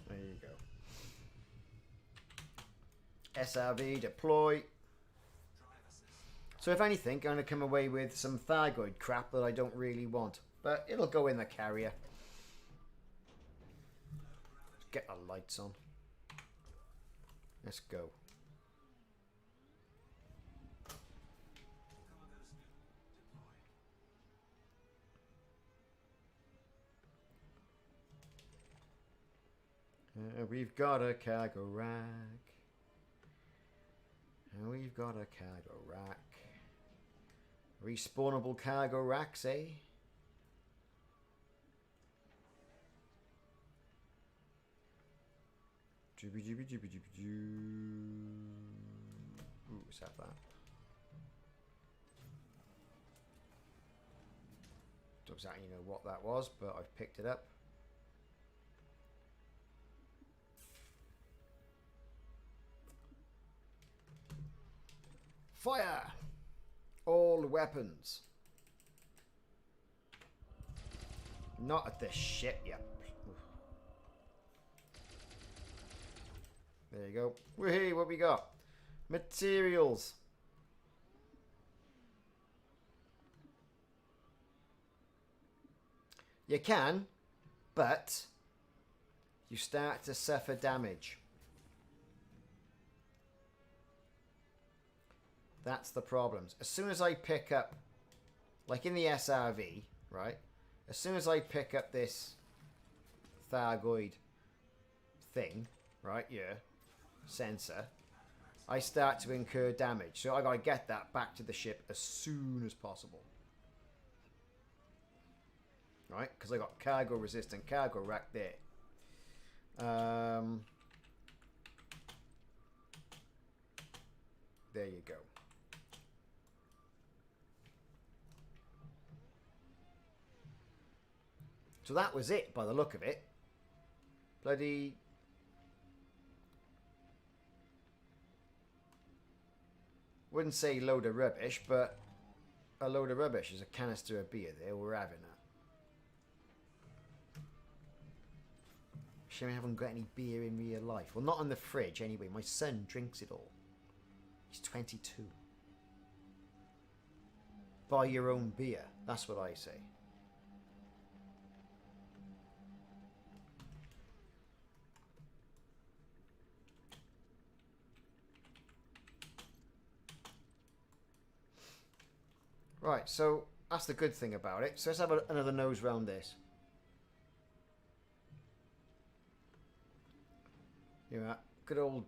There you go. SRV deploy. So if anything, I'm going to come away with some Thargoid crap that I don't really want. But it'll go in the carrier. Let's get the lights on. Let's go. We've got a cargo rack. And we've got a cargo rack. Respawnable cargo racks, eh? Ooh, is that? Don't exactly know what that was, but I've picked it up. Fire! All weapons. Not at this ship yet. There you go. Whee, what we got? Materials. You can, but you start to suffer damage. That's the problem. As soon as I pick up, like in the SRV, right? As soon as I pick up this Thargoid thing, right, yeah, sensor, I start to incur damage. So I gotta get that back to the ship as soon as possible. Right? Because I got cargo resistant cargo rack there. There you go. So that was it, by the look of it. Bloody... Wouldn't say load of rubbish, but a load of rubbish. There's a canister of beer there. We're having that. Shame I haven't got any beer in real life. Well, not in the fridge anyway. My son drinks it all. He's 22. Buy your own beer. That's what I say. Right, so that's the good thing about it. So let's have another nose round this. Yeah, good old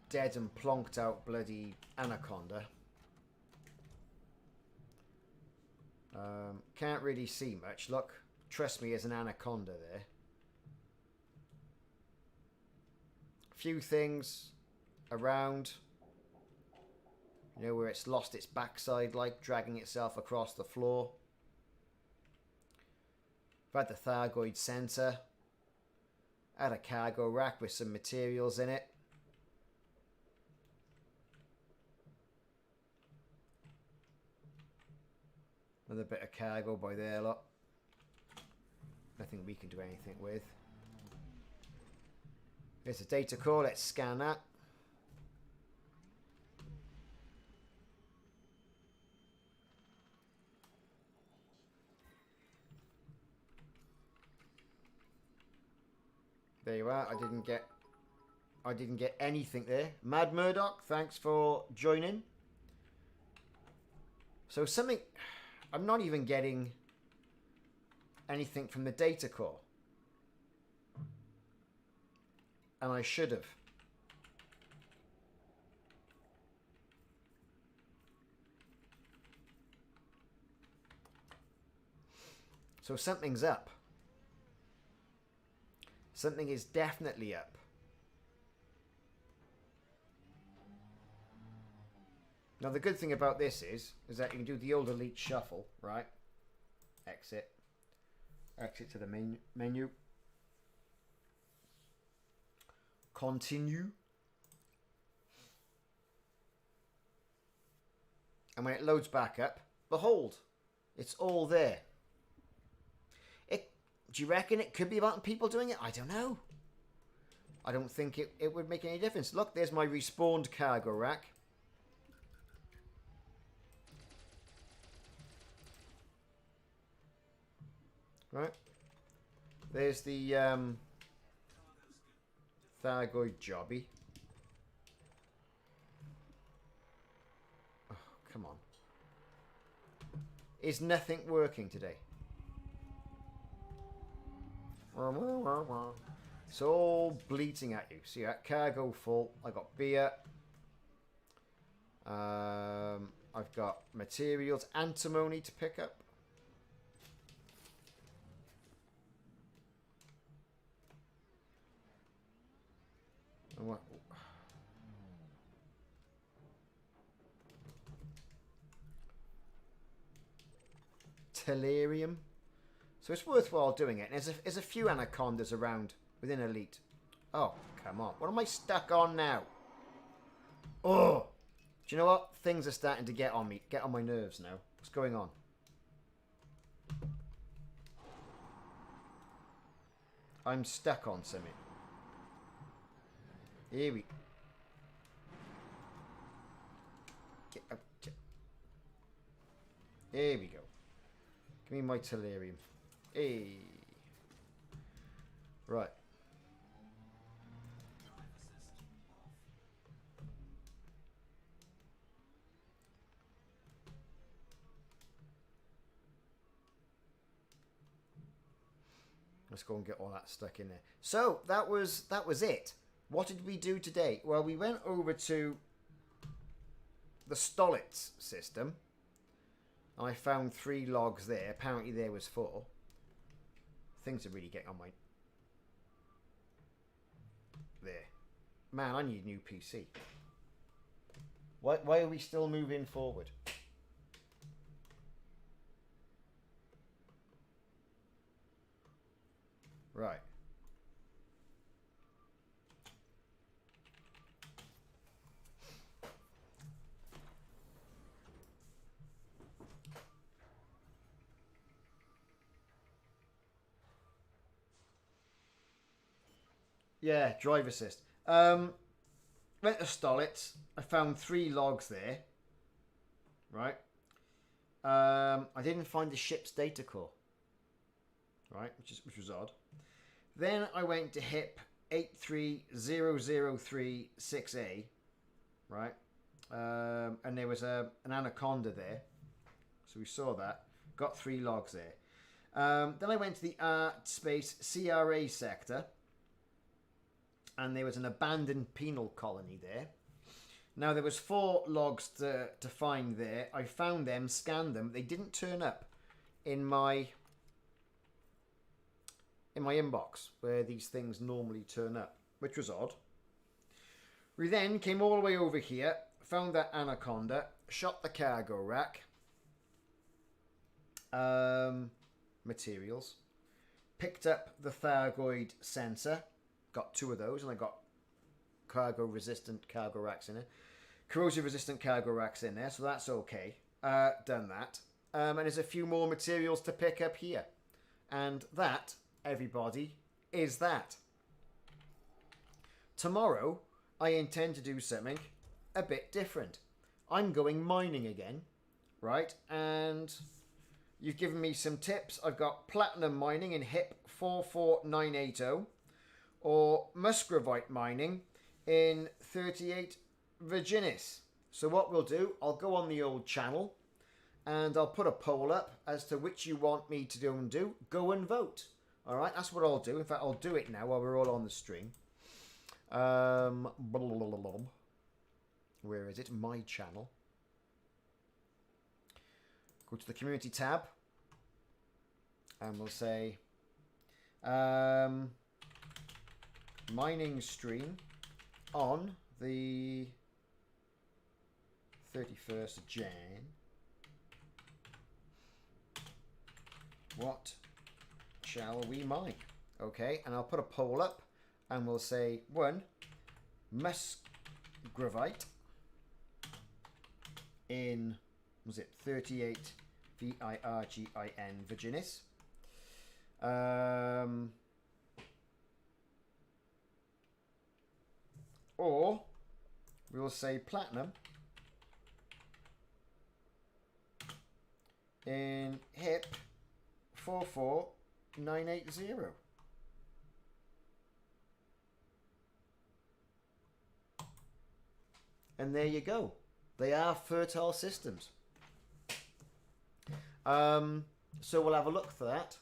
dead and plonked out bloody anaconda. Can't really see much. Look, trust me, there's an anaconda there. Few things around. You know, where it's lost its backside, like dragging itself across the floor. I've had the Thargoid sensor. I had a cargo rack with some materials in it. Another bit of cargo by there, look. Nothing we can do anything with. Here's a data core, let's scan that. There you are. I didn't get anything there. Mad Murdoch, thanks for joining. So something, I'm not even getting anything from the data core. And I should have. So something's up. Something is definitely up. Now the good thing about this is that you can do the old elite shuffle, right? Exit. Exit to the main menu. Continue. And when it loads back up, behold, it's all there. Do you reckon it could be about people doing it? I don't know. I don't think it would make any difference. Look, there's my respawned cargo rack. Right. There's the Thargoid jobby. Oh, come on. Is nothing working today? It's all bleating at you. See that cargo full. I got beer. I've got materials, antimony to pick up. And what? Tellurium. So it's worthwhile doing it. And there's a few anacondas around within Elite. Oh, come on. What am I stuck on now? Oh! Do you know what? Things are starting to get on me. Get on my nerves now. What's going on? I'm stuck on something. Here we... Here we go. Give me my tellurium. Hey. Right. Let's go and get all that stuck in there. So that was it. What did we do today? Well, we went over to the Swoilz system. I found 3 logs there. Apparently there was 4. Things are really getting on my... There. Man, I need a new PC. Why are we still moving forward? Right. Yeah, drive assist. Went to Stolitz. I found 3 logs there. Right. I didn't find the ship's data core. Right, which was odd. Then I went to HIP 83003-6A. Right. And there was an anaconda there. So we saw that. Got 3 logs there. Then I went to the Art Space CRA sector. And there was an abandoned penal colony there. Now, there was 4 logs to find there. I found them, scanned them. They didn't turn up in my inbox, where these things normally turn up, which was odd. We then came all the way over here, found that anaconda, shot the cargo rack, materials, picked up the Thargoid sensor, got 2 of those, and I got cargo-resistant cargo racks in it. Corrosion-resistant cargo racks in there, so that's okay. Done that. And there's a few more materials to pick up here. And that, everybody, is that. Tomorrow, I intend to do something a bit different. I'm going mining again, right? And you've given me some tips. I've got platinum mining in HIP 44980 or musgravite mining in 38 Virginis. So what we'll do, I'll go on the old channel and I'll put a poll up as to which you want me to do. Go and vote. All right, that's what I'll do. In fact, I'll do it now while we're all on the stream. Where is it? My channel. Go to the community tab and we'll say mining stream on the 31st of Jan. What shall we mine? Okay, and I'll put a poll up and we'll say 1 musgravite in, was it 38 VIRGIN Virginis? Or we will say platinum in HIP 44980. And there you go. They are fertile systems. So we'll have a look for that.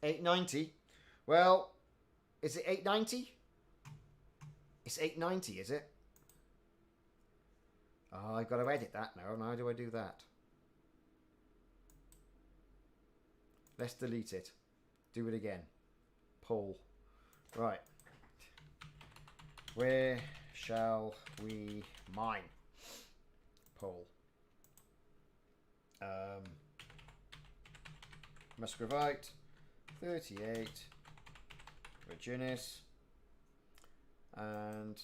$8.90. Well, is it $8.90? It's $8.90, is it? Oh, I've got to edit that now. How do I do that? Let's delete it. Do it again. Poll. Right. Where shall we mine? Poll. Musgravite. 38 Virginis and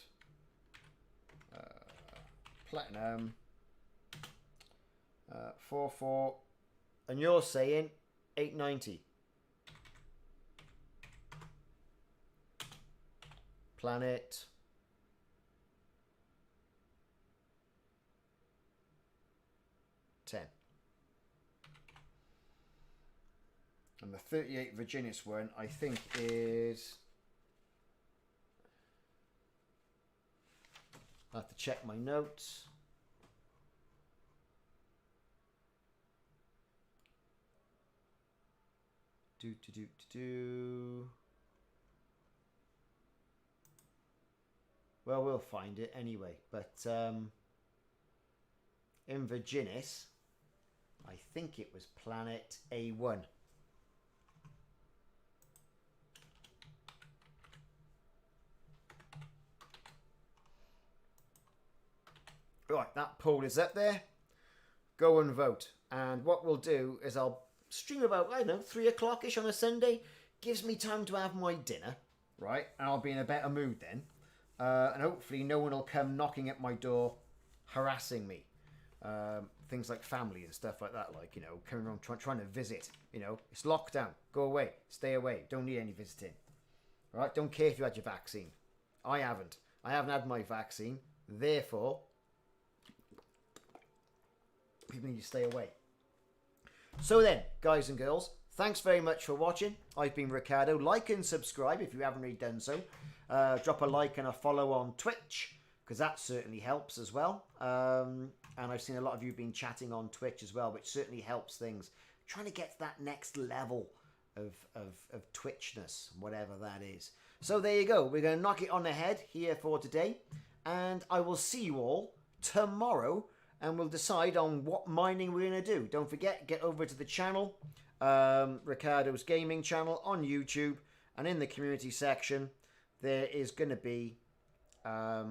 platinum 44, and you're saying $8.90. Planet $10. And the 38 Virginis one, I think, is... I have to check my notes. Well, we'll find it anyway. But in Virginis, I think it was Planet A1. Right, that poll is up there. Go and vote. And what we'll do is I'll stream about, I don't know, 3 o'clock-ish on a Sunday. Gives me time to have my dinner, right? And I'll be in a better mood then. And hopefully no one will come knocking at my door, harassing me. Things like family and stuff like that, like, you know, coming around trying to visit. You know, it's lockdown. Go away. Stay away. Don't need any visiting. All right? Don't care if you had your vaccine. I haven't. I haven't had my vaccine. Therefore, people need to stay away. So then, guys and girls, thanks very much for watching. I've been Ricardo. Like and subscribe if you haven't already done so. Drop a like and a follow on Twitch, because that certainly helps as well. And I've seen a lot of you been chatting on Twitch as well, which certainly helps things. Trying to get to that next level of Twitchness, whatever that is. So there you go. We're going to knock it on the head here for today. And I will see you all tomorrow, and we'll decide on what mining we're going to do. Don't forget, get over to the channel, Ricardo's Gaming channel on YouTube, and in the community section, there is going to be a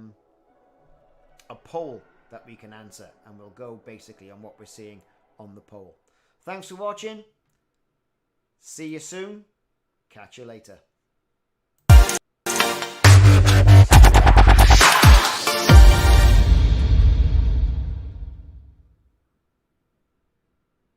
poll that we can answer, and we'll go basically on what we're seeing on the poll. Thanks for watching. See you soon. Catch you later.